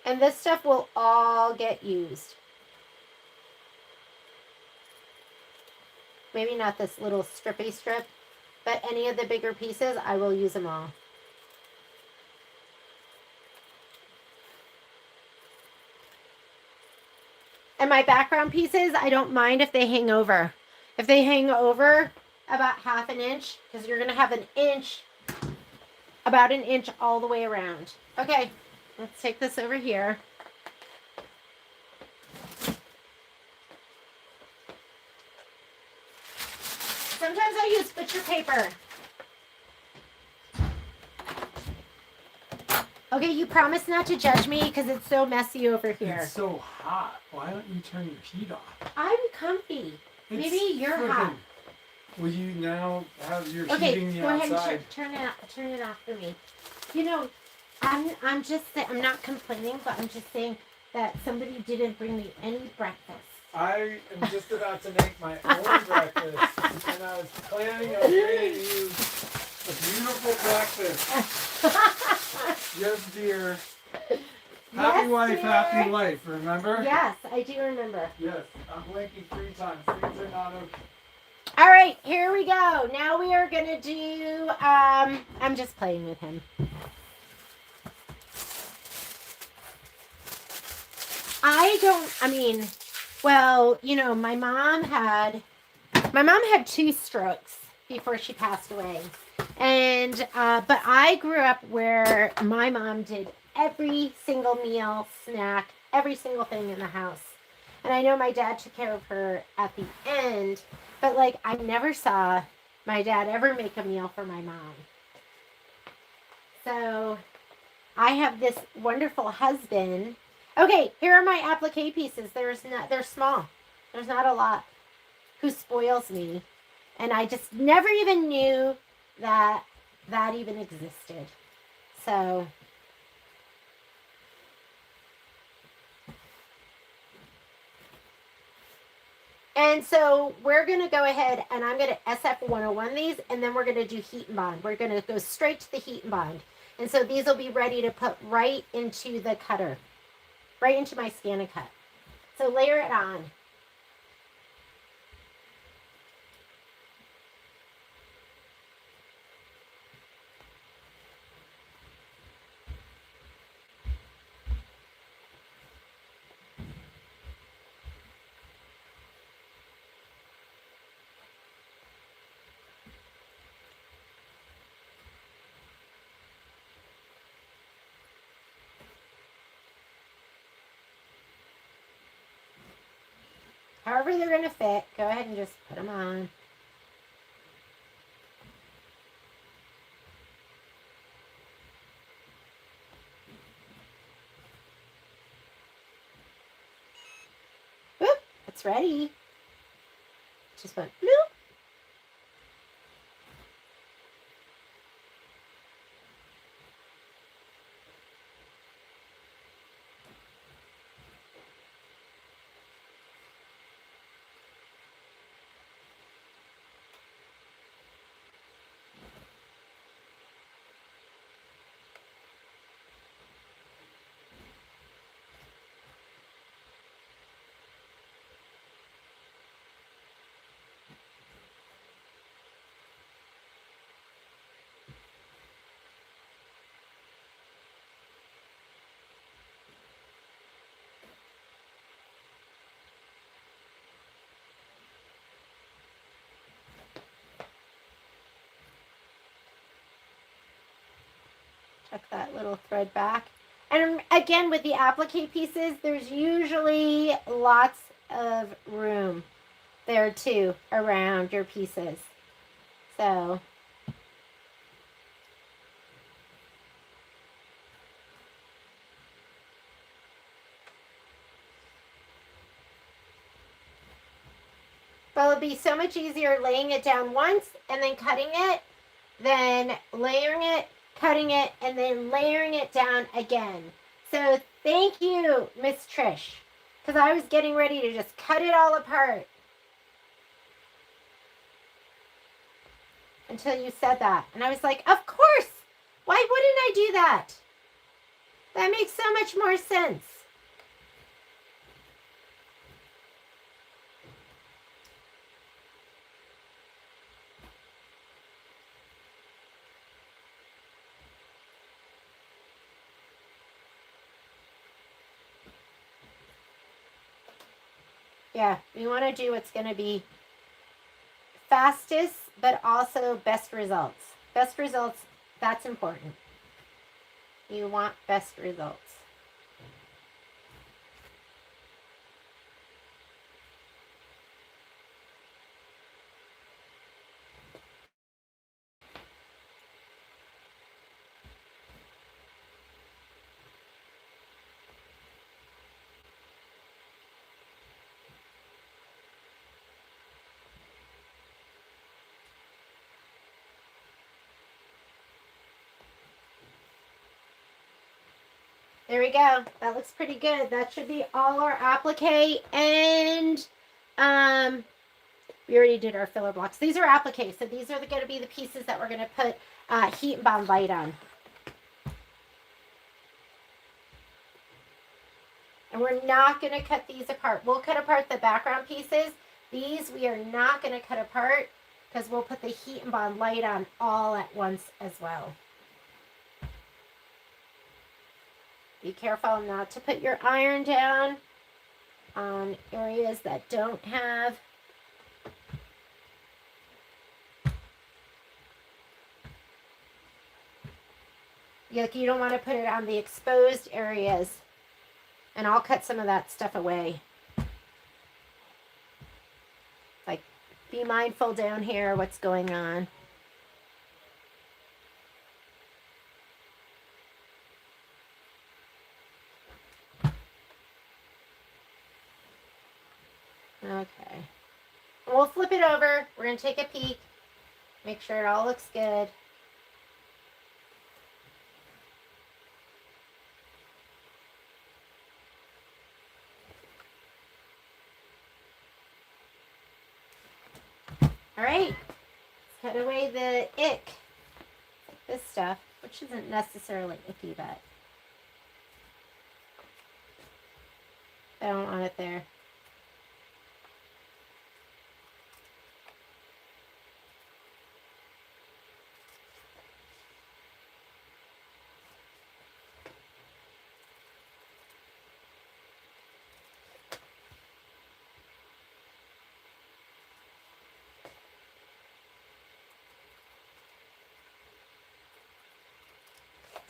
And this stuff will all get used. Maybe not this little strippy strip, but any of the bigger pieces, I will use them all. And my background pieces, I don't mind if they hang over. If they hang over about ½ an inch, because you're going to have an inch, about an inch all the way around. Okay, let's take this over here. Sometimes I use butcher paper. Okay, you promise not to judge me because it's so messy over here. It's so hot. Why don't you turn your heat off? I'm comfy. Maybe you're hot. Will you now have your heating the go outside? ahead and turn it off for me. You know, I'm not complaining, but I'm just saying that somebody didn't bring me any breakfast. I am just about to make my own breakfast, and I was planning on bringing you a beautiful breakfast. Yes, dear. Happy wife, dear. Happy life, remember? Yes, I do remember. Yes, I'm blinking 3 times. Things are not okay. All right, here we go. Now we are going to do, I'm just playing with him. Well, you know, my mom had 2 strokes before she passed away. And, but I grew up where my mom did every single meal, snack, every single thing in the house. And I know my dad took care of her at the end, but like I never saw my dad ever make a meal for my mom. So I have this wonderful husband. Okay, here are my applique pieces. They're small. There's not a lot. Who spoils me. And I just never even knew that even existed. So and so we're going to go ahead and I'm going to SF101 these, and then we're going to do Heat N Bond. We're going to go straight to the Heat N Bond. And so these will be ready to put right into the cutter. right into my Scan and Cut. So layer it on. However they're going to fit, go ahead and just put them on. Whoop, it's ready. Just went bloop. Tuck that little thread back. And again, with the applique pieces, there's usually lots of room there too around your pieces. So but it'll be so much easier laying it down once and then cutting it than layering it, cutting it, and then layering it down again. So thank you, Miss Trish, because I was getting ready to just cut it all apart until you said that. And I was like, of course. Why wouldn't I do that? That makes so much more sense. Yeah, we want to do what's going to be fastest, but also best results. Best results, that's important. You want best results. There we go. That looks pretty good. That should be all our applique, and we already did our filler blocks. These are applique, so these are going to be the pieces that we're going to put Heat N Bond Lite on. And we're not going to cut these apart. We'll cut apart the background pieces. These we are not going to cut apart because we'll put the Heat N Bond Lite on all at once as well. Be careful not to put your iron down on areas that don't have you don't want to put it on the exposed areas. And I'll cut some of that stuff away. Like, be mindful down here what's going on. Okay. We'll flip it over. We're going to take a peek. Make sure it all looks good. All right. Let's cut away the ick. This stuff, which isn't necessarily icky, but I don't want it there.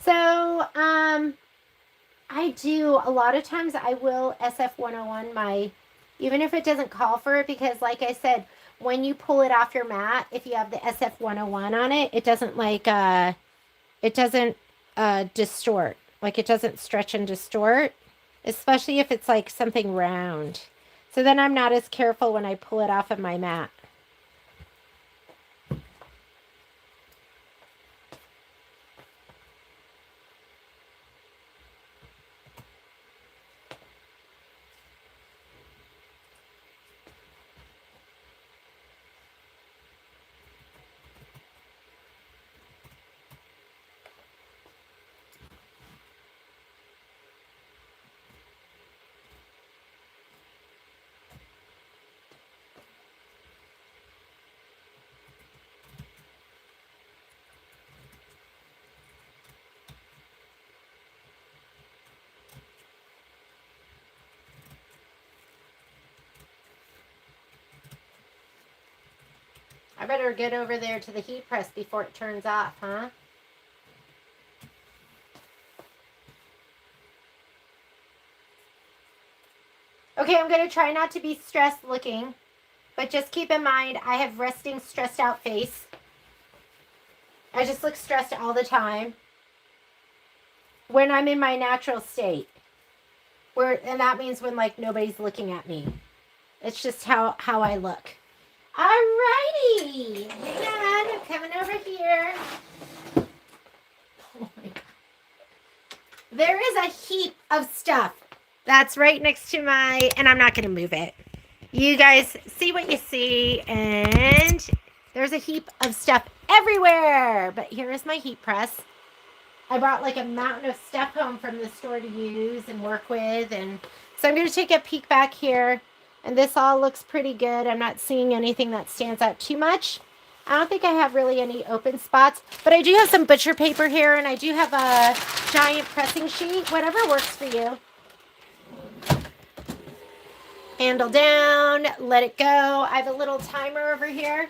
So, I do, a lot of times I will SF101 my, even if it doesn't call for it, because like I said, when you pull it off your mat, if you have the SF101 on it, it doesn't distort. Like it doesn't stretch and distort, especially if it's like something round. So then I'm not as careful when I pull it off of my mat. I better get over there to the heat press before it turns off, huh? Okay, I'm going to try not to be stressed looking, but just keep in mind I have resting, stressed out face. I just look stressed all the time when I'm in my natural state. And that means when like nobody's looking at me. It's just how I look. Alrighty, hang on, I'm coming over here. Oh my God. There is a heap of stuff that's right next to my, and I'm not going to move it. You guys see what you see, and there's a heap of stuff everywhere. But here is my heat press. I brought like a mountain of stuff home from the store to use and work with, and so I'm going to take a peek back here. And this all looks pretty good. I'm not seeing anything that stands out too much. I don't think I have really any open spots, but I do have some butcher paper here, and I do have a giant pressing sheet, whatever works for you. Handle down, let it go. I have a little timer over here,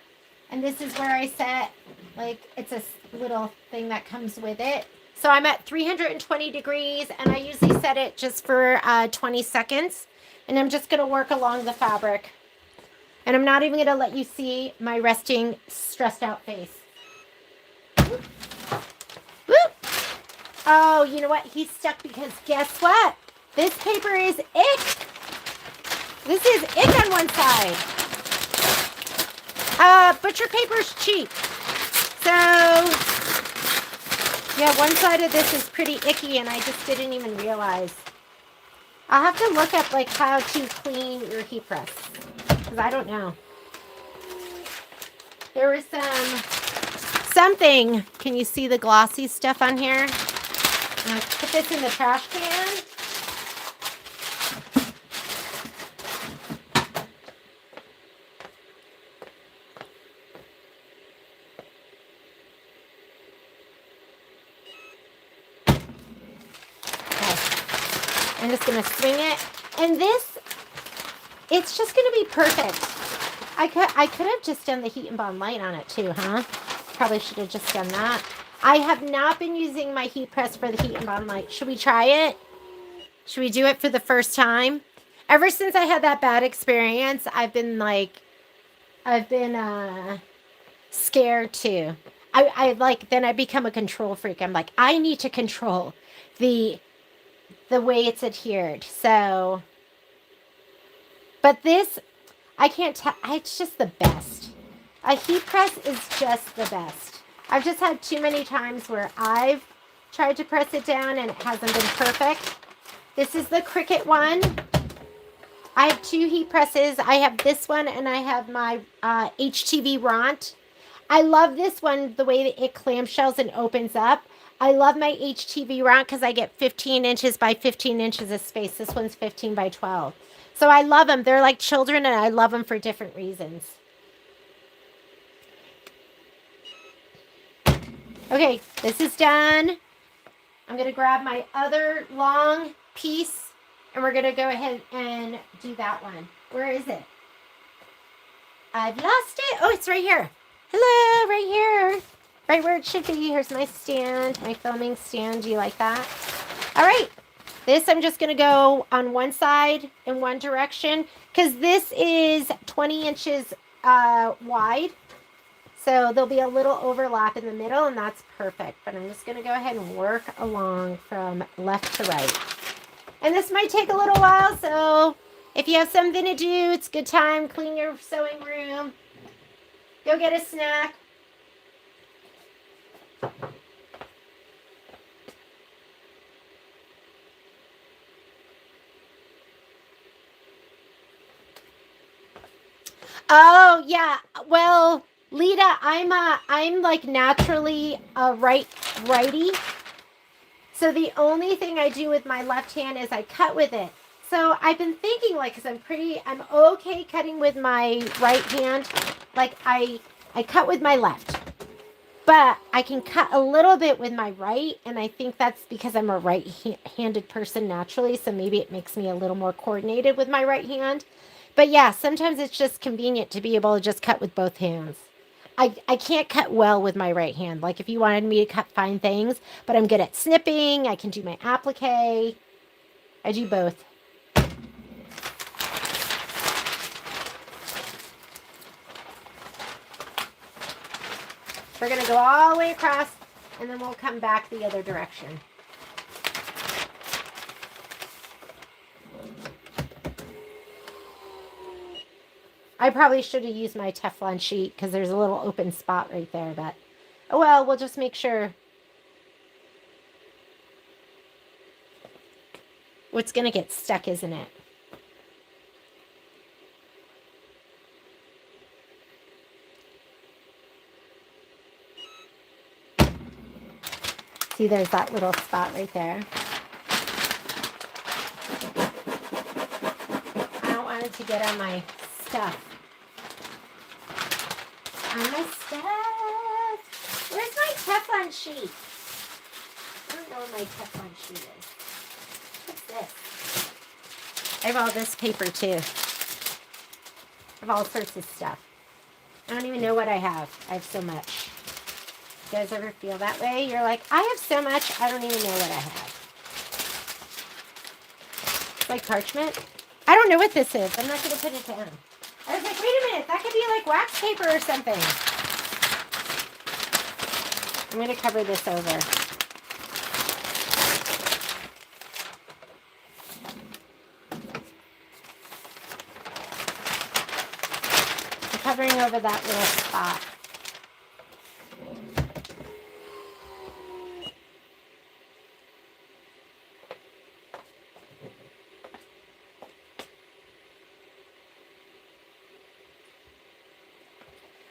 and this is where I set, like, it's a little thing that comes with it. So I'm at 320 degrees, and I usually set it just for 20 seconds. And I'm just going to work along the fabric. And I'm not even going to let you see my resting, stressed out face. Whoop. Whoop. Oh, you know what? He's stuck because guess what? This paper is ick. This is ick on one side. Butcher paper's cheap. So, yeah, one side of this is pretty icky, and I just didn't even realize. I'll have to look up like how to clean your heat press, because I don't know. There was something. Can you see the glossy stuff on here? I'm going to put this in the trash can. I'm just going to swing it. And this, it's just going to be perfect. I could have just done the Heat N Bond Lite on it too, huh? Probably should have just done that. I have not been using my heat press for the Heat N Bond Lite. Should we try it? Should we do it for the first time? Ever since I had that bad experience, I've been scared too. Then I become a control freak. I'm like, I need to control the way it's adhered. So, but this, I can't tell, it's just the best. A heat press is just the best. I've just had too many times where I've tried to press it down and it hasn't been perfect. This is the Cricut one. I have two heat presses. I have this one and I have my HTV Ront. I love this one, the way that it clamshells and opens up. I love my HTV round because I get 15 inches by 15 inches of space. This one's 15 by 12. So I love them. They're like children, and I love them for different reasons. Okay, this is done. I'm going to grab my other long piece, and we're going to go ahead and do that one. Where is it? I've lost it. Oh, it's right here. Hello, right here. Right where it should be. Here's my stand, my filming stand. Do you like that? All right. This I'm just going to go on one side in one direction because this is 20 inches wide. So there'll be a little overlap in the middle, and that's perfect. But I'm just going to go ahead and work along from left to right. And this might take a little while, so if you have something to do, it's a good time. Clean your sewing room. Go get a snack. Oh, yeah. Well, Lita, I'm like naturally a righty. So the only thing I do with my left hand is I cut with it. So I've been thinking, like, because I'm okay cutting with my right hand. Like I cut with my left, but I can cut a little bit with my right. And I think that's because I'm a right-handed person naturally. So maybe it makes me a little more coordinated with my right hand. But yeah, sometimes it's just convenient to be able to just cut with both hands. I can't cut well with my right hand. Like if you wanted me to cut fine things, but I'm good at snipping. I can do my applique. I do both. We're going to go all the way across, and then we'll come back the other direction. I probably should have used my Teflon sheet because there's a little open spot right there, but oh well, we'll just make sure. It's going to get stuck, isn't it? See, there's that little spot right there. I don't want it to get on my stuff. On my stuff. Where's my Teflon sheet? I don't know where my Teflon sheet is. What's this? I have all this paper too. I have all sorts of stuff. I don't even know what I have. I have so much. You guys ever feel that way? You're like, I have so much, I don't even know what I have. It's like parchment. I don't know what this is. I'm not going to put it down. I was like, wait a minute, that could be like wax paper or something. I'm going to cover this over. I'm covering over that little spot.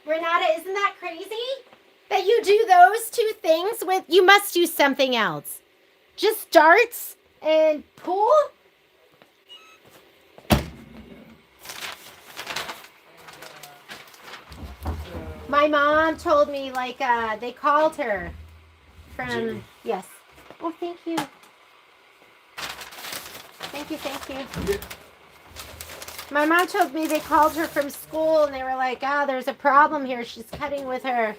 Renata, isn't that crazy? That you do those two things with, you must do something else. Just darts and pool? My mom told me, like, they called her from, Jeanne. yes. Oh, thank you. Thank you, thank you. Yeah. My mom told me they called her from school and they were like, oh, there's a problem here. She's cutting with her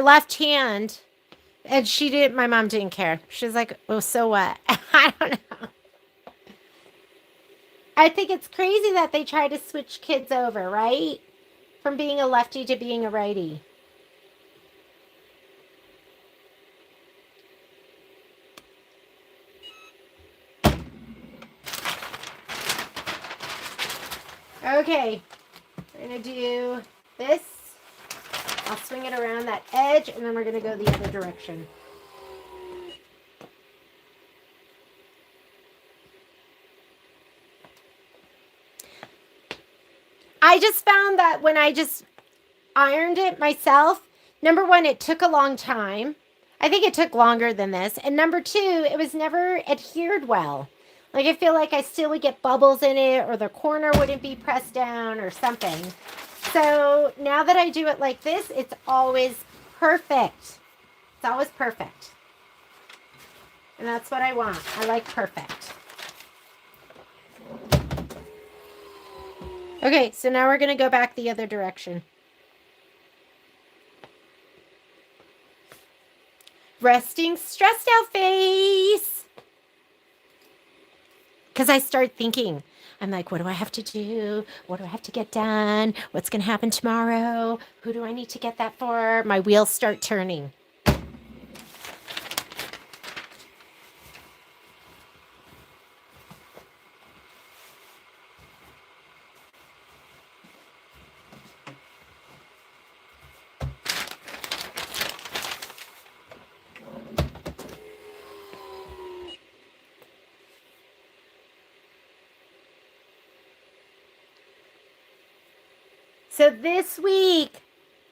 left hand. And my mom didn't care. She's like, oh, so what? I don't know. I think it's crazy that they try to switch kids over, right? From being a lefty to being a righty. Okay, we're going to do this. I'll swing it around that edge, and then we're going to go the other direction. I just found that when I just ironed it myself, number one, it took a long time. I think it took longer than this. And number two, it was never adhered well. Like I feel like I still would get bubbles in it, or the corner wouldn't be pressed down or something. So now that I do it like this, it's always perfect. It's always perfect. And that's what I want. I like perfect. Okay, so now we're going to go back the other direction. Resting stressed out face. Because I start thinking, I'm like, what do I have to do? What do I have to get done? What's going to happen tomorrow? Who do I need to get that for? My wheels start turning. So this week,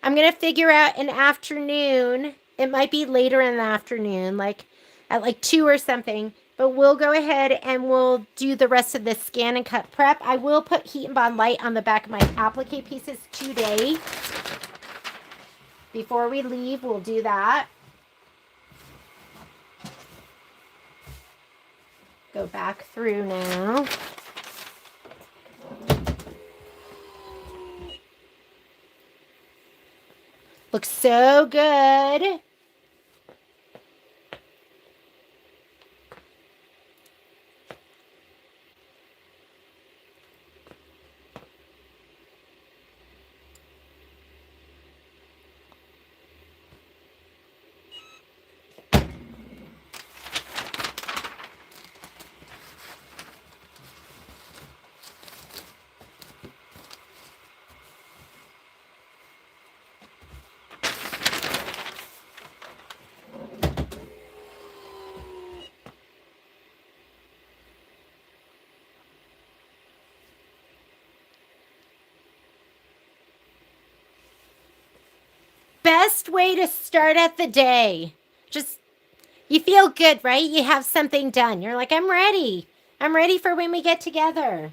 I'm going to figure out an afternoon. It might be later in the afternoon, like at like 2 or something. But we'll go ahead and we'll do the rest of this scan and cut prep. I will put Heat N Bond Lite on the back of my applique pieces today. Before we leave, we'll do that. Go back through now. Looks so good. Best way to start at the day. Just, you feel good, right? You have something done. You're like, I'm ready. I'm ready for when we get together.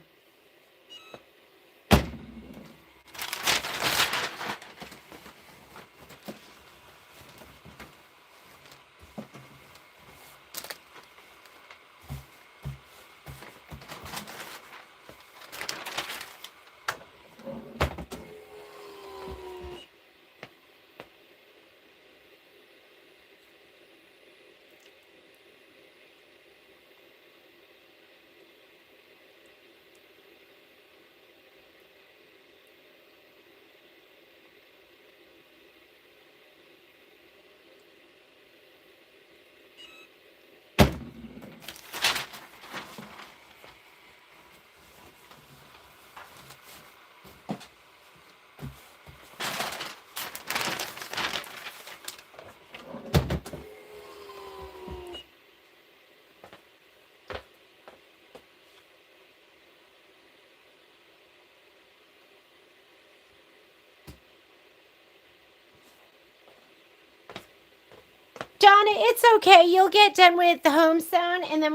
Donna, it's okay. You'll get done with the home sewn, and then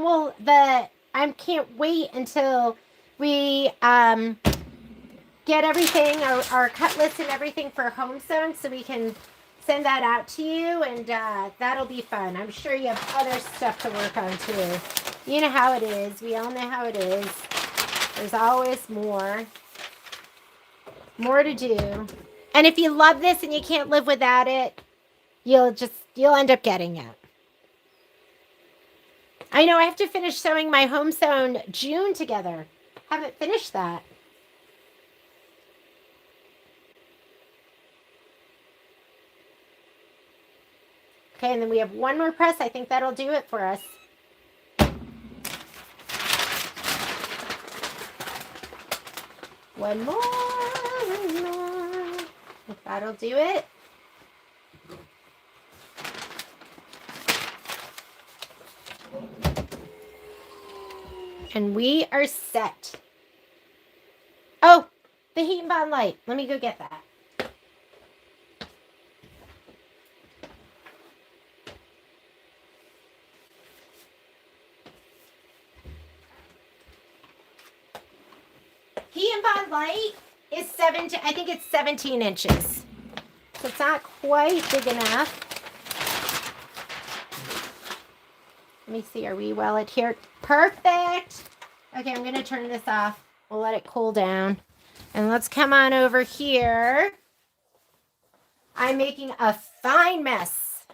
I can't wait until we get everything, our cut list and everything for home sewn, so we can send that out to you, and that'll be fun. I'm sure you have other stuff to work on too. You know how it is. We all know how it is. There's always more to do. And if you love this and you can't live without it, you'll end up getting it. I know I have to finish sewing my home sewn June together. Haven't finished that. Okay, and then we have one more press. I think that'll do it for us. One more. That'll do it. And we are set. Oh, the Heat N Bond Lite. Let me go get that. Heat N Bond Lite is I think it's 17 inches. So it's not quite big enough. Let me see, are we well adhered? Perfect. Okay, I'm going to turn this off. We'll let it cool down. And let's come on over here. I'm making a fine mess.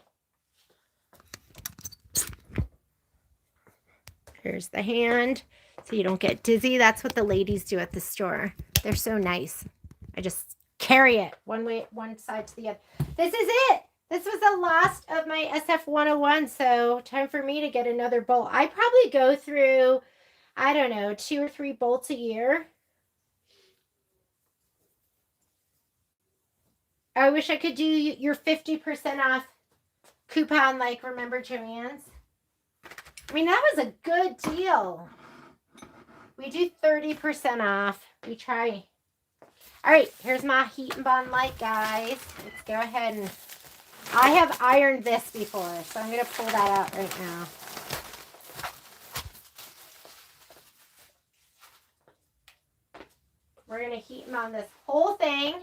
Here's the hand, so you don't get dizzy. That's what the ladies do at the store. They're so nice. I just carry it one side to the other. This is it. This was the last of my SF101, so time for me to get another bolt. I probably go through, I don't know, 2 or 3 bolts a year. I wish I could do your 50% off coupon, like, remember Joanne's? I mean, that was a good deal. We do 30% off. We try. All right, here's my Heat N Bond Lite, guys. Let's go ahead and... I have ironed this before, so I'm going to pull that out right now. We're going to Heat N Bond this whole thing.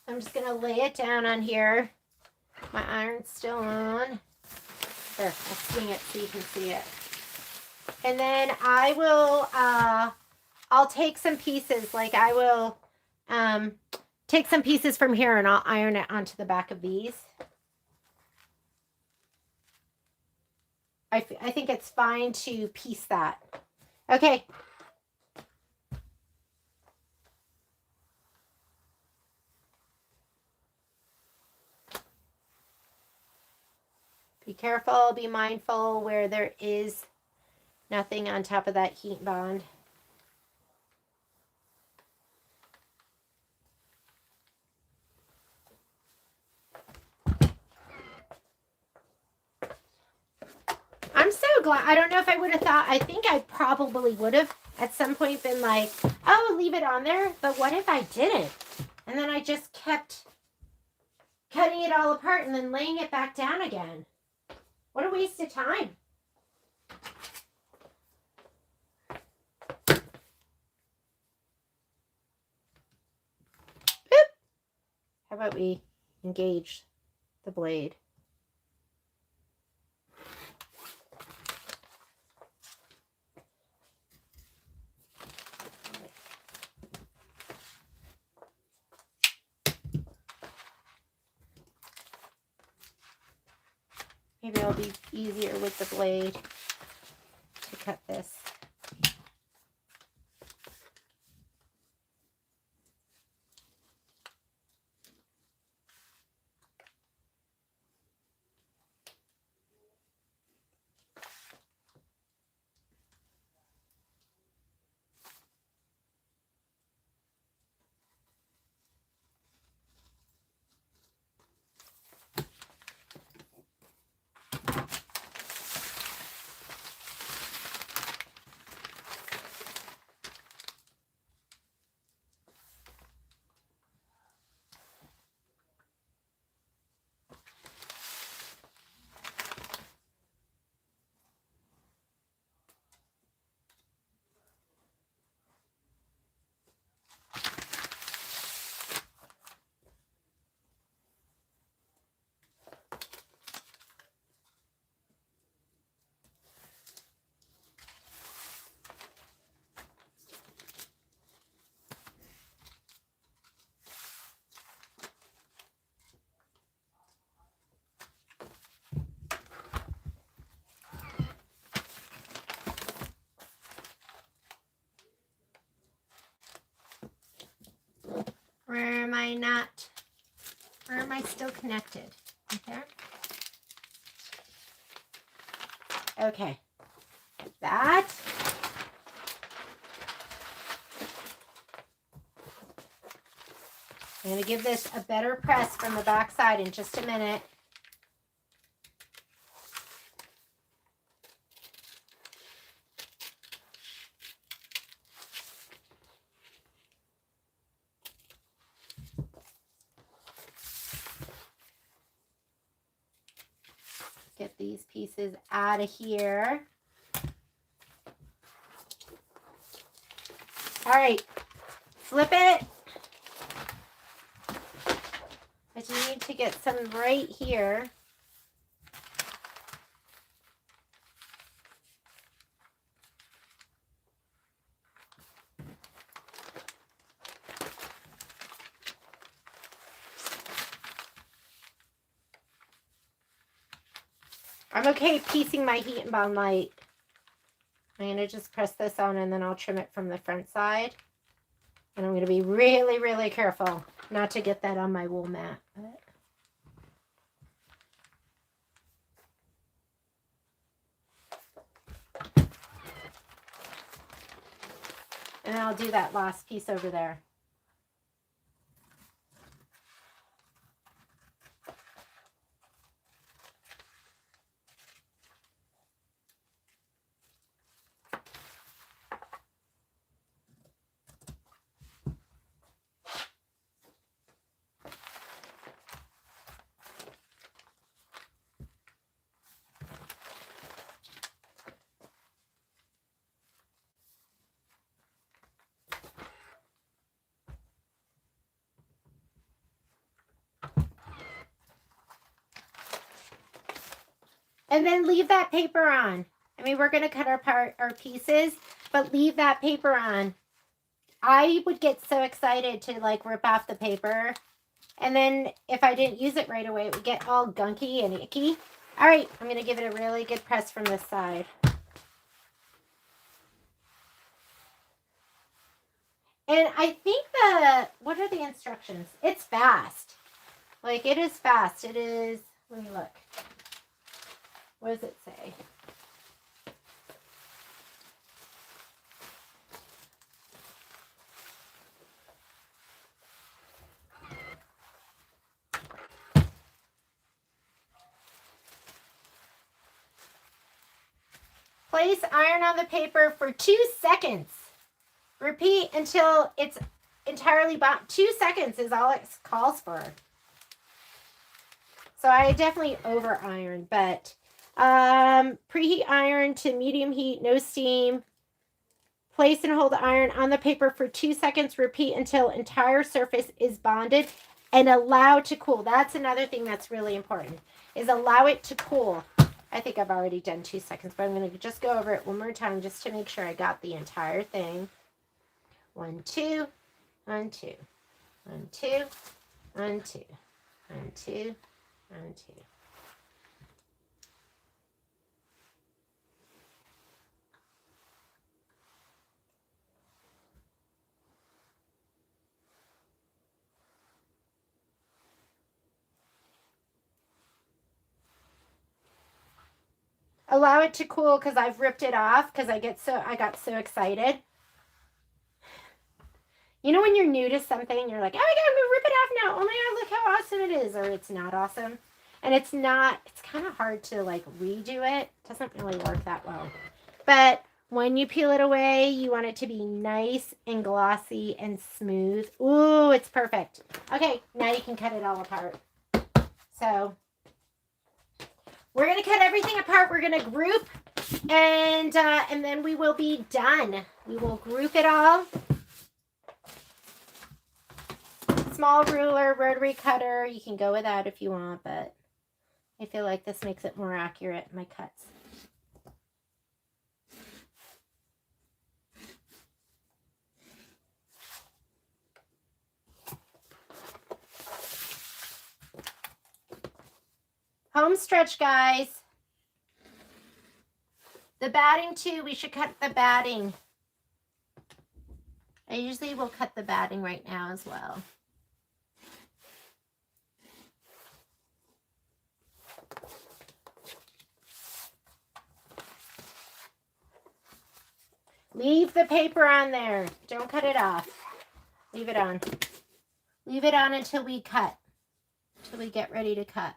I'm just going to lay it down on here. My iron's still on. There, I'll swing it so you can see it. And then I will, I'll take some pieces, like I will take some pieces from here and I'll iron it onto the back of these. I think it's fine to piece that. Okay. Be careful, be mindful where there is nothing on top of that heat bond. I'm so glad. I don't know if I would have thought, I think I probably would have at some point been like, oh, leave it on there. But what if I didn't? And then I just kept cutting it all apart and then laying it back down again. What a waste of time. Boop. How about we engage the blade? Maybe it'll be easier with the blade to cut this. Where am I not? Where am I still connected? Right there? Okay. Like that. I'm going to give this a better press from the back side in just a minute. get these pieces out of here. All right, flip it. But you need to get some right here. I'm okay piecing my Heat N Bond Lite. I'm going to just press this on and then I'll trim it from the front side. And I'm going to be really, really careful not to get that on my wool mat. And I'll do that last piece over there. And then leave that paper on. I mean, we're going to cut our pieces, but leave that paper on. I would get so excited to like rip off the paper. And then if I didn't use it right away, it would get all gunky and icky. All right, I'm going to give it a really good press from this side. And I think what are the instructions? It's fast. Like, it is fast. It is, let me look. What does it say? Place iron on the paper for 2 seconds. Repeat until it's entirely bound. 2 seconds is all it calls for. So I definitely over iron, but preheat iron to medium heat, no steam. Place and hold the iron on the paper for 2 seconds. Repeat until entire surface is bonded and allow to cool. That's another thing that's really important, is allow it to cool. I think I've already done 2 seconds, but I'm going to just go over it one more time just to make sure I got the entire thing. 1, 2, 1, 2, 1, 2, 1, 2, 1, 2, 1, 2. Allow it to cool because I've ripped it off because I got so excited. You know when you're new to something, you're like, oh my God, I'm going to rip it off now. Oh my God, look how awesome it is. Or it's not awesome. And it's kind of hard to like redo it. It doesn't really work that well. But when you peel it away, you want it to be nice and glossy and smooth. Ooh, it's perfect. Okay, now you can cut it all apart. So we're going to cut everything apart. We're going to group and then we will be done. We will group it all. Small ruler, rotary cutter. You can go without if you want, but I feel like this makes it more accurate, my cuts. Home stretch, guys. The batting too, we should cut the batting. I usually will cut the batting right now as well. Leave the paper on there. Don't cut it off. Leave it on. Leave it on until we cut. Until we get ready to cut.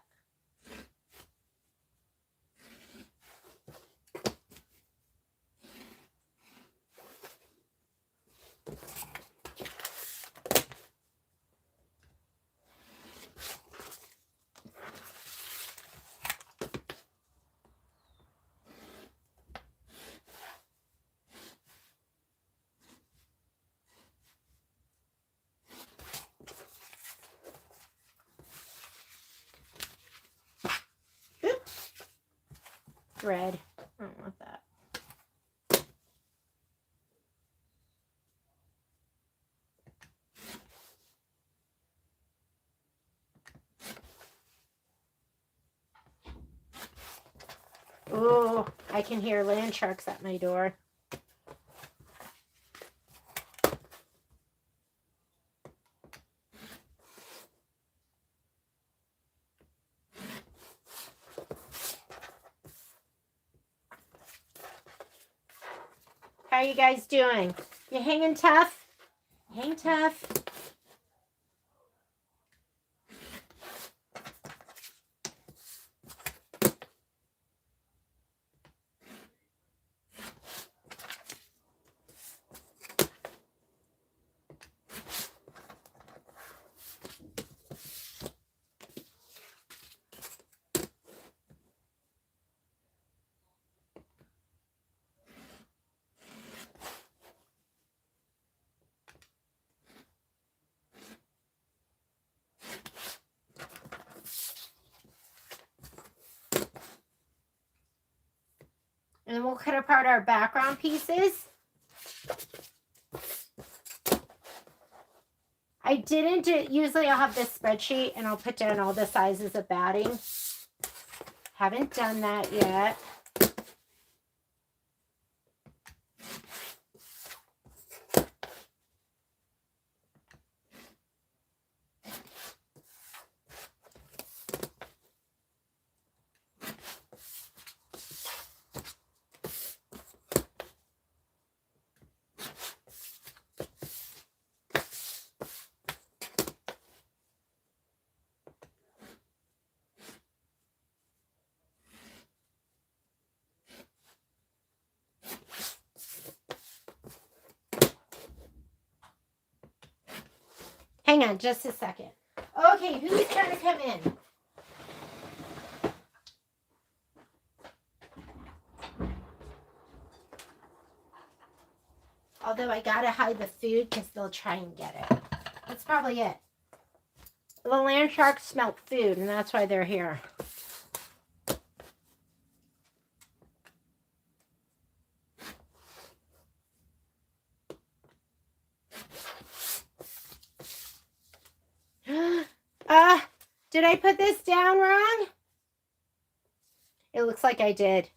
thread. I don't want that. Oh, I can hear land sharks at my door. How are you guys doing? You hanging tough? Hang tough. And then we'll cut apart our background pieces. I didn't do, usually I'll have this spreadsheet and I'll put down all the sizes of batting. Haven't done that yet. Hang on just a second. Okay, who's trying to come in? Although I gotta hide the food because they'll try and get it. That's probably it. The land sharks smelt food and that's why they're here. Did I put this down wrong? It looks like I did.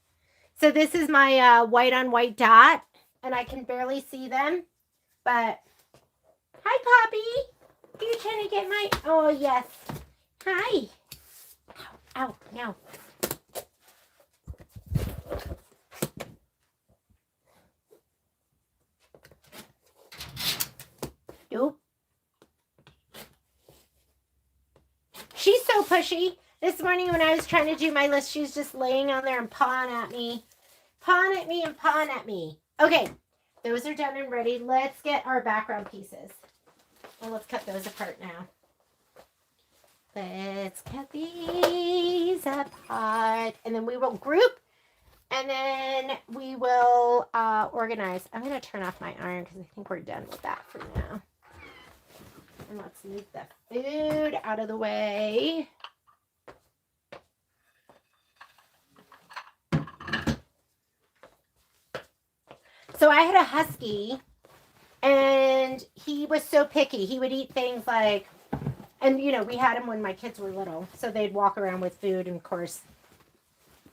So this is my white on white dot, and I can barely see them, but hi, Poppy. Are you trying to get my, oh, yes. Hi. Ow, ow, no. Nope. She's so pushy. This morning when I was trying to do my list, she's just laying on there and pawing at me. Pawing at me and pawing at me. Okay, those are done and ready. Let's get our background pieces. And let's cut those apart now. Let's cut these apart. And then we will group. And then we will organize. I'm going to turn off my iron because I think we're done with that for now. And let's move the food out of the way. So I had a husky, and he was so picky. He would eat things like, and you know, we had him when my kids were little, so they'd walk around with food, and of course,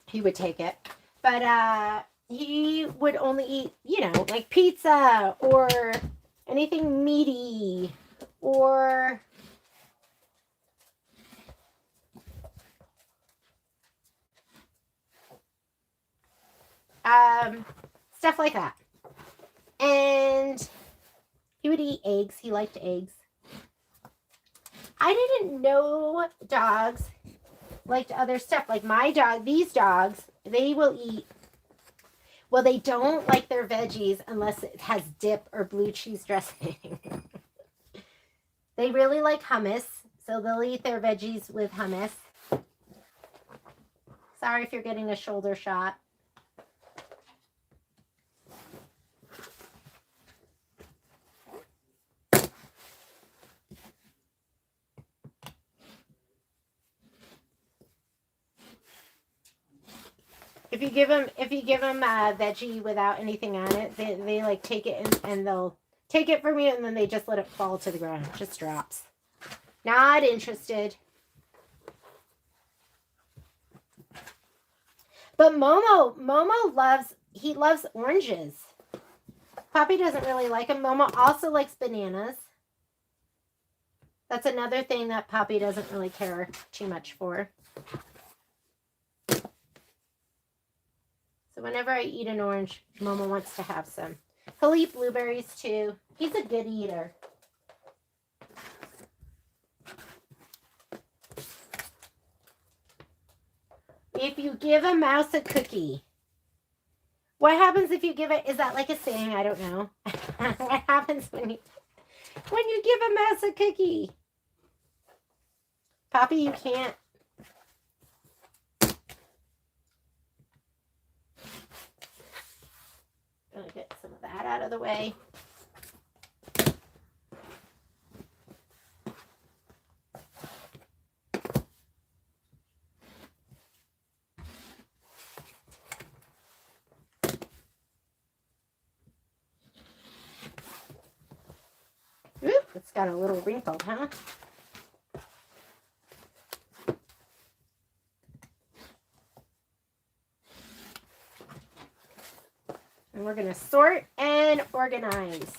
he would take it. But he would only eat, you know, like pizza or anything meaty or stuff like that. And he would eat eggs. He liked eggs. I didn't know dogs liked other stuff. Like my dog, these dogs, they will eat. Well, they don't like their veggies unless it has dip or blue cheese dressing. They really like hummus, so they'll eat their veggies with hummus. Sorry if you're getting a shoulder shot. If you give them veggie without anything on it, they like take it and they'll take it from you and then they just let it fall to the ground. It just drops. Not interested. But Momo loves oranges. Poppy doesn't really like them. Momo also likes bananas. That's another thing that Poppy doesn't really care too much for. So whenever I eat an orange, Momo wants to have some. He'll eat blueberries too. He's a good eater. If you give a mouse a cookie, what happens if you give it? Is that like a saying? I don't know. What happens when you give a mouse a cookie? Poppy, you can't. Gonna get some of that out of the way. Oop, it's got a little wrinkle, huh? And we're going to sort and organize.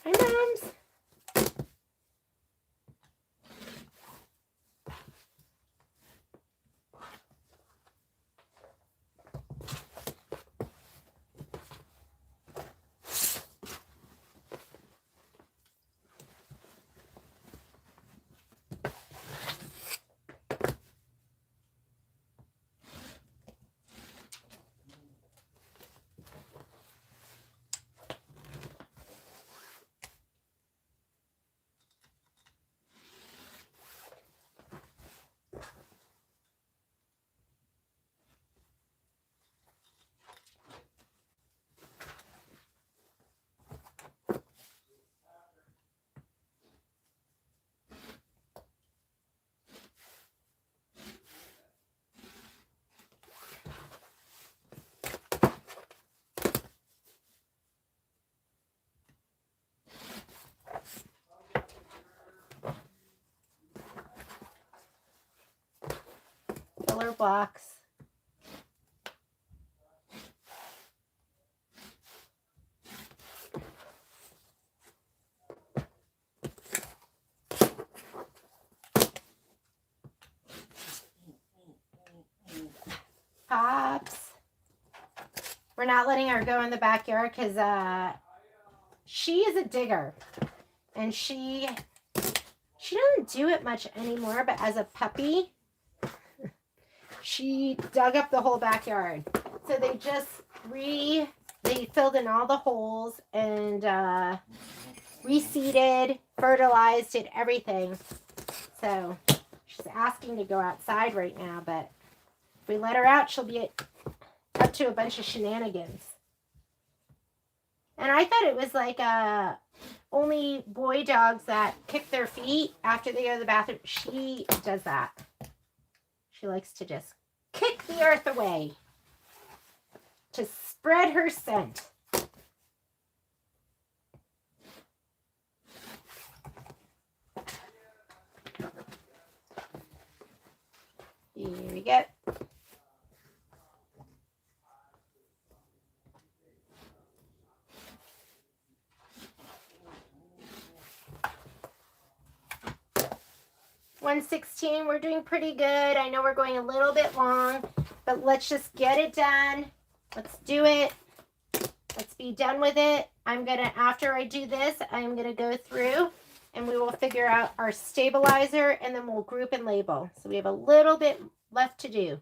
Hi, Moms. Filler blocks. Pops. We're not letting her go in the backyard because she is a digger. And she doesn't do it much anymore, but as a puppy, she dug up the whole backyard. So they just they filled in all the holes and reseeded, fertilized, did everything. So she's asking to go outside right now, but if we let her out, she'll be up to a bunch of shenanigans. And I thought it was like only boy dogs that kick their feet after they go to the bathroom. She does that. She likes to just kick the earth away to spread her scent. Here we go. $116, we're doing pretty good. I know we're going a little bit long, but let's just get it done. Let's do it. Let's be done with it. After I do this, I'm gonna go through and we will figure out our stabilizer and then we'll group and label. So we have a little bit left to do.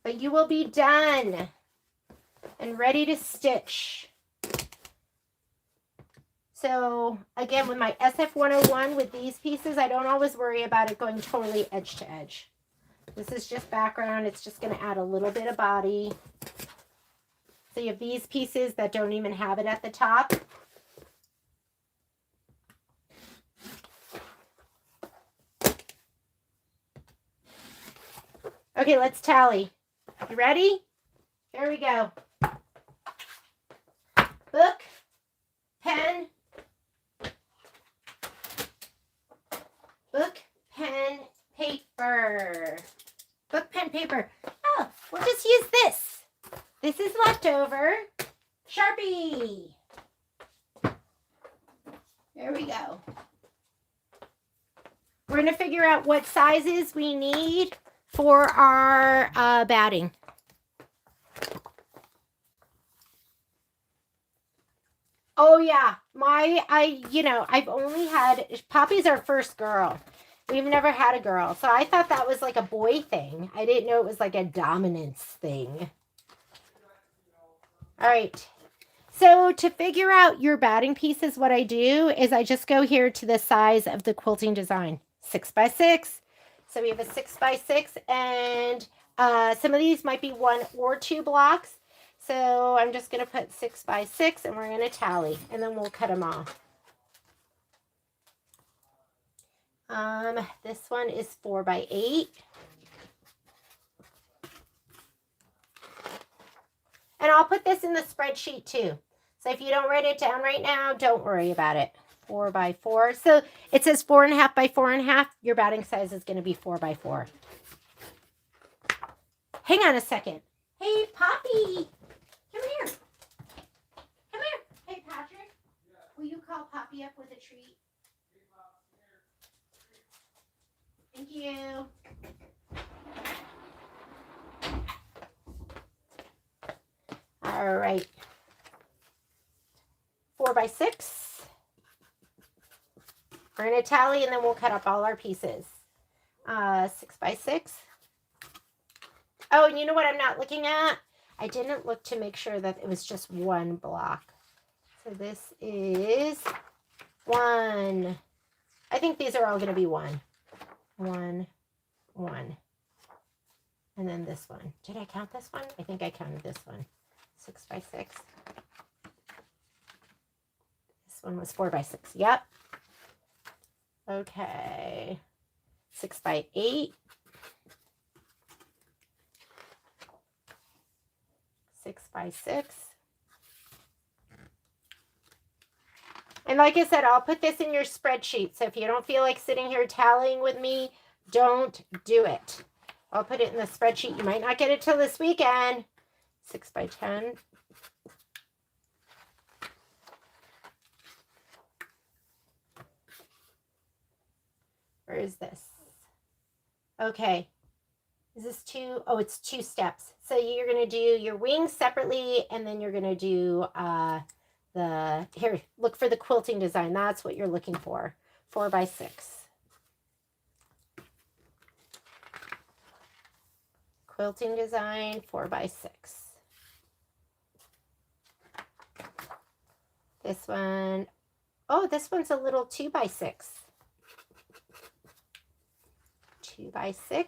But you will be done and ready to stitch. So again, with my SF101, with these pieces, I don't always worry about it going totally edge to edge. This is just background. It's just going to add a little bit of body. So you have these pieces that don't even have it at the top. Okay, let's tally. You ready? Here we go. Book, pen, book, pen, paper. Book, pen, paper. Oh, we'll just use this. This is leftover. Sharpie. There we go. We're going to figure out what sizes we need for our batting. Oh yeah, I've only had, Poppy's our first girl. We've never had a girl. So I thought that was like a boy thing. I didn't know it was like a dominance thing. All right. So to figure out your batting pieces, what I do is I just go here to the size of the quilting design, 6x6. So we have a 6x6, and some of these might be 1 or 2 blocks. So I'm just going to put 6x6, and we're going to tally, and then we'll cut them off. This one is 4x8. And I'll put this in the spreadsheet too. So if you don't write it down right now, don't worry about it. 4x4. So it says 4.5 by 4.5. Your batting size is going to be 4x4. Hang on a second. Hey, Poppy. Come here. Come here. Hey, Patrick. Will you call Poppy up with a treat? Thank you. All right. 4x6. We're going to tally, and then we'll cut up all our pieces. 6x6. Oh, and you know what I'm not looking at? I didn't look to make sure that it was just 1 block. So this is 1. I think these are all going to be 1. 1, 1. And then this one. Did I count this one? I think I counted this one. 6x6. This one was 4x6. Yep. Okay. 6x8. 6x6. And like I said, I'll put this in your spreadsheet. So if you don't feel like sitting here tallying with me, don't do it. I'll put it in the spreadsheet. You might not get it till this weekend. 6x10. Where is this? Okay. Is this 2? Oh, it's 2 steps. So you're going to do your wings separately, and then you're going to do here, look for the quilting design. That's what you're looking for. 4x6. Quilting design, 4x6. This one, oh, this one's a little 2x6. 2x6.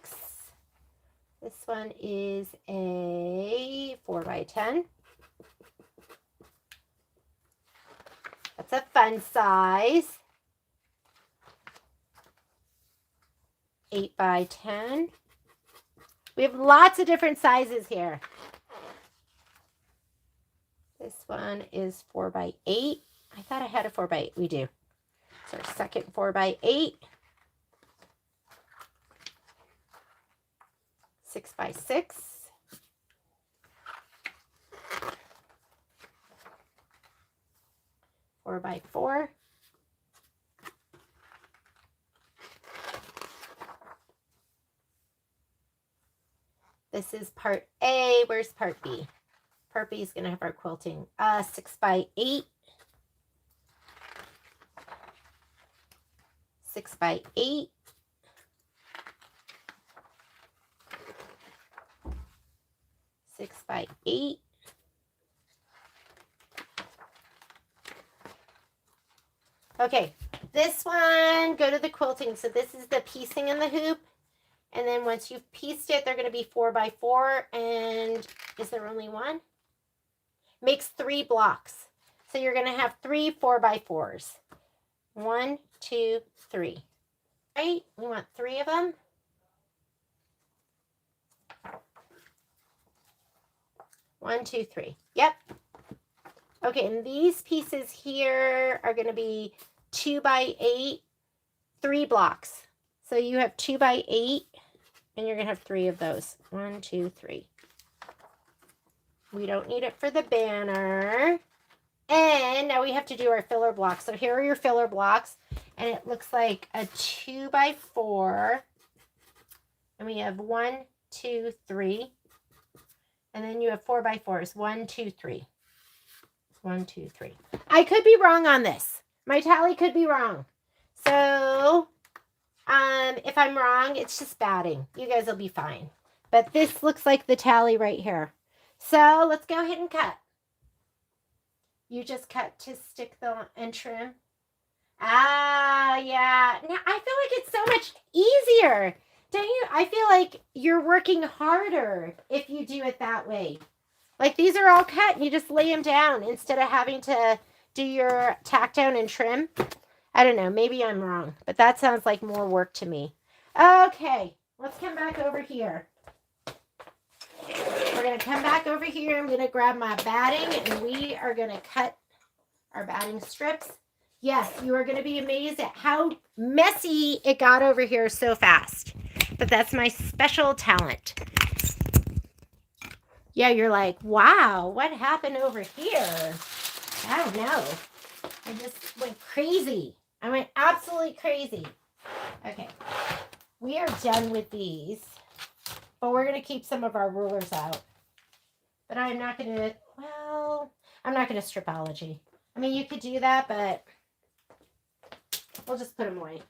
This one is a 4x10. That's a fun size. 8x10. We have lots of different sizes here. This one is 4x8. I thought I had a 4x8. We do. It's our second 4x8. 6x6. 4x4. This is part A. Where's part B? Part B is going to have our quilting. 6x8. 6x8. 6x8. Okay, this one, go to the quilting. So this is the piecing in the hoop. And then once you've pieced it, they're going to be 4x4. And is there only one? Makes 3 blocks. So you're going to have 3 4x4s. 1, 2, 3. Right? We want 3 of them. One, two, three. Yep. Okay, and these pieces here are going to be 2x8, 3 blocks. So you have 2x8, and you're going to have 3 of those. 1, 2, 3. We don't need it for the banner. And now we have to do our filler blocks. So here are your filler blocks. And it looks like a 2x4. And we have 1, 2, 3. And then you have 4x4s. 1, 2, 3. 1, 2, 3. I could be wrong on this. My tally could be wrong. So, if I'm wrong, it's just batting. You guys will be fine. But this looks like the tally right here. So, let's go ahead and cut. You just cut to stick and trim. Ah, yeah. Now, I feel like it's so much easier. Don't you? I feel like you're working harder if you do it that way. Like these are all cut and you just lay them down instead of having to do your tack down and trim. I don't know. Maybe I'm wrong, but that sounds like more work to me. Okay, let's come back over here. We're going to come back over here. I'm going to grab my batting and we are going to cut our batting strips. Yes, you are going to be amazed at how messy it got over here so fast. But that's my special talent. Yeah, you're like, wow, what happened over here? I don't know. I just went crazy. I went absolutely crazy. Okay, we are done with these. But we're going to keep some of our rulers out. But I'm not going to, well, I'm not going to stripology. I mean, you could do that, but we'll just put them away.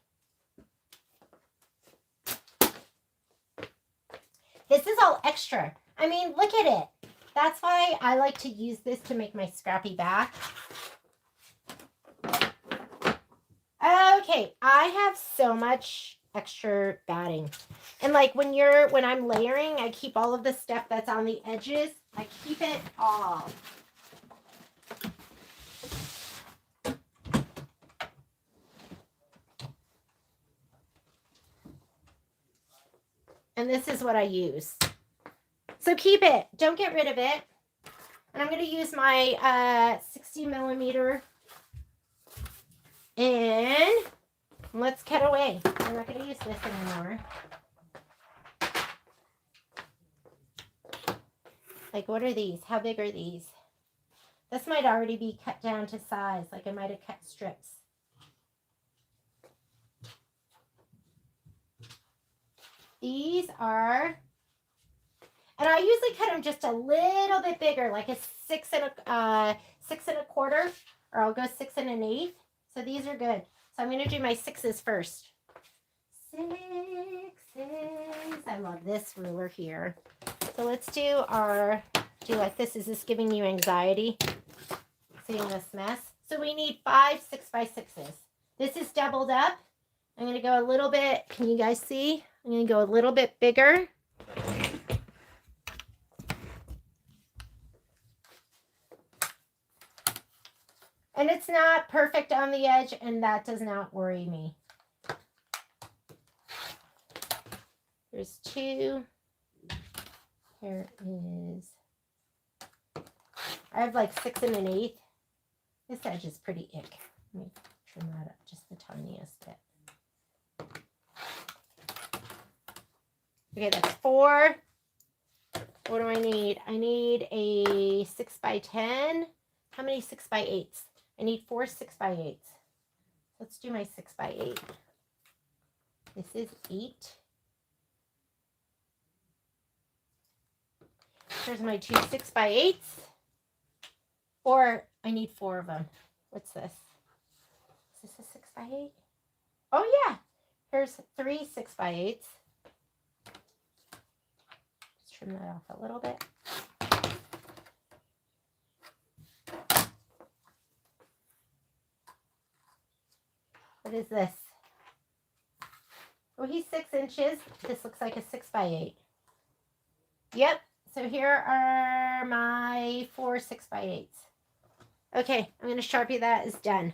This is all extra. I mean, look at it. That's why I like to use this to make my scrappy back. Okay, I have so much extra batting. And like when I'm layering, I keep all of the stuff that's on the edges. I keep it all. And this is what I use. So keep it. Don't get rid of it. And I'm going to use my 60 millimeter. And let's cut away. I'm not going to use this anymore. Like, what are these? How big are these? This might already be cut down to size. Like, I might have cut strips. These are, and I usually cut them just a little bit bigger, like a 6 1/4, or I'll go 6 1/8. So these are good. So I'm going to do my 6s first. 6s. I love this ruler here. So let's do like this. Is this giving you anxiety? Seeing this mess? So we need 5 6x6s. This is doubled up. I'm going to go a little bit. Can you guys see? I'm going to go a little bit bigger. And it's not perfect on the edge, and that does not worry me. There's 2. Here is, I have like 6 1/8. This edge is pretty ick. Let me trim that up just the tiniest bit. Okay, that's 4. What do I need? I need a 6x10. How many 6x8s? I need 4 6x8s. Let's do my 6x8. This is 8. Here's my 2 6x8s. Or I need 4 of them. What's this? Is this a 6x8? Oh yeah. Here's 3 6x8s. Just trim that off a little bit. What is this? Oh, he's 6 inches. This looks like a 6x8. Yep. So here are my 4 6x8s. Okay, I'm going to Sharpie that as done.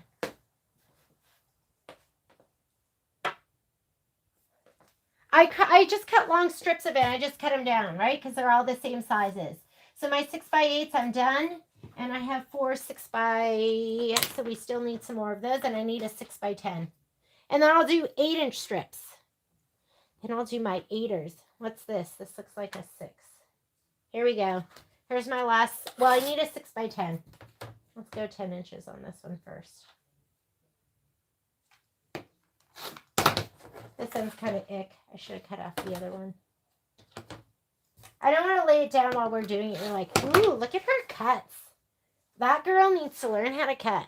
I just cut long strips of it. I just cut them down, right? Because they're all the same sizes. So my 6x8s, I'm done. And I have 4 6x, so we still need some more of those. And I need a 6x10. And then I'll do 8-inch strips. And I'll do my 8ers. What's this? This looks like a 6. Here we go. Here's my last. Well, I need a 6x10. Let's go 10 inches on this one first. This one's kind of ick. I should have cut off the other one. I don't want to lay it down while we're doing it. You're like, ooh, look at her cuts. That girl needs to learn how to cut.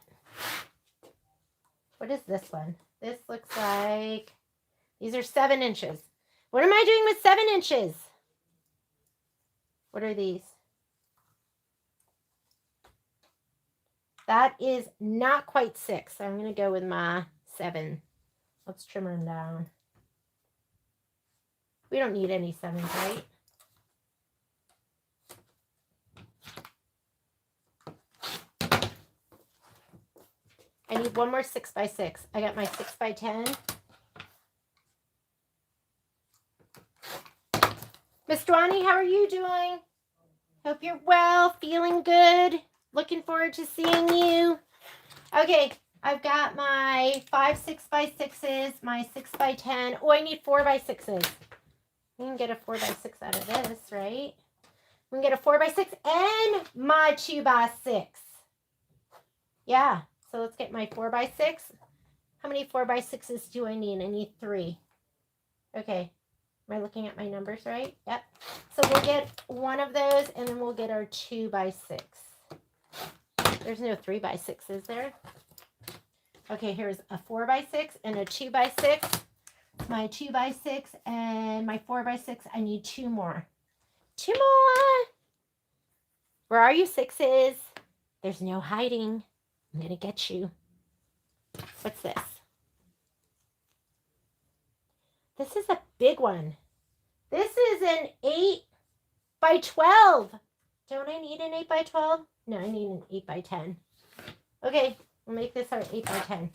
What is this one? This looks like, these are 7 inches. What am I doing with 7 inches? What are these? That is not quite 6. So I'm going to go with my 7. Let's trim them down. We don't need any 7s, right? I need one more 6x6. I got my 6x10. Miss Dwani, how are you doing? Hope you're well, feeling good. Looking forward to seeing you. Okay, I've got my 5 6x6s, my 6x10. Oh, I need 4x6s. We can get a 4x6 out of this, right? We can get a 4x6 and my 2x6. Yeah, so let's get my 4x6. How many 4x6s do I need? I need 3. Okay, am I looking at my numbers right? Yep. So we'll get one of those and then we'll get our 2x6. There's no 3x6, is there? Okay, here's a 4x6 and a 2x6. My 2x6 and my 4x6. I need 2 more. 2 more. Where are you, 6s? There's no hiding. I'm going to get you. What's this? This is a big one. This is an 8x12. Don't I need an 8x12? No, I need an 8x10. Okay, we'll make this our 8x10.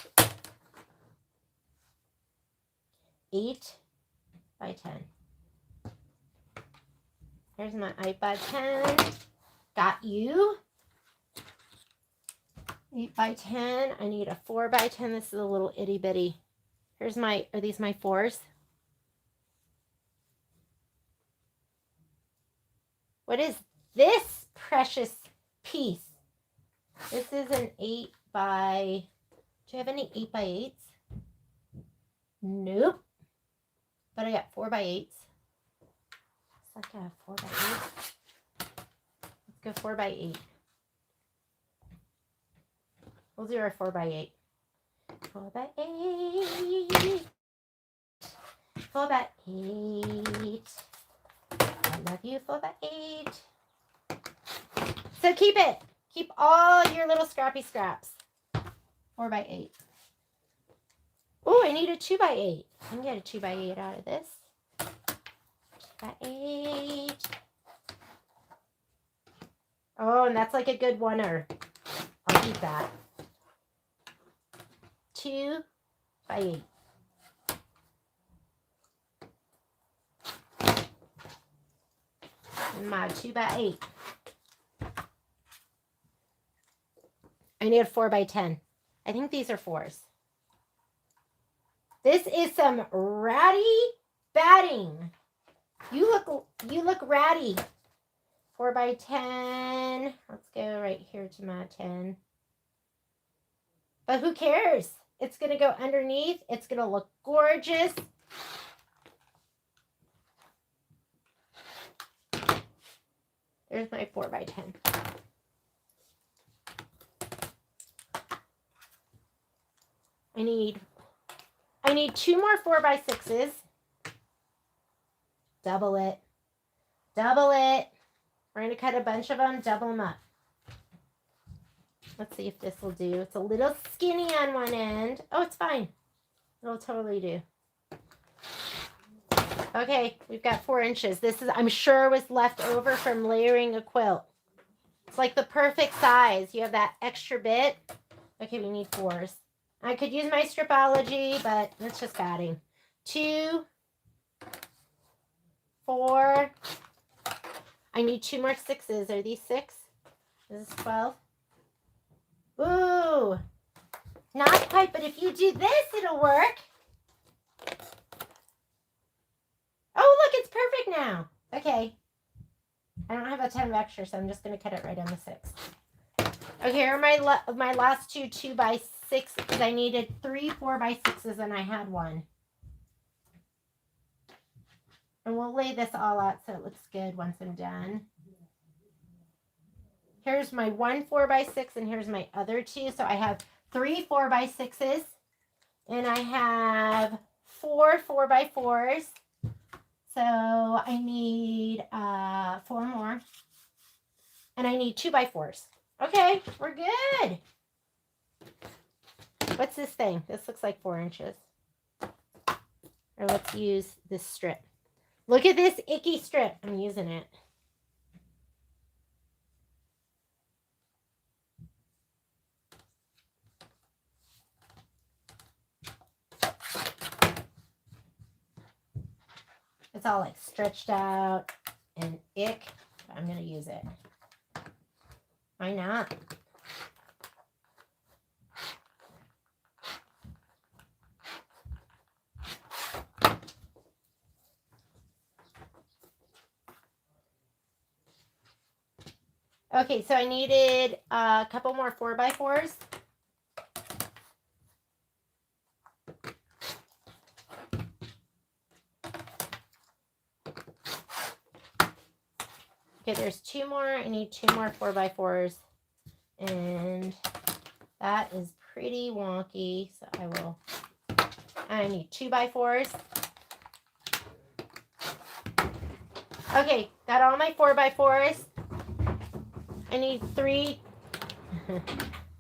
8x10. Here's my 8x10. Got you. 8x10. I need a 4x10. This is a little itty bitty. Here's my, are these my 4s? What is this precious piece? This is an 8 by, do you have any 8x8s? Nope. But I got 4x8s. It's like a 4x8. Let's go 4x8. We'll do our 4x8. 4x8. 4x8. I love you, 4x8. So keep it. Keep all your little scrappy scraps. 4x8. Oh, I need a 2x8. I can get a 2x8 out of this. 2x8. Oh, and that's like a good oneer. I'll keep that. 2x8. And my 2x8. I need a 4x10. I think these are 4s. This is some ratty batting. You look ratty. 4x10. Let's go right here to my 10. But who cares? It's going to go underneath. It's going to look gorgeous. There's my 4x10. I need 2 more 4x6s. Double it. Double it. We're going to cut a bunch of them, double them up. Let's see if this will do. It's a little skinny on one end. Oh, it's fine. It'll totally do. Okay, we've got 4 inches. This is, I'm sure, was left over from layering a quilt. It's like the perfect size. You have that extra bit. Okay, we need 4s. I could use my stripology, but that's just batting. 2, 4. I need 2 more 6s. Are these 6? Is this 12? Ooh, not quite, but if you do this, it'll work. Oh, look, it's perfect now. Okay. I don't have a ton of extra, so I'm just going to cut it right on the 6. Okay, here are my last 2 2x6 because I needed 3 4x6s and I had 1. And we'll lay this all out so it looks good once I'm done. Here's my 1 4x6 and here's my other 2. So I have 3 4x6s and I have 4 4x4s. So I need 4 more. And I need 2x4s. Okay, we're good. What's this thing? This looks like 4 inches. Or let's use this strip. Look at this icky strip. I'm using it. It's all like stretched out and ick. I'm going to use it. Why not? Okay, so I needed a couple more 4x4s. Okay, there's 2 more. I need 2 more 4x4s. And that is pretty wonky. So I need 2x4s. Okay, got all my 4x4s. I need 3.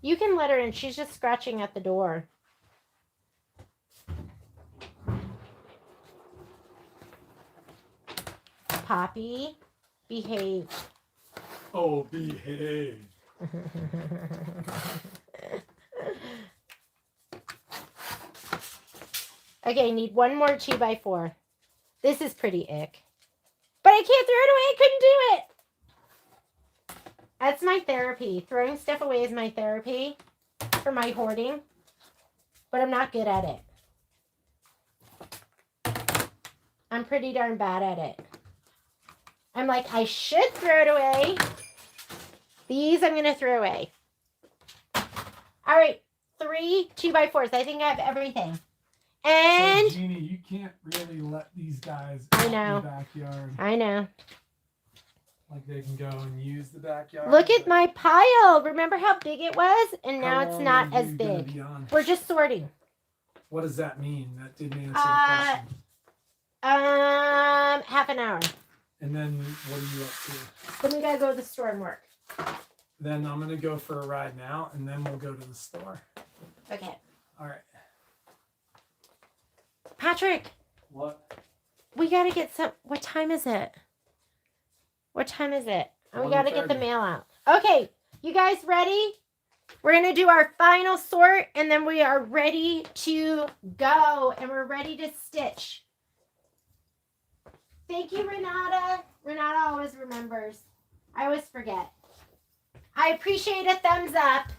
You can let her in. She's just scratching at the door. Poppy, behave. Oh, behave. Okay, I need 1 more 2x4. This is pretty ick. But I can't throw it away. I couldn't do it. That's my therapy. Throwing stuff away is my therapy for my hoarding. But I'm not good at it. I'm pretty darn bad at it. I'm like, I should throw it away. These I'm going to throw away. All right, 3 2x4s. I think I have everything. And so, Jeannie, you can't really let these guys I out know. in the backyard. I know. Like they can go and use the backyard. Look at my pile. Remember how big it was? And now How it's long not are as you gonna big. be on? We're just sorting. What does that mean? That didn't answer the question. Half an hour. And then what are you up to? Then we gotta go to the store and work. Then I'm gonna go for a ride now, and then we'll go to the store. Okay. All right. Patrick. What? We gotta get some. What time is it? What time is it? And we gotta get the mail out. Okay, you guys ready? We're gonna do our final sort, and then we are ready to go, and we're ready to stitch. Thank you, Renata. Renata always remembers. I always forget. I appreciate a thumbs up.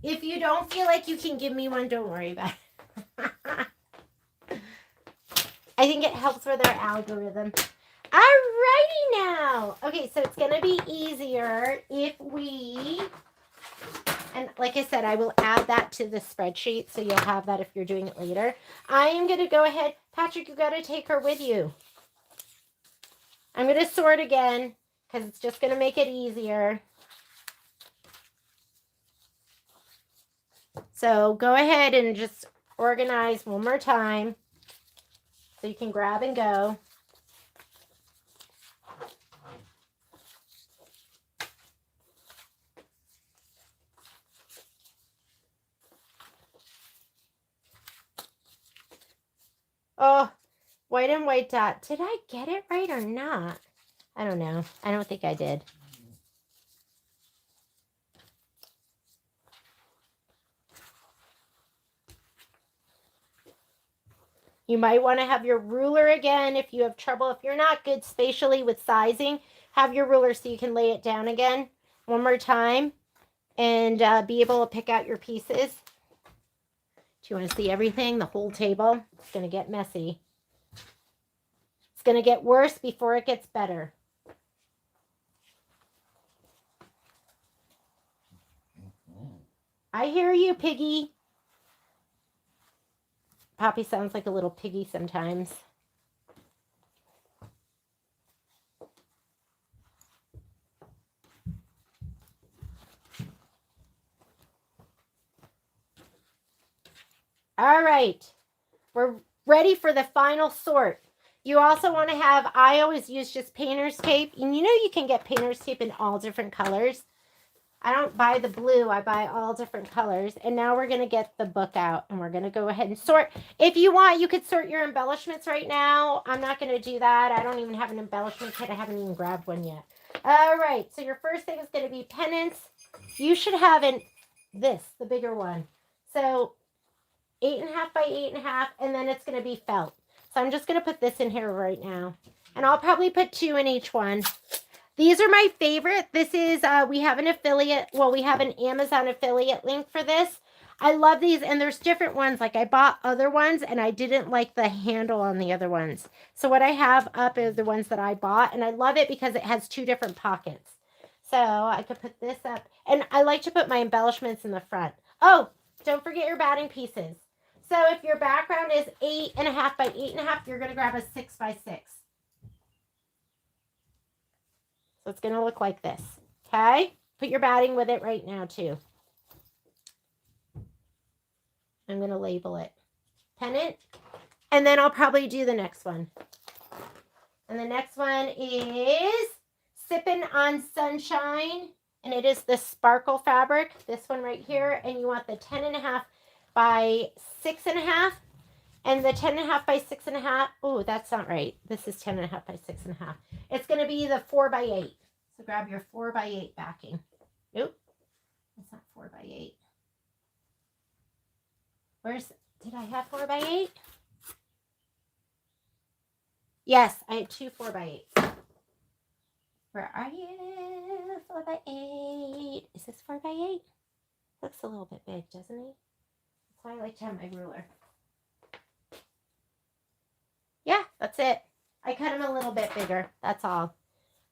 If you don't feel like you can give me one, don't worry about it. I think it helps with our algorithm. Alrighty now. Okay, so it's going to be easier if we, and like I said, I will add that to the spreadsheet, so you'll have that if you're doing it later. I am going to go ahead. Patrick, you got to take her with you. I'm going to sort again because it's just going to make it easier. So go ahead and just organize one more time so you can grab and go. Oh, white and white dot. Did I get it right or not? I don't know. I don't think I did. You might want to have your ruler again if you have trouble. If you're not good spatially with sizing, have your ruler so you can lay it down again one more time and be able to pick out your pieces. Do you want to see everything? The whole table? It's going to get messy. It's going to get worse before it gets better. I hear you, Piggy. Poppy sounds like a little piggy sometimes. All right. We're ready for the final sort. You also want to have, I always use just painter's tape. And you know you can get painter's tape in all different colors. I don't buy the blue. I buy all different colors. And now we're going to get the book out and we're going to go ahead and sort. If you want, you could sort your embellishments right now. I'm not going to do that. I don't even have an embellishment kit. I haven't even grabbed one yet. All right. So your first thing is going to be pennants. You should have the bigger one. So 8.5 by 8.5, and then it's going to be felt. So I'm just going to put this in here right now. And I'll probably put 2 in each one. These are my favorite. This is, we have an affiliate, well, we have an Amazon affiliate link for this. I love these, and there's different ones. Like I bought other ones, and I didn't like the handle on the other ones. So what I have up are the ones that I bought, and I love it because it has 2 different pockets. So I could put this up, and I like to put my embellishments in the front. Oh, don't forget your batting pieces. So if your background is 8.5 by 8.5, you're going to grab a 6 by 6. So it's going to look like this. Okay? Put your batting with it right now too. I'm going to label it pennant. And then I'll probably do the next one. And the next one is Sippin on Sunshine. And it is the sparkle fabric. This one right here. And you want the 10.5 by 6.5. And the 10.5 by 6.5. Oh, that's not right. This is 10.5 by 6.5. It's going to be the 4 by 8. So grab your 4 by 8 backing. Nope. That's not 4 by 8. Did I have 4 by 8? Yes, I had 2 4 by 8. Where are you? 4 by 8. Is this 4 by 8? Looks a little bit big, doesn't it? That's why I like to have my ruler. Yeah, that's it. I cut them a little bit bigger. That's all.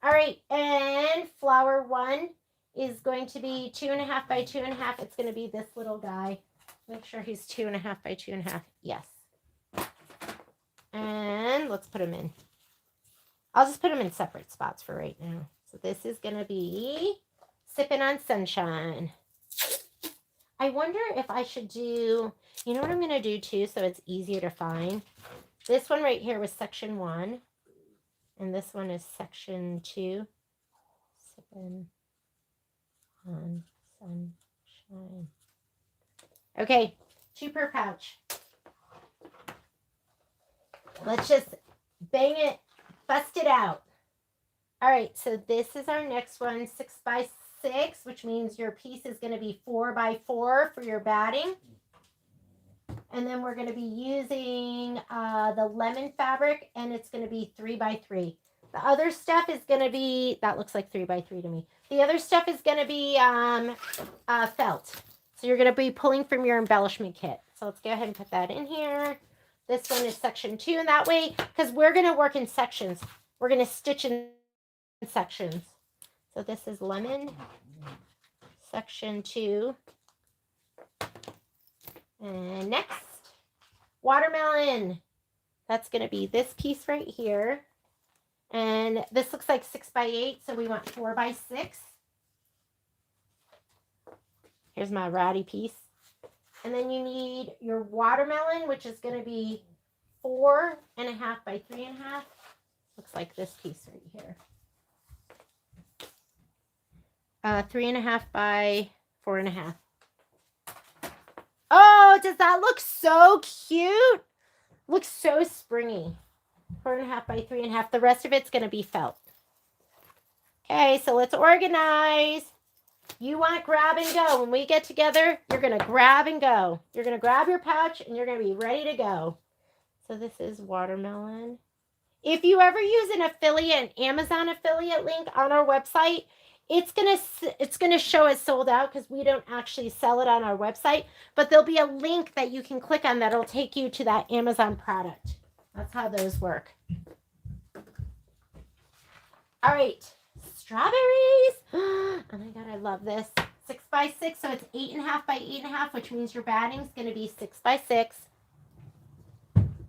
All right, and flower 1 is going to be 2.5 by 2.5. It's going to be this little guy. Make sure he's 2.5 by 2.5. Yes. And let's put him in. I'll just put them in separate spots for right now. So this is going to be Sippin' on Sunshine. I wonder if I should do, you know what I'm going to do too, so it's easier to find? This one right here was section 1. And this one is section 2. Sippin' on Sunshine. Okay, 2 per pouch. Let's just bang it, bust it out. All right, so this is our next one, 6 by 6, which means your piece is going to be 4 by 4 for your batting. And then we're going to be using the lemon fabric, and it's going to be 3 by 3. The other stuff is going to be, that looks like 3 by 3 to me. The other stuff is going to be felt. So you're going to be pulling from your embellishment kit. So let's go ahead and put that in here. This one is section 2, and that way, because we're going to work in sections. We're going to stitch in sections. So this is lemon, section 2. And next, watermelon. That's going to be this piece right here. And this looks like 6 by 8, so we want 4 by 6. Here's my ratty piece. And then you need your watermelon, which is going to be 4.5 by 3.5. Looks like this piece right here. 3.5 by 4.5. Oh, does that look so cute? Looks so springy. 4.5 by 3.5. The rest of it's going to be felt. Okay, so let's organize. You want grab and go. When we get together, you're going to grab and go. You're going to grab your pouch and you're going to be ready to go. So this is watermelon. If you ever use an affiliate, an Amazon affiliate link on our website, it's gonna show it sold out because we don't actually sell it on our website, but there'll be a link that you can click on that'll take you to that Amazon product. That's how those work. All right, strawberries. Oh my God, I love this. 6 by 6, so it's 8.5 by 8.5, which means your batting's gonna be 6 by 6.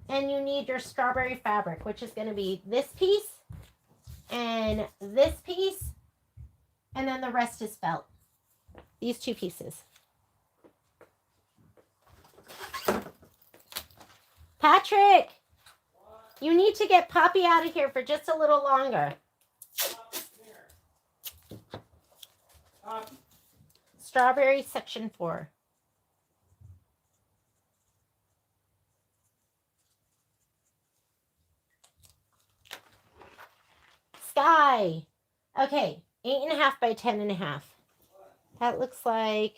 And you need your strawberry fabric, which is gonna be this piece and this piece. And then the rest is felt. These two pieces. Patrick, you need to get Poppy out of here for just a little longer. Strawberry section 4. Sky. Okay. 8.5 by 10.5. That looks like,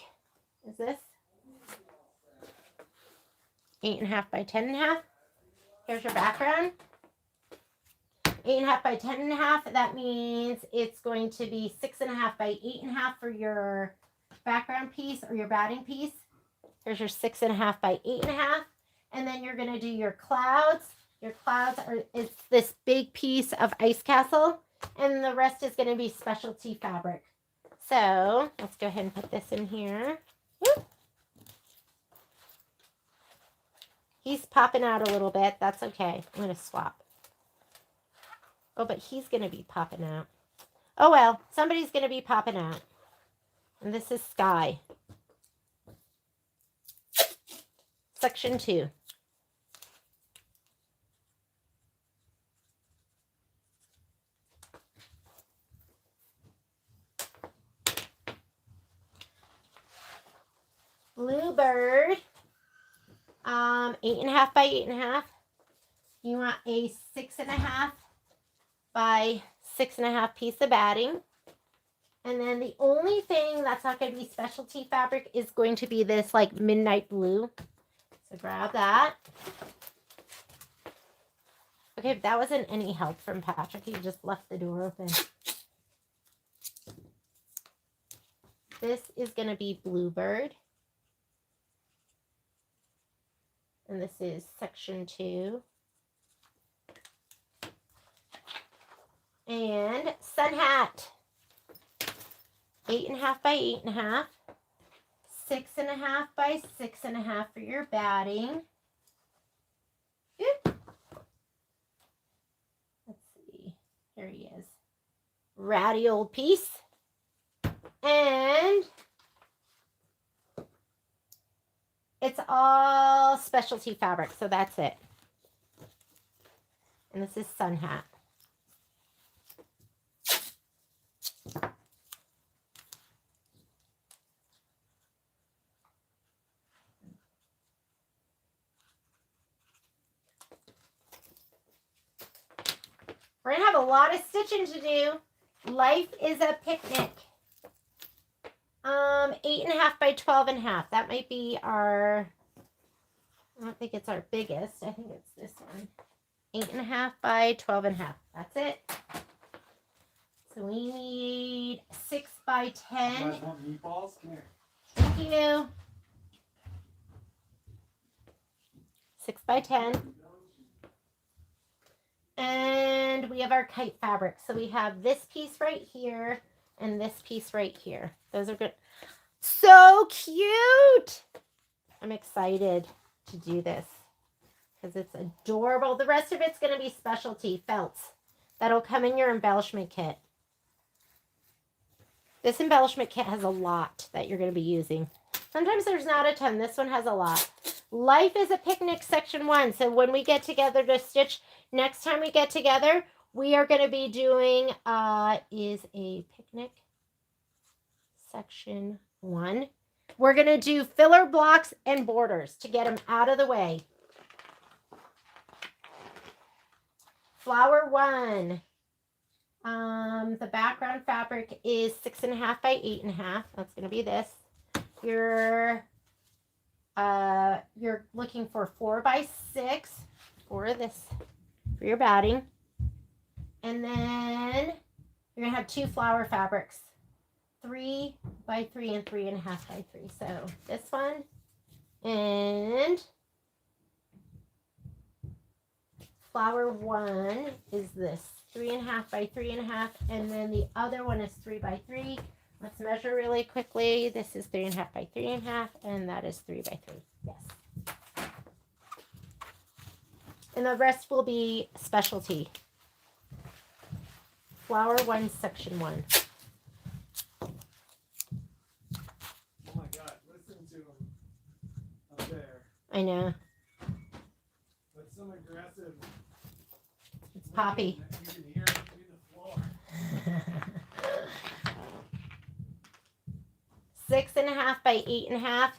is this? 8.5 by 10.5. Here's your background. 8.5 by 10.5. That means it's going to be 6.5 by 8.5 for your background piece or your batting piece. Here's your 6.5 by 8.5. And then you're going to do your clouds. Your clouds it's this big piece of ice castle. And the rest is going to be specialty fabric. So let's go ahead and put this in here. Woo. He's popping out a little bit. That's okay. I'm going to swap. Oh, but he's going to be popping out. Oh, well, somebody's going to be popping out. And this is Sky. Section 2. Bluebird, 8.5 by 8.5. You want a 6.5 by 6.5 piece of batting. And then the only thing that's not going to be specialty fabric is going to be this like midnight blue. So grab that. Okay, that wasn't any help from Patrick. He just left the door open. This is going to be Bluebird. And this is section 2. And Sun Hat. 8.5 by 8.5. 6.5 by 6.5 for your batting. Oop. Let's see. Here he is. Ratty old piece. And it's all specialty fabric, so that's it. And this is Sun Hat. We're going to have a lot of stitching to do. Life is a picnic. 8.5 by 12.5. That might be our, I don't think it's our biggest. I think it's this one. 8.5 by 12.5. That's it. So we need 6 by 10. You guys want meatballs? Come here. Thank you. 6 by 10. And we have our kite fabric. So we have this piece right here and this piece right here. Those are good. So cute. I'm excited to do this because it's adorable. The rest of it's going to be specialty felts that'll come in your embellishment kit. This embellishment kit has a lot that you're going to be using. Sometimes there's not a ton. This one has a lot. Life is a picnic section 1. So when we get together to stitch, next time we get together, we are going to be doing is a picnic section 1. We're going to do filler blocks and borders to get them out of the way. Flower 1. The background fabric is 6.5 by 8.5. That's going to be this. You're looking for 4 by 6 for this, for your batting. And then you're going to have 2 flower fabrics, 3 by 3 and 3.5 by 3. So this one and flower 1 is this 3.5 by 3.5, and then the other one is 3 by 3. Let's measure really quickly. This is 3.5 by 3.5, and that is 3 by 3. Yes. And the rest will be specialty. Flower 1, section 1. Oh my God, listen to him up there. I know. That's some aggressive. It's Poppy. You can hear it through the floor. 6.5 by 8.5.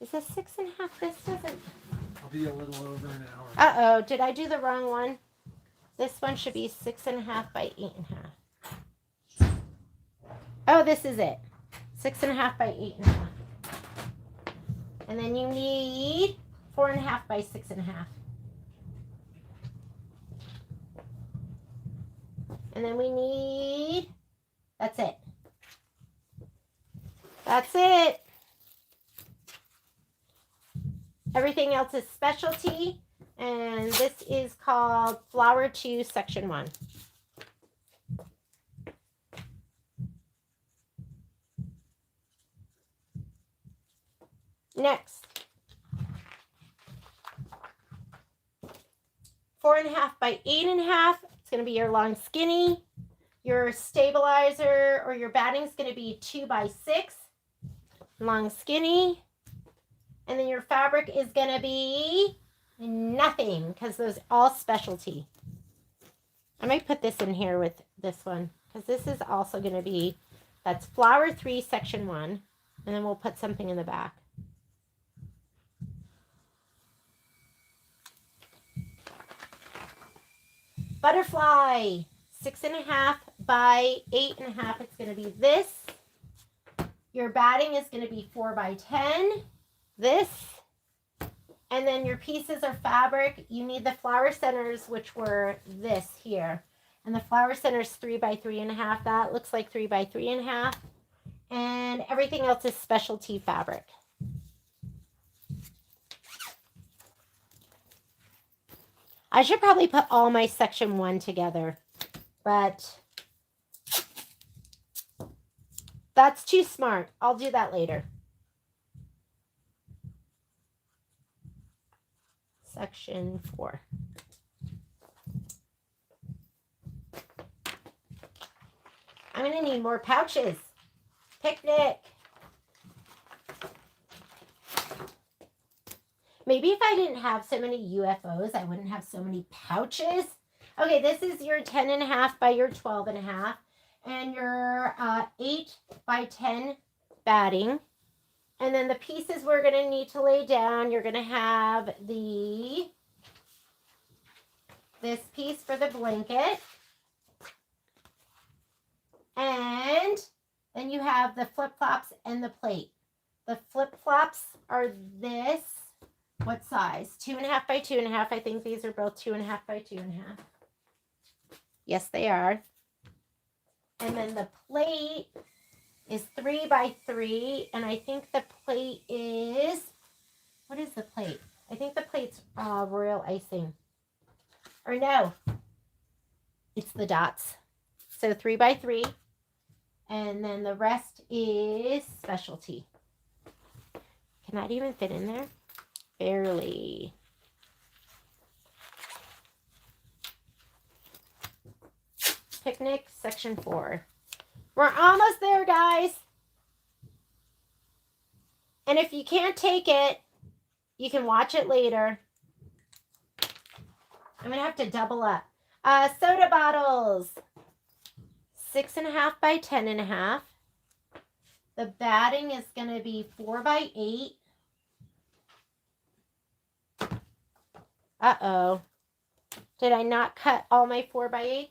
Is this 6.5? This doesn't. I'll be a little over an hour. Uh-oh, did I do the wrong one? This one should be 6.5 by 8.5. Oh, this is it. 6.5 by 8.5. And then you need 4.5 by 6.5. And then we need, that's it. That's it. Everything else is specialty. And this is called Flower 2, Section 1. Next. 4.5 by 8.5. It's going to be your long skinny. Your stabilizer or your batting is going to be 2 by 6. Long skinny. And then your fabric is going to be nothing because those are all specialty. I might put this in here with this one because this is also going to be, that's Flower 3, Section 1. And then we'll put something in the back. Butterfly, 6.5 by 8.5. It's going to be this. Your batting is going to be 4 by 10. This. And then your pieces are fabric. You need the flower centers, which were this here. And the flower center is 3 by 3.5. That looks like 3 by 3.5. And everything else is specialty fabric. I should probably put all my section 1 together, but that's too smart. I'll do that later. Section 4. I'm going to need more pouches. Picnic. Maybe if I didn't have so many UFOs, I wouldn't have so many pouches. Okay, this is your 10.5 by your 12.5 and your 8 by 10 batting. And then the pieces we're going to need to lay down, you're going to have this piece for the blanket. And then you have the flip-flops and the plate. The flip-flops are this. What size? 2.5 by 2.5. I think these are both 2.5 by 2.5. Yes, they are. And then the plate is 3 by 3. And I think the plate is, what is the plate? I think the plate's royal icing. Or no, it's the dots. So 3 by 3. And then the rest is specialty. Can that even fit in there? Barely. Picnic, section 4. We're almost there, guys. And if you can't take it, you can watch it later. I'm going to have to double up. Soda bottles. 6.5 by 10.5. The batting is going to be 4 by 8. Uh-oh. Did I not cut all my 4x8s?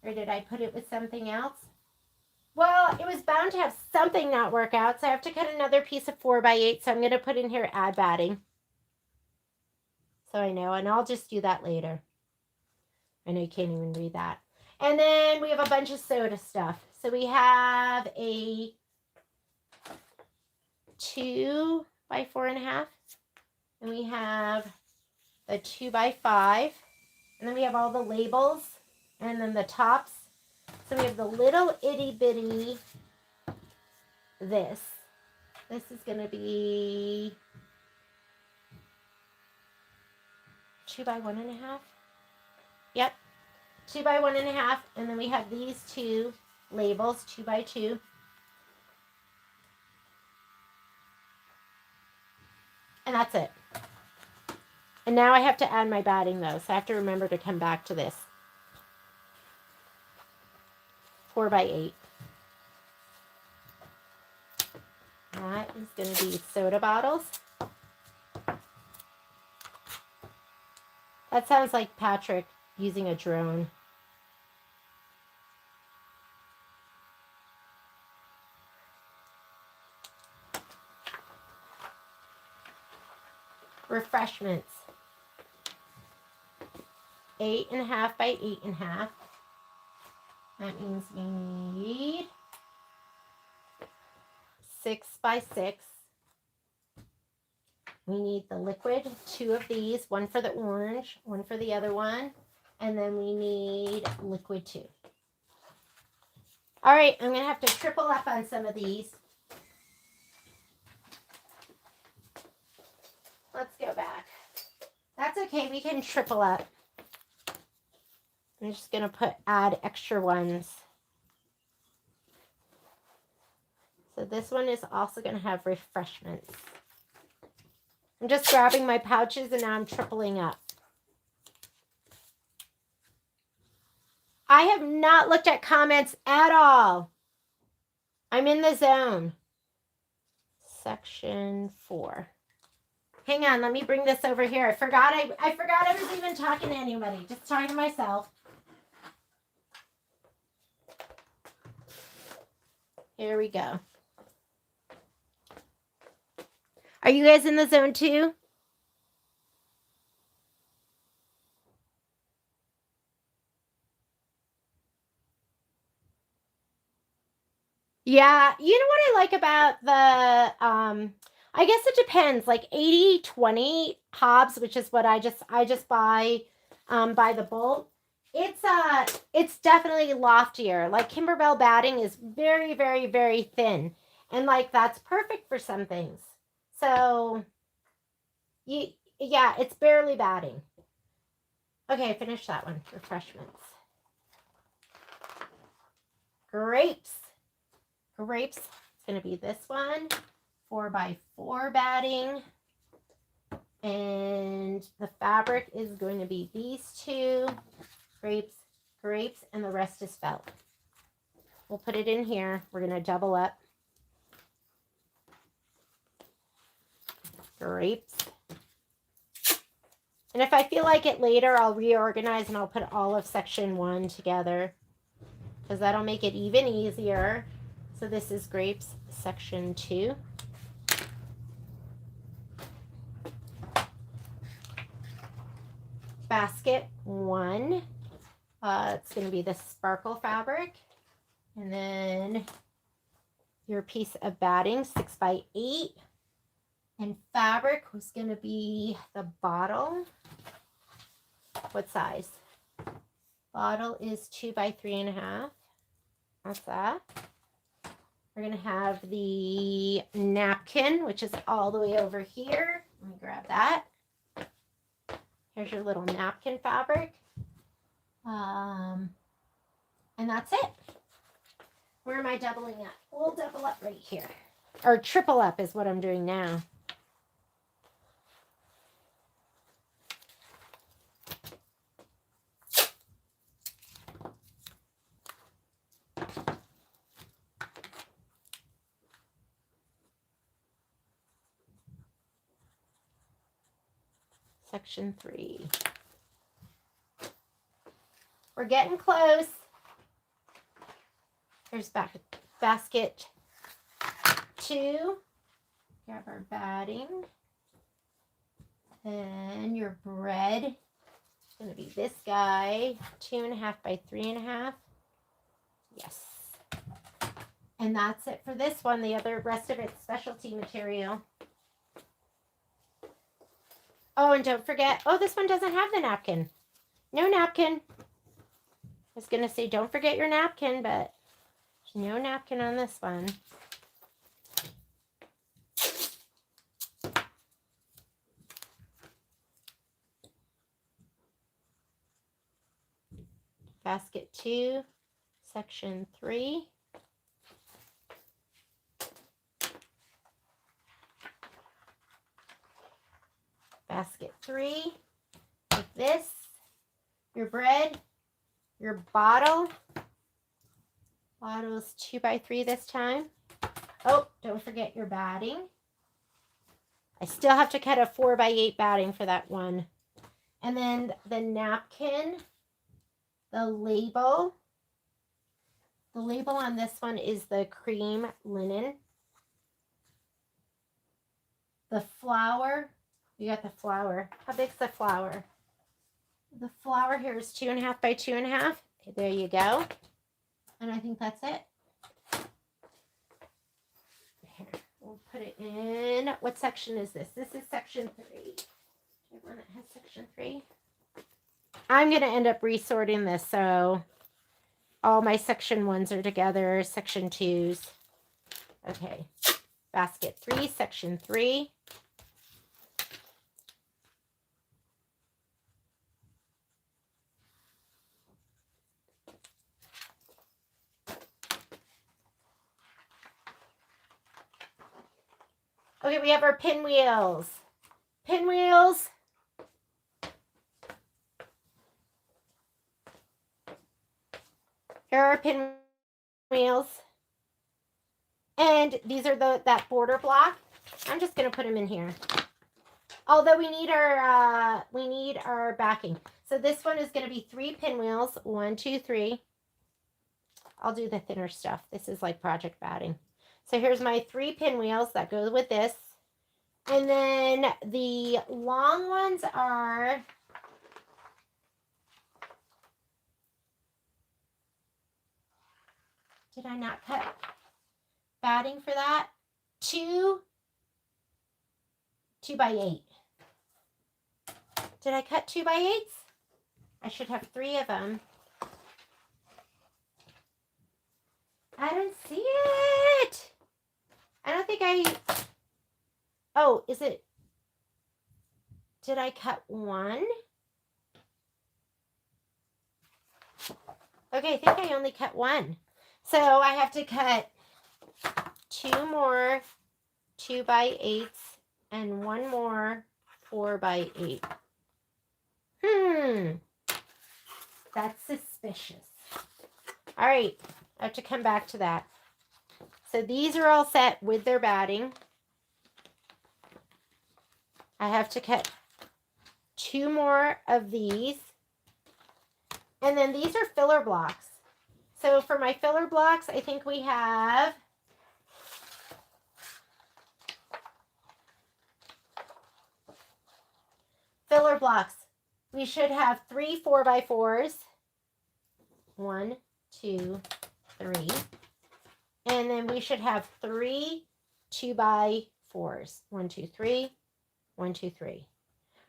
Or did I put it with something else? Well, it was bound to have something not work out, so I have to cut another piece of 4x8, so I'm going to put in here add batting. So I know, and I'll just do that later. I know you can't even read that. And then we have a bunch of soda stuff. So we have a 2 by 4.5, and we have a 2 by 5, and then we have all the labels, and then the tops. So we have the little itty bitty this. This is going to be 2 by 1.5. Yep, 2 by 1.5, and then we have these two labels, 2 by 2. And that's it. And now I have to add my batting though, so I have to remember to come back to this. 4 by 8. That is going to be soda bottles. That sounds like Patrick using a drone. Refreshments. 8.5 by 8.5. That means we need 6 by 6. We need the liquid, 2 of these, one for the orange, one for the other one, and then we need liquid 2. All right, I'm going to have to triple up on some of these. Let's go back. That's okay, we can triple up. I'm just going to add extra ones. So this one is also going to have refreshments. I'm just grabbing my pouches and now I'm tripling up. I have not looked at comments at all. I'm in the zone. Section 4. Hang on, let me bring this over here. I forgot I was even talking to anybody. Just talking to myself. Here we go. Are you guys in the zone too? Yeah, you know what I like about the, I guess it depends, like 80-20 Hobbs, which is what I just buy by the bolt. It's definitely loftier. Like Kimberbell batting is very, very, very thin. And like that's perfect for some things. So yeah, it's barely batting. Okay, finish that one. Refreshments. Grapes. Grapes. It's going to be this one. 4 by 4 batting. And the fabric is going to be these two. Grapes, grapes, and the rest is felt. We'll put it in here. We're going to double up. Grapes. And if I feel like it later, I'll reorganize and I'll put all of section 1 together, because that'll make it even easier. So this is grapes section 2. Basket 1. It's going to be the sparkle fabric. And then your piece of batting, 6 by 8. And fabric was going to be the bottle. What size? Bottle is 2 by 3.5. That's that. We're going to have the napkin, which is all the way over here. Let me grab that. Here's your little napkin fabric. And that's it. Where am I doubling up? We'll double up right here. Or triple up is what I'm doing now. Section 3. We're getting close. Here's basket 2. Grab our batting. And your bread is going to be this guy, 2.5 by 3.5. Yes. And that's it for this one. The rest of it's specialty material. Oh, and don't forget, oh, this one doesn't have the napkin. No napkin. I was going to say, don't forget your napkin, but there's no napkin on this one. Basket 2, section 3. Basket 3, like this. Your bread, your bottle. Bottle's 2 by 3 this time. Oh, don't forget your batting. I still have to cut a 4 by 8 batting for that one. And then the napkin, the label. The label on this one is the cream linen. The flour, you got the flour. How big's the flour? The flour here is 2.5 by 2.5. There you go. And I think that's it. Here, we'll put it in. What section is this? This is section 3. Do you have one that has section 3? I'm going to end up resorting this, so all my section 1s are together, section 2s. Okay, basket 3, section 3. Okay, we have our pinwheels. Pinwheels. Here are pinwheels. And these are that border block. I'm just going to put them in here. Although we need our backing. So this one is going to be 3 pinwheels. 1, 2, 3. I'll do the thinner stuff. This is like project batting. So here's my 3 pinwheels that go with this. And then the long ones are, did I not cut batting for that? 2 by 8. Did I cut 2 by 8s? I should have 3 of them. I don't see it. I don't think oh, is it, did I cut 1? Okay, I think I only cut 1. So I have to cut 2 more 2 by 8s and 1 more 4 by 8. That's suspicious. All right, I have to come back to that. So these are all set with their batting. I have to cut 2 more of these. And then these are filler blocks. So for my filler blocks, I think we have filler blocks. We should have 3 4 by 4s. 1, 2, 3. And then we should have 3 2 by 4s. 1, 2, 3. 1, 2, 3.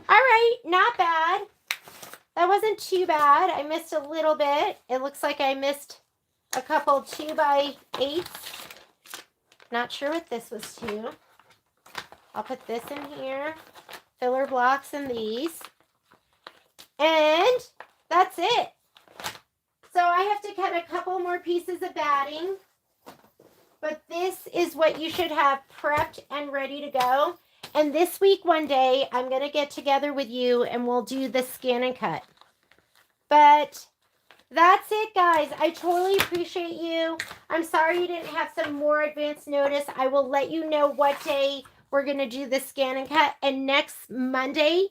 All right, not bad. That wasn't too bad. I missed a little bit. It looks like I missed a couple 2 by 8s. Not sure what this was to. I'll put this in here. Filler blocks in these. And that's it. So I have to cut a couple more pieces of batting. But this is what you should have prepped and ready to go. And this week, one day, I'm going to get together with you and we'll do the scan and cut. But that's it, guys. I totally appreciate you. I'm sorry you didn't have some more advance notice. I will let you know what day we're going to do the scan and cut. And next Monday,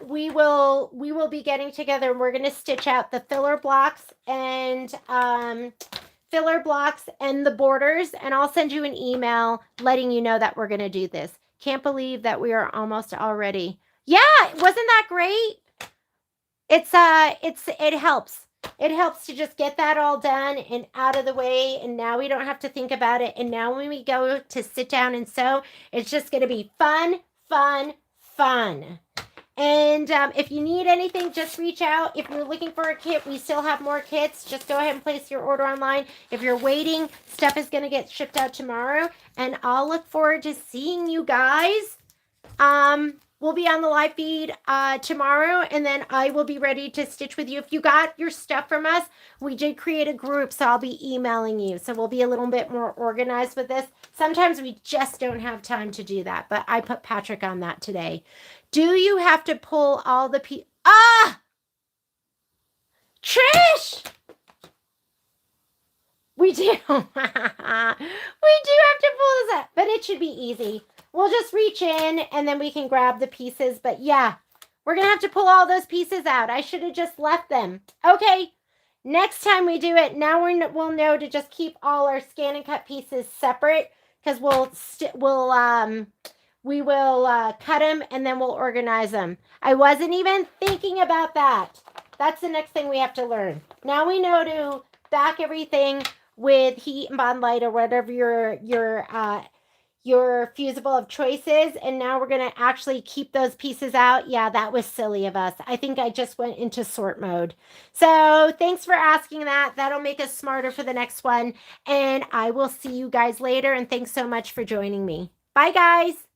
we will be getting together and we're going to stitch out the filler blocks and the borders, and I'll send you an email letting you know that we're going to do this. Can't believe that we are almost already. Yeah, wasn't that great? It helps. It helps to just get that all done and out of the way, and now we don't have to think about it. And now when we go to sit down and sew, it's just going to be fun, fun, fun. And if you need anything, just reach out. If you're looking for a kit, we still have more kits. Just go ahead and place your order online. If you're waiting, stuff is going to get shipped out tomorrow. And I'll look forward to seeing you guys. We'll be on the live feed tomorrow, and then I will be ready to stitch with you. If you got your stuff from us, we did create a group, so I'll be emailing you. So we'll be a little bit more organized with this. Sometimes we just don't have time to do that, but I put Patrick on that today. Do you have to pull all the Trish! We do. We do have to pull this up, but it should be easy. We'll just reach in and then we can grab the pieces. But yeah, we're going to have to pull all those pieces out. I should have just left them. Okay, next time we do it, now we'll know to just keep all our scan and cut pieces separate, because we will cut them and then we'll organize them. I wasn't even thinking about that. That's the next thing we have to learn. Now we know to back everything with Heat N Bond Lite or whatever your fusible of choice is. And now we're going to actually keep those pieces out. Yeah, that was silly of us. I think I just went into sort mode. So thanks for asking that. That'll make us smarter for the next one. And I will see you guys later. And thanks so much for joining me. Bye, guys.